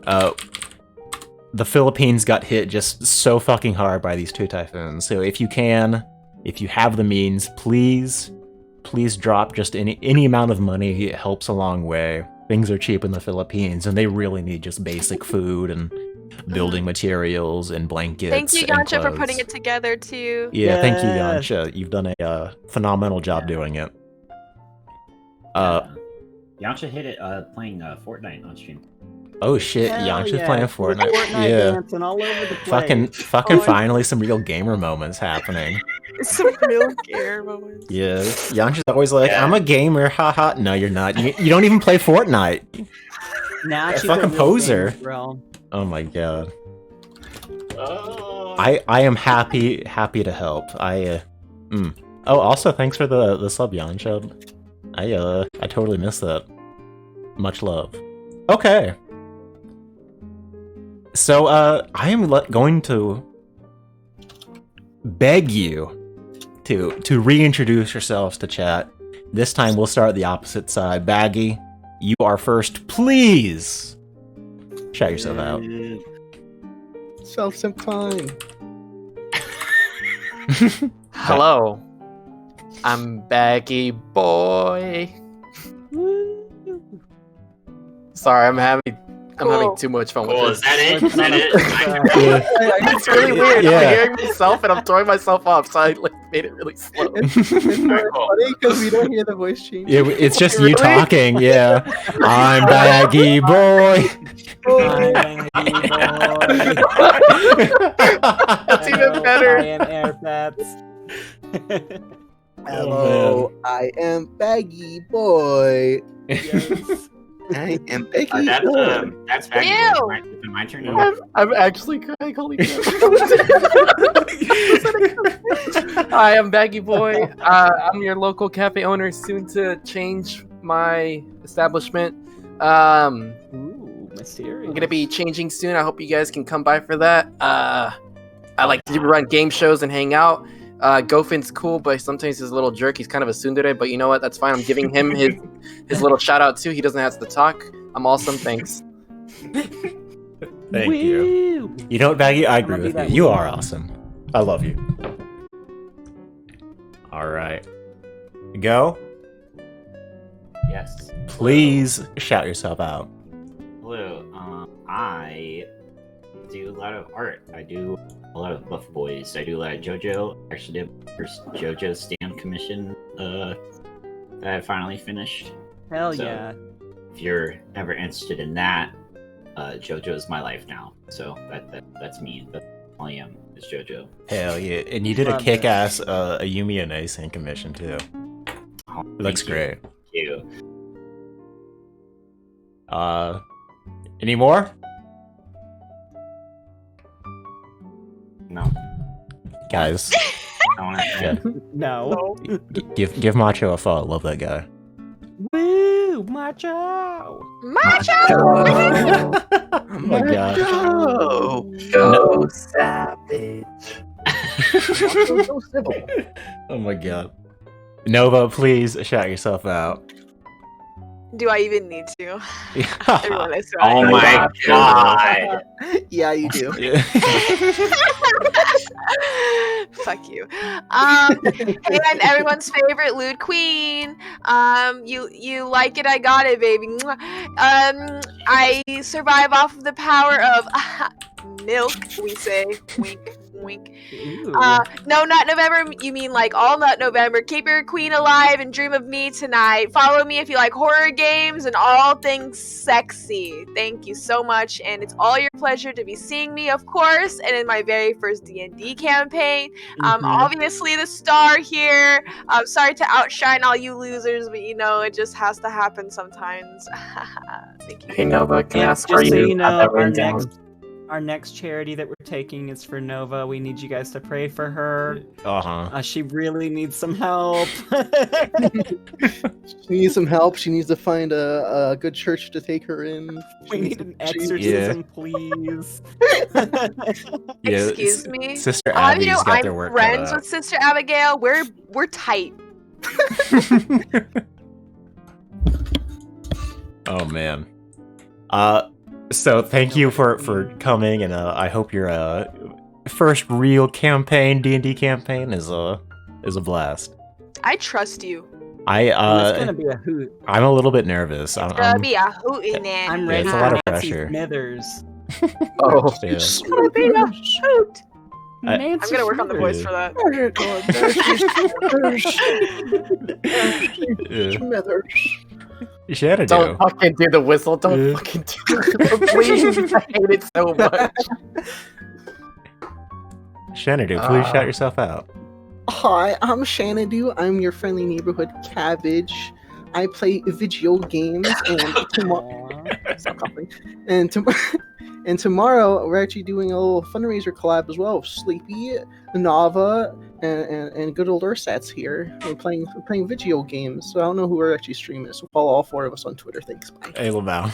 Speaker 1: The Philippines got hit just so fucking hard by these two typhoons. So if you can, if you have the means, please drop just any amount of money. It helps a long way. Things are cheap in the Philippines, and they really need just basic food and building materials and blankets.
Speaker 2: Thank you,
Speaker 1: and
Speaker 2: Yansha, for
Speaker 1: clothes.
Speaker 2: putting it together too.
Speaker 1: Yeah, thank you,
Speaker 4: Yes.
Speaker 1: Yansha. You've done a phenomenal job doing it.
Speaker 6: Yansha hit it playing Fortnite on stream.
Speaker 1: Oh shit,
Speaker 4: Hell
Speaker 1: Yansha's
Speaker 4: yeah.
Speaker 1: playing Fortnite.
Speaker 4: Fortnite
Speaker 1: Yeah,
Speaker 4: dancing all over the place.
Speaker 1: fucking
Speaker 4: Oh,
Speaker 1: finally some real gamer moments happening.
Speaker 2: Some real care moments.
Speaker 1: Yeah, Yansha's always like,
Speaker 10: Yeah.
Speaker 1: I'm a gamer, haha. No, you're not. You don't even play Fortnite.
Speaker 4: Now
Speaker 1: Yeah,
Speaker 4: she's
Speaker 1: fucking
Speaker 4: a real
Speaker 1: poser.
Speaker 4: gamer, bro.
Speaker 1: Oh my god.
Speaker 10: Oh.
Speaker 1: I am happy to help. Oh, also thanks for the sub, Yansha. I totally missed that. Much love. Okay. So I am going to beg you to reintroduce yourselves to chat. This time we'll start the opposite side. Baggy, you are first. Please shout yourself out.
Speaker 9: Self-simp time.
Speaker 3: Hello, I'm Baggy Boy. Sorry, I'm having too much fun with
Speaker 10: Cool,
Speaker 3: this.
Speaker 10: is that it? Is that it?
Speaker 3: It's really weird.
Speaker 1: Yeah.
Speaker 3: I'm hearing myself and I'm throwing myself off, so I made it really slow.
Speaker 9: It's funny because we don't hear the voice change.
Speaker 1: Yeah, it's just
Speaker 3: Really?
Speaker 1: you talking. Yeah, I'm Baggy Boy.
Speaker 3: That's even better.
Speaker 4: I am Airfats.
Speaker 9: Hello, I am Baggy Boy.
Speaker 4: Yes.
Speaker 9: I am Baggy
Speaker 6: That's
Speaker 9: Boy.
Speaker 6: that's Baggy
Speaker 2: Ew.
Speaker 6: Boy. Is it my turn now?
Speaker 3: I'm actually crying. Holy crap. Hi, I'm Baggy Boy. I'm your local cafe owner, soon to change my establishment.
Speaker 4: Ooh, mysterious.
Speaker 3: I'm gonna be changing soon. I hope you guys can come by for that. I like to run game shows and hang out. Gofin's cool, but sometimes he's a little jerk. He's kind of a tsundere, but you know what? That's fine. I'm giving him his little shout out too. He doesn't have to talk. I'm awesome. Thanks.
Speaker 1: Thank you. You know what, Baggy? I agree
Speaker 4: I'ma be
Speaker 1: with
Speaker 4: that
Speaker 1: you. You
Speaker 4: woo.
Speaker 1: are awesome. I love you. All right. Go.
Speaker 6: Yes.
Speaker 1: Please shout yourself out.
Speaker 6: Hello. I do a lot of art. I do a lot of Buff Boys. I do a lot of JoJo. I actually did my first JoJo stand commission that I finally finished.
Speaker 4: Hell
Speaker 6: So-
Speaker 4: yeah.
Speaker 6: If you're ever interested in that, JoJo is my life now. So that's me. That's all I am is JoJo.
Speaker 1: Hell yeah. And you did a
Speaker 4: Love
Speaker 1: kick-ass Ayumi and Asen commission, too.
Speaker 6: Oh,
Speaker 1: Looks
Speaker 6: thank you.
Speaker 1: great.
Speaker 6: Thank you.
Speaker 1: Any more?
Speaker 6: No.
Speaker 1: Guys,
Speaker 6: I want to
Speaker 1: yeah.
Speaker 4: No.
Speaker 1: give Macho a follow. Love that guy.
Speaker 4: Woo, macho.
Speaker 2: Macho!
Speaker 1: Oh my god.
Speaker 3: Go savage.
Speaker 9: So civil.
Speaker 1: Oh my god. Nova, please shout yourself out.
Speaker 2: Do I even need to? Everyone is
Speaker 10: Oh my god.
Speaker 9: Yeah, you do.
Speaker 1: Yeah.
Speaker 2: Fuck you. And everyone's favorite lewd queen. You like it, I got it, baby. I survive off of the power of milk, we say. Wink, wink.
Speaker 4: Ooh.
Speaker 2: No, Nut November, you mean like all Nut November. Keep your queen alive and dream of me tonight. Follow me if you like horror games and all things sexy. Thank you so much, and it's all your pleasure to be seeing me, of course, and in my very first D&D campaign. Obviously the star here. I'm sorry to outshine all you losers, but you know, it just has to happen sometimes. Thank you.
Speaker 3: Hey Nova, can I
Speaker 4: Yeah,
Speaker 3: ask
Speaker 4: just
Speaker 3: for
Speaker 4: so
Speaker 3: you?
Speaker 4: you know,
Speaker 3: Have that
Speaker 4: our
Speaker 3: written down.
Speaker 4: next charity that we're taking is for Nova. We need you guys to pray for her.
Speaker 1: Uh-huh.
Speaker 4: She really needs some help.
Speaker 9: She needs some help. She needs to find a good church to take her in.
Speaker 4: We need an
Speaker 9: She-
Speaker 4: exorcism, please.
Speaker 1: Yeah,
Speaker 2: Excuse me?
Speaker 1: Sister
Speaker 2: You
Speaker 1: Abby's
Speaker 2: know,
Speaker 1: got
Speaker 2: I'm
Speaker 1: their work cut
Speaker 2: friends
Speaker 1: out.
Speaker 2: with Sister Abigail. We're tight.
Speaker 1: Oh man. So thank you for coming, and I hope your first real campaign, D&D campaign, is a blast.
Speaker 2: I trust you.
Speaker 4: It's gonna be a hoot.
Speaker 1: I'm a little bit nervous.
Speaker 2: It's gonna be a hootin'.
Speaker 4: I'm
Speaker 1: Yeah,
Speaker 4: ready
Speaker 1: it's a
Speaker 4: for
Speaker 1: lot of
Speaker 4: Nancy
Speaker 1: pressure.
Speaker 4: Smithers.
Speaker 3: Oh,
Speaker 1: Yeah.
Speaker 2: It's gonna be a hoot.
Speaker 1: I-
Speaker 2: I'm gonna work on the voice for that.
Speaker 1: You should
Speaker 3: don't fucking do the whistle. Don't
Speaker 1: Yeah.
Speaker 3: fucking do the whistle, please. I hate it so much.
Speaker 1: Xanadu, please shout yourself out.
Speaker 9: Hi, I'm Xanadu. I'm your friendly neighborhood cabbage. I play video games, and tomorrow, stop coughing. And and tomorrow we're actually doing a little fundraiser collab as well. Sleepy, Nava, and good old Ursat's here. We're playing video games. So I don't know who we're actually streaming. So follow all four of us on Twitter. Thanks. Bye.
Speaker 1: Hey, Lamau.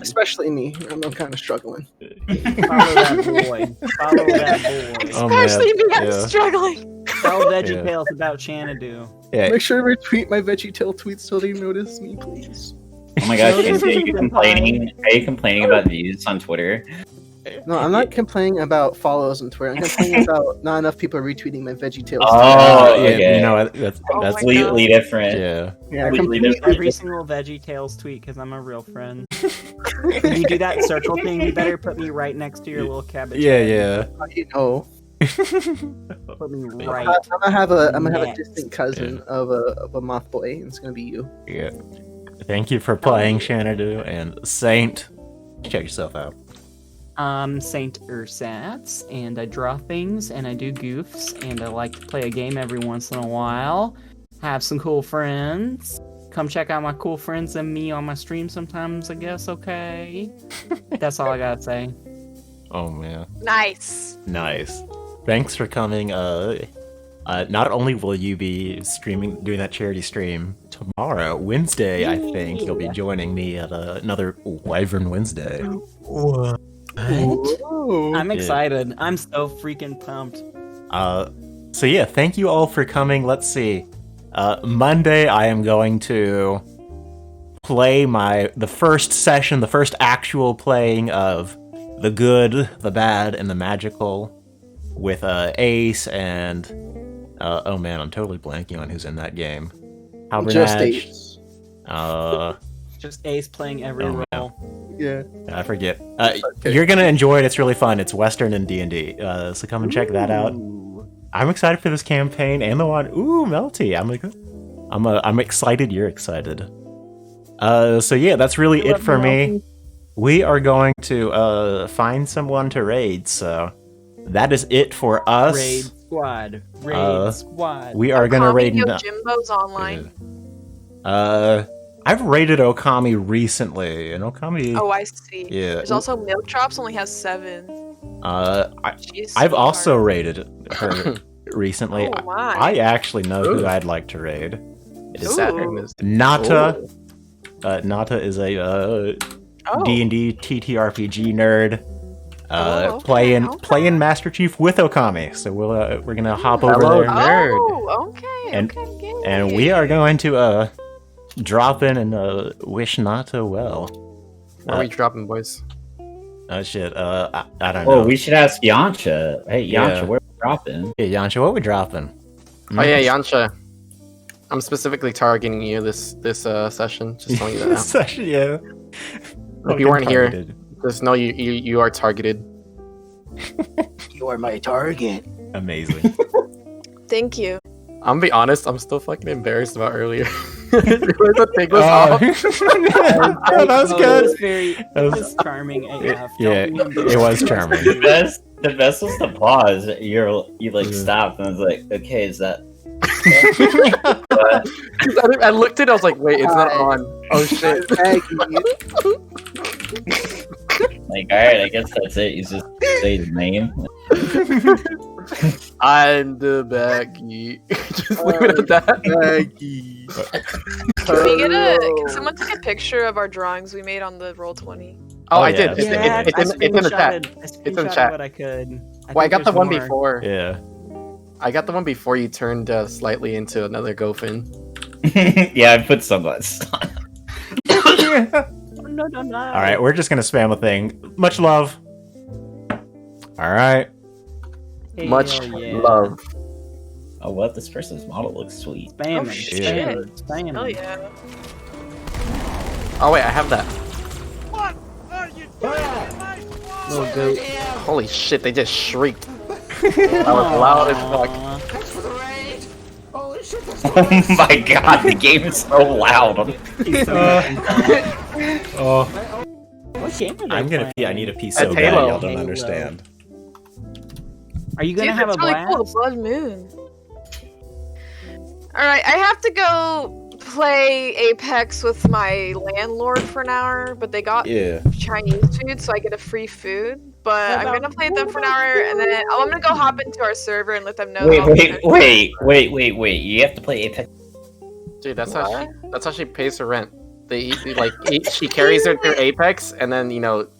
Speaker 9: Especially me. I'm kind of struggling.
Speaker 4: Follow that boy. Follow that boy.
Speaker 1: Oh, man.
Speaker 2: Especially me, I'm
Speaker 1: Yeah.
Speaker 2: struggling.
Speaker 4: Tell Veggie
Speaker 1: Yeah.
Speaker 4: Tales about Xanadu.
Speaker 1: Yeah.
Speaker 9: Make sure to retweet my VeggieTale tweets so they notice me, please.
Speaker 10: Oh my gosh,
Speaker 4: Notice
Speaker 10: are you
Speaker 4: me,
Speaker 10: complaining? Are you complaining about views on Twitter?
Speaker 9: No, I'm not complaining about follows on Twitter. I'm complaining about not enough people retweeting my VeggieTales.
Speaker 10: Oh,
Speaker 1: yeah,
Speaker 10: okay.
Speaker 1: you know what? That's
Speaker 2: Oh my
Speaker 10: Completely different.
Speaker 1: yeah.
Speaker 9: Yeah, I
Speaker 10: completely
Speaker 9: completely.
Speaker 4: Every single Veggie Tales tweet, because I'm a real friend. When you do that circle thing, you better put me right next to your little cabbage.
Speaker 1: Yeah,
Speaker 4: head.
Speaker 1: yeah.
Speaker 9: You know,
Speaker 4: Put me right.
Speaker 9: I'm gonna have a
Speaker 4: Next.
Speaker 9: distant cousin of a moth boy, and it's gonna be you.
Speaker 1: Yeah. Thank you for playing, Xanadu, and Saint. Check yourself out.
Speaker 4: I'm Saint Ursatz, and I draw things, and I do goofs, and I like to play a game every once in a while. Have some cool friends. Come check out my cool friends and me on my stream sometimes, I guess, okay? That's all I gotta say.
Speaker 1: Oh man.
Speaker 2: Nice.
Speaker 1: Nice. Thanks for coming. Not only will you be doing that charity stream tomorrow, Wednesday, I think you'll be joining me at another Wyvern Wednesday. What?
Speaker 4: I'm excited. I'm so freaking pumped.
Speaker 1: So yeah, thank you all for coming. Let's see. Monday, I am going to play the first actual playing of The Good, the Bad, and the Magical with Ace and oh man, I'm totally blanking on who's in that game.
Speaker 9: Just
Speaker 1: Halbernatch.
Speaker 9: Ace.
Speaker 4: Just Ace playing every
Speaker 1: Oh,
Speaker 4: role.
Speaker 9: Yeah.
Speaker 1: I forget. You're gonna enjoy it. It's really fun. It's Western and D&D. So come and check that out. I'm excited for this campaign and the one. Ooh, Melty. I'm excited. You're excited. So yeah, that's really it for me. We are going to find someone to raid. So that is it for us.
Speaker 4: Raid squad. Raid squad.
Speaker 1: We are gonna
Speaker 2: Call me
Speaker 1: raid.
Speaker 2: Yo Jimbo's online.
Speaker 1: I I've raided Okami recently, and Okami.
Speaker 2: Oh, I see.
Speaker 1: Yeah.
Speaker 2: There's also Milk Drops only has 7. She's
Speaker 1: I've
Speaker 2: so
Speaker 1: also
Speaker 2: hard.
Speaker 1: raided her recently.
Speaker 2: Oh my.
Speaker 1: I actually know who
Speaker 3: Ooh.
Speaker 1: I'd like to raid. It is
Speaker 2: Ooh.
Speaker 1: Nata. Nata is a
Speaker 2: Oh.
Speaker 1: D&D TTRPG nerd.
Speaker 2: Okay,
Speaker 1: Playing Master Chief with Okami. So we're gonna hop over
Speaker 3: Hello,
Speaker 1: there,
Speaker 3: nerd.
Speaker 2: Oh, okay.
Speaker 1: And-
Speaker 2: okay.
Speaker 1: and we are going to drop in and wish Nata well.
Speaker 3: Where are we dropping, boys?
Speaker 1: Oh shit. I don't know.
Speaker 10: Oh, we should ask Yancha. Hey, Yancha,
Speaker 1: Yeah.
Speaker 10: where are we dropping?
Speaker 1: Hey, Yansha, what we dropping?
Speaker 3: Oh yeah, Yansha. I'm specifically targeting you this session. Just telling you that now.
Speaker 1: Session, yeah.
Speaker 3: If you weren't here,
Speaker 1: Targeted.
Speaker 3: just know you are targeted.
Speaker 5: You are my target.
Speaker 1: Amazing.
Speaker 2: Thank you.
Speaker 3: I'm gonna be honest, I'm still fucking embarrassed about earlier. The thing was off.
Speaker 1: Yeah, that was
Speaker 4: It
Speaker 1: good.
Speaker 4: was very
Speaker 1: That was-
Speaker 4: it was charming AF.
Speaker 1: Yeah,
Speaker 4: Don't be
Speaker 1: it was
Speaker 4: embarrassed.
Speaker 1: charming.
Speaker 10: The best was the pause. You like
Speaker 1: Yeah.
Speaker 10: stopped and I was like, okay, is that?
Speaker 3: I looked at it, I was like, wait, it's not on. Oh shit.
Speaker 10: Like, all right, I guess that's it. You just say his name.
Speaker 3: I'm the baggy. Just leave it at that.
Speaker 5: Baggy.
Speaker 2: Can we get can someone take a picture of our drawings we made on the Roll20?
Speaker 3: Oh, I
Speaker 1: yeah.
Speaker 3: did.
Speaker 4: Yeah,
Speaker 3: It's in the chat.
Speaker 4: It's
Speaker 3: in the chat.
Speaker 4: What I could.
Speaker 3: Well, I
Speaker 4: think
Speaker 3: got the
Speaker 4: there's
Speaker 3: one
Speaker 4: more.
Speaker 3: before.
Speaker 1: Yeah.
Speaker 3: I got the one before you turned slightly into another Gofin.
Speaker 10: Yeah, I put sunglasses on.
Speaker 4: No.
Speaker 1: All right, we're just gonna spam a thing. Much love. All right.
Speaker 3: Much
Speaker 4: Hell yeah.
Speaker 3: love.
Speaker 10: Oh, what? This person's model looks sweet.
Speaker 4: Spamming.
Speaker 2: Oh, shit.
Speaker 4: Spamming.
Speaker 2: Hell yeah.
Speaker 3: Oh wait, I have that.
Speaker 4: Little goat.
Speaker 3: Holy shit, they just shrieked. That was loud as fuck.
Speaker 10: Oh my god, the game is so loud.
Speaker 1: Oh,
Speaker 4: What game are they
Speaker 1: I'm gonna
Speaker 4: playing?
Speaker 1: pee. I need a pee so
Speaker 3: It's
Speaker 1: bad.
Speaker 3: Halo.
Speaker 1: Y'all don't
Speaker 4: Halo.
Speaker 1: understand.
Speaker 4: Are you gonna
Speaker 2: Dude,
Speaker 4: have a
Speaker 2: that's really
Speaker 4: blast?
Speaker 2: cool. Blood Moon. Alright, I have to go play Apex with my landlord for an hour, but they got
Speaker 1: Yeah.
Speaker 2: Chinese food, so I get a free food. But I'm gonna play with them for an hour, and then I'm gonna go hop into our server and let them know. that I'll be there.
Speaker 10: Wait. You have to play Apex.
Speaker 3: Dude, that's how she pays her rent. She carries her through Apex, and then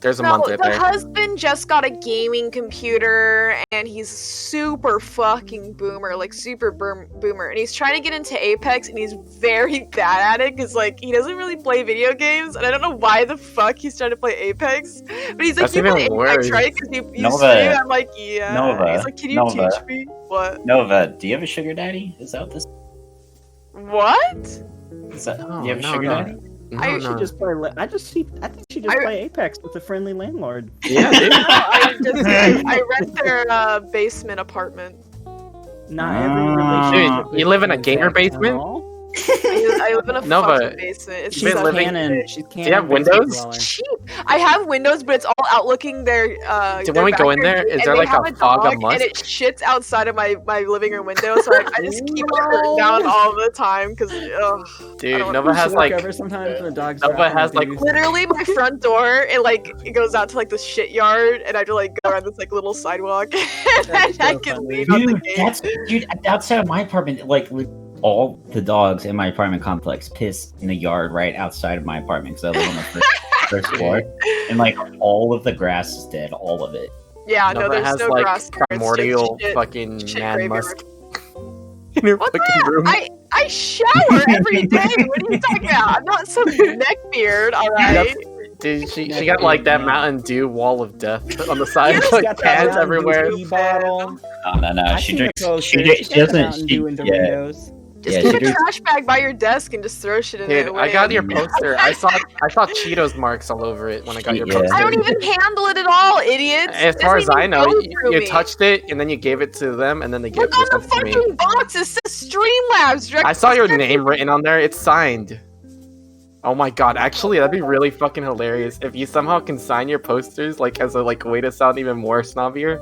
Speaker 3: there's a
Speaker 2: No,
Speaker 3: month right
Speaker 2: the
Speaker 3: there.
Speaker 2: husband just got a gaming computer, and he's super fucking boomer, like super boomer, and he's trying to get into Apex, and he's very bad at it because he doesn't really play video games, and I don't know why the fuck he's trying to play Apex, but he's like,
Speaker 3: That's
Speaker 2: you play
Speaker 3: even
Speaker 2: Apex,
Speaker 3: worse.
Speaker 2: right? Because you
Speaker 10: Nova.
Speaker 2: stream. I'm like, yeah.
Speaker 10: Nova.
Speaker 2: He's like, can you
Speaker 10: Nova.
Speaker 2: teach me what?
Speaker 10: Nova, do you have a sugar daddy? Is that what this?
Speaker 2: What?
Speaker 10: Is that?
Speaker 3: No,
Speaker 10: do you have a
Speaker 3: no,
Speaker 10: sugar
Speaker 3: no.
Speaker 10: daddy?
Speaker 3: No,
Speaker 2: I
Speaker 3: no.
Speaker 4: She just play. I think she just play Apex with a friendly landlord.
Speaker 3: Yeah, dude.
Speaker 2: I rent their basement apartment.
Speaker 4: Not every relationship.
Speaker 3: Dude, you live in a
Speaker 4: is
Speaker 3: gamer
Speaker 4: that
Speaker 3: basement?
Speaker 4: small.
Speaker 2: I live in a
Speaker 3: No,
Speaker 2: fucking
Speaker 3: but
Speaker 2: basement. It's
Speaker 3: you've been
Speaker 2: so
Speaker 3: living-
Speaker 4: Canon. She's canon.
Speaker 3: you have
Speaker 4: basement
Speaker 3: windows?
Speaker 4: dweller.
Speaker 2: cheap. I have windows, but it's all outlooking their.
Speaker 3: Dude,
Speaker 2: their
Speaker 3: when we go in
Speaker 2: backyard,
Speaker 3: there, is
Speaker 2: and
Speaker 3: there
Speaker 2: they
Speaker 3: like
Speaker 2: have
Speaker 3: a fog of
Speaker 2: dog,
Speaker 3: musk?
Speaker 2: And it shits outside of my living room window, so I just keep it curtained down all the time because
Speaker 3: Dude,
Speaker 2: don't-
Speaker 3: Nova has
Speaker 4: Look
Speaker 3: like
Speaker 4: over sometimes when the dog's
Speaker 3: Nova
Speaker 4: dropping
Speaker 3: has,
Speaker 4: the
Speaker 3: like,
Speaker 4: deuce.
Speaker 2: literally my front door. It goes out to the shit yard, and I have to go around this little sidewalk, and
Speaker 4: That's
Speaker 2: I
Speaker 4: so
Speaker 2: can
Speaker 4: funny.
Speaker 2: leave on the
Speaker 10: Dude,
Speaker 2: gate.
Speaker 10: that's outside of my apartment. All the dogs in my apartment complex piss in the yard right outside of my apartment because I live on the first floor, and all of the grass is dead, all of it.
Speaker 2: Yeah, no,
Speaker 3: Nova
Speaker 2: there's
Speaker 3: has
Speaker 2: no
Speaker 3: like
Speaker 2: grass there. It's just
Speaker 3: primordial
Speaker 2: shit.
Speaker 3: fucking
Speaker 2: shit
Speaker 3: man
Speaker 2: graveyard.
Speaker 3: musk in her
Speaker 2: What
Speaker 3: fucking room.
Speaker 2: I shower every day. What are you talking about? I'm not some neckbeard, all right?
Speaker 3: Dude, she got like that Mountain Dew wall of death on the side,
Speaker 2: Yes,
Speaker 3: like
Speaker 4: got that
Speaker 3: cans
Speaker 4: Mountain
Speaker 3: everywhere.
Speaker 4: Dew bottle.
Speaker 10: No.
Speaker 4: I
Speaker 10: She
Speaker 4: seen
Speaker 10: drinks.
Speaker 4: the poster.
Speaker 10: She
Speaker 4: She's got the
Speaker 10: doesn't.
Speaker 4: Mountain Dew in the windows.
Speaker 2: Just
Speaker 10: Yeah,
Speaker 2: keep
Speaker 10: she
Speaker 2: a
Speaker 10: drinks-
Speaker 2: trash bag by your desk and just throw shit in it.
Speaker 3: Dude, I got your poster. I saw Cheetos marks all over it when I got your
Speaker 10: Yeah.
Speaker 3: poster.
Speaker 2: I don't even handle it at all, idiots.
Speaker 3: As
Speaker 2: It
Speaker 3: far as
Speaker 2: doesn't
Speaker 3: I
Speaker 2: even
Speaker 3: know,
Speaker 2: go
Speaker 3: you
Speaker 2: through me.
Speaker 3: touched it and then you gave it to them, and then they gave
Speaker 2: Look on the
Speaker 3: it to me.
Speaker 2: fucking box. It says Streamlabs. Direct
Speaker 3: I saw your
Speaker 2: description.
Speaker 3: name written on there. It's signed. Oh my god! Actually, that'd be really fucking hilarious if you somehow can sign your posters as a way to sound even more snobbier.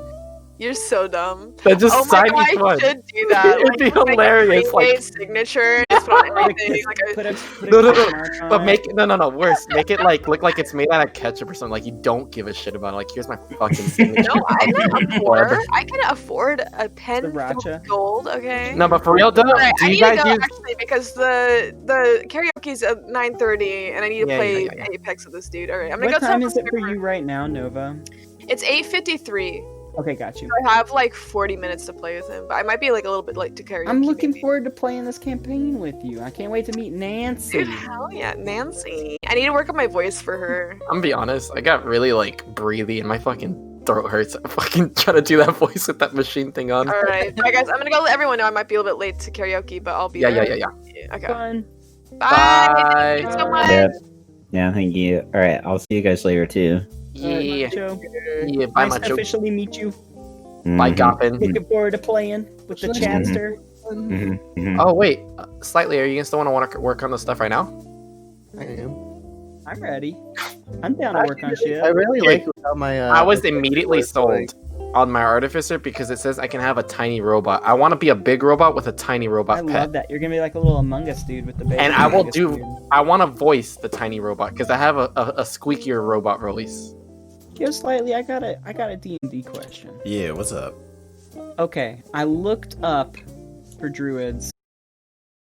Speaker 2: You're so dumb.
Speaker 3: Then just
Speaker 2: Oh my
Speaker 3: sign
Speaker 2: god,
Speaker 3: each
Speaker 2: I
Speaker 3: one.
Speaker 2: should do that.
Speaker 3: It'd be
Speaker 2: Make a
Speaker 3: hilarious,
Speaker 2: green wave signature and just put on everything. Like,
Speaker 3: No. But make it no worse. Make it like look like it's made out of ketchup or something. Like you don't give a shit about it. Like here's my fucking signature.
Speaker 2: no, I'm not poor. I can afford a pen
Speaker 11: Sriracha.
Speaker 2: filled with gold. Okay.
Speaker 3: No, but for real,
Speaker 2: All right,
Speaker 3: do
Speaker 2: I
Speaker 3: you
Speaker 2: need
Speaker 3: guys
Speaker 2: to go
Speaker 3: use?
Speaker 2: actually because the karaoke's at 9:30 and I need to
Speaker 3: Yeah,
Speaker 2: play
Speaker 3: yeah.
Speaker 2: Apex with this dude. All right, I'm gonna
Speaker 11: What
Speaker 2: go
Speaker 11: time
Speaker 2: tell
Speaker 11: is it for
Speaker 2: him-
Speaker 11: you right now, Nova?
Speaker 2: It's 8:53.
Speaker 11: Okay, got you.
Speaker 2: I have like 40 minutes to play with him, but I might be like a little bit late to karaoke.
Speaker 11: I'm looking
Speaker 2: maybe.
Speaker 11: forward to playing this campaign with you. I can't wait to meet Nancy.
Speaker 2: Dude, hell yeah, Nancy. I need to work on my voice for her.
Speaker 3: I'm gonna be honest. I got really like breathy and my fucking throat hurts. I'm fucking trying to do that voice with that machine thing on.
Speaker 2: All right, bye guys. I'm gonna go let everyone know I might be a little bit late to karaoke, but I'll be
Speaker 3: Yeah.
Speaker 2: there. Okay.
Speaker 11: Fun.
Speaker 2: Bye. Thank you so much.
Speaker 10: Yeah, thank you. All right, I'll see you guys later too.
Speaker 3: Yeah.
Speaker 11: Joe,
Speaker 3: Yeah. Bye,
Speaker 11: nice to
Speaker 3: macho.
Speaker 11: officially meet you.
Speaker 3: Bye,
Speaker 10: Mhm,
Speaker 3: Goppin.
Speaker 11: Looking forward to playing with the Chadster.
Speaker 10: mhm, mhm.
Speaker 3: Oh wait, slightly. Are you still want to work on the stuff right now?
Speaker 9: I am.
Speaker 11: I'm ready. I'm down to work on shit.
Speaker 9: I really like how my.
Speaker 3: I was immediately sold on my artificer because it says I can have a tiny robot. I want to be a big robot with a tiny robot
Speaker 11: I
Speaker 3: pet.
Speaker 11: love that. You're gonna be like a little Among Us dude with the baby.
Speaker 3: And I will
Speaker 11: Among Us
Speaker 3: do.
Speaker 11: dude.
Speaker 3: I want to voice the tiny robot because I have a squeakier robot voice.
Speaker 11: Yo, slightly. I got a D&D question.
Speaker 1: Yeah, what's up?
Speaker 11: Okay, I looked up for druids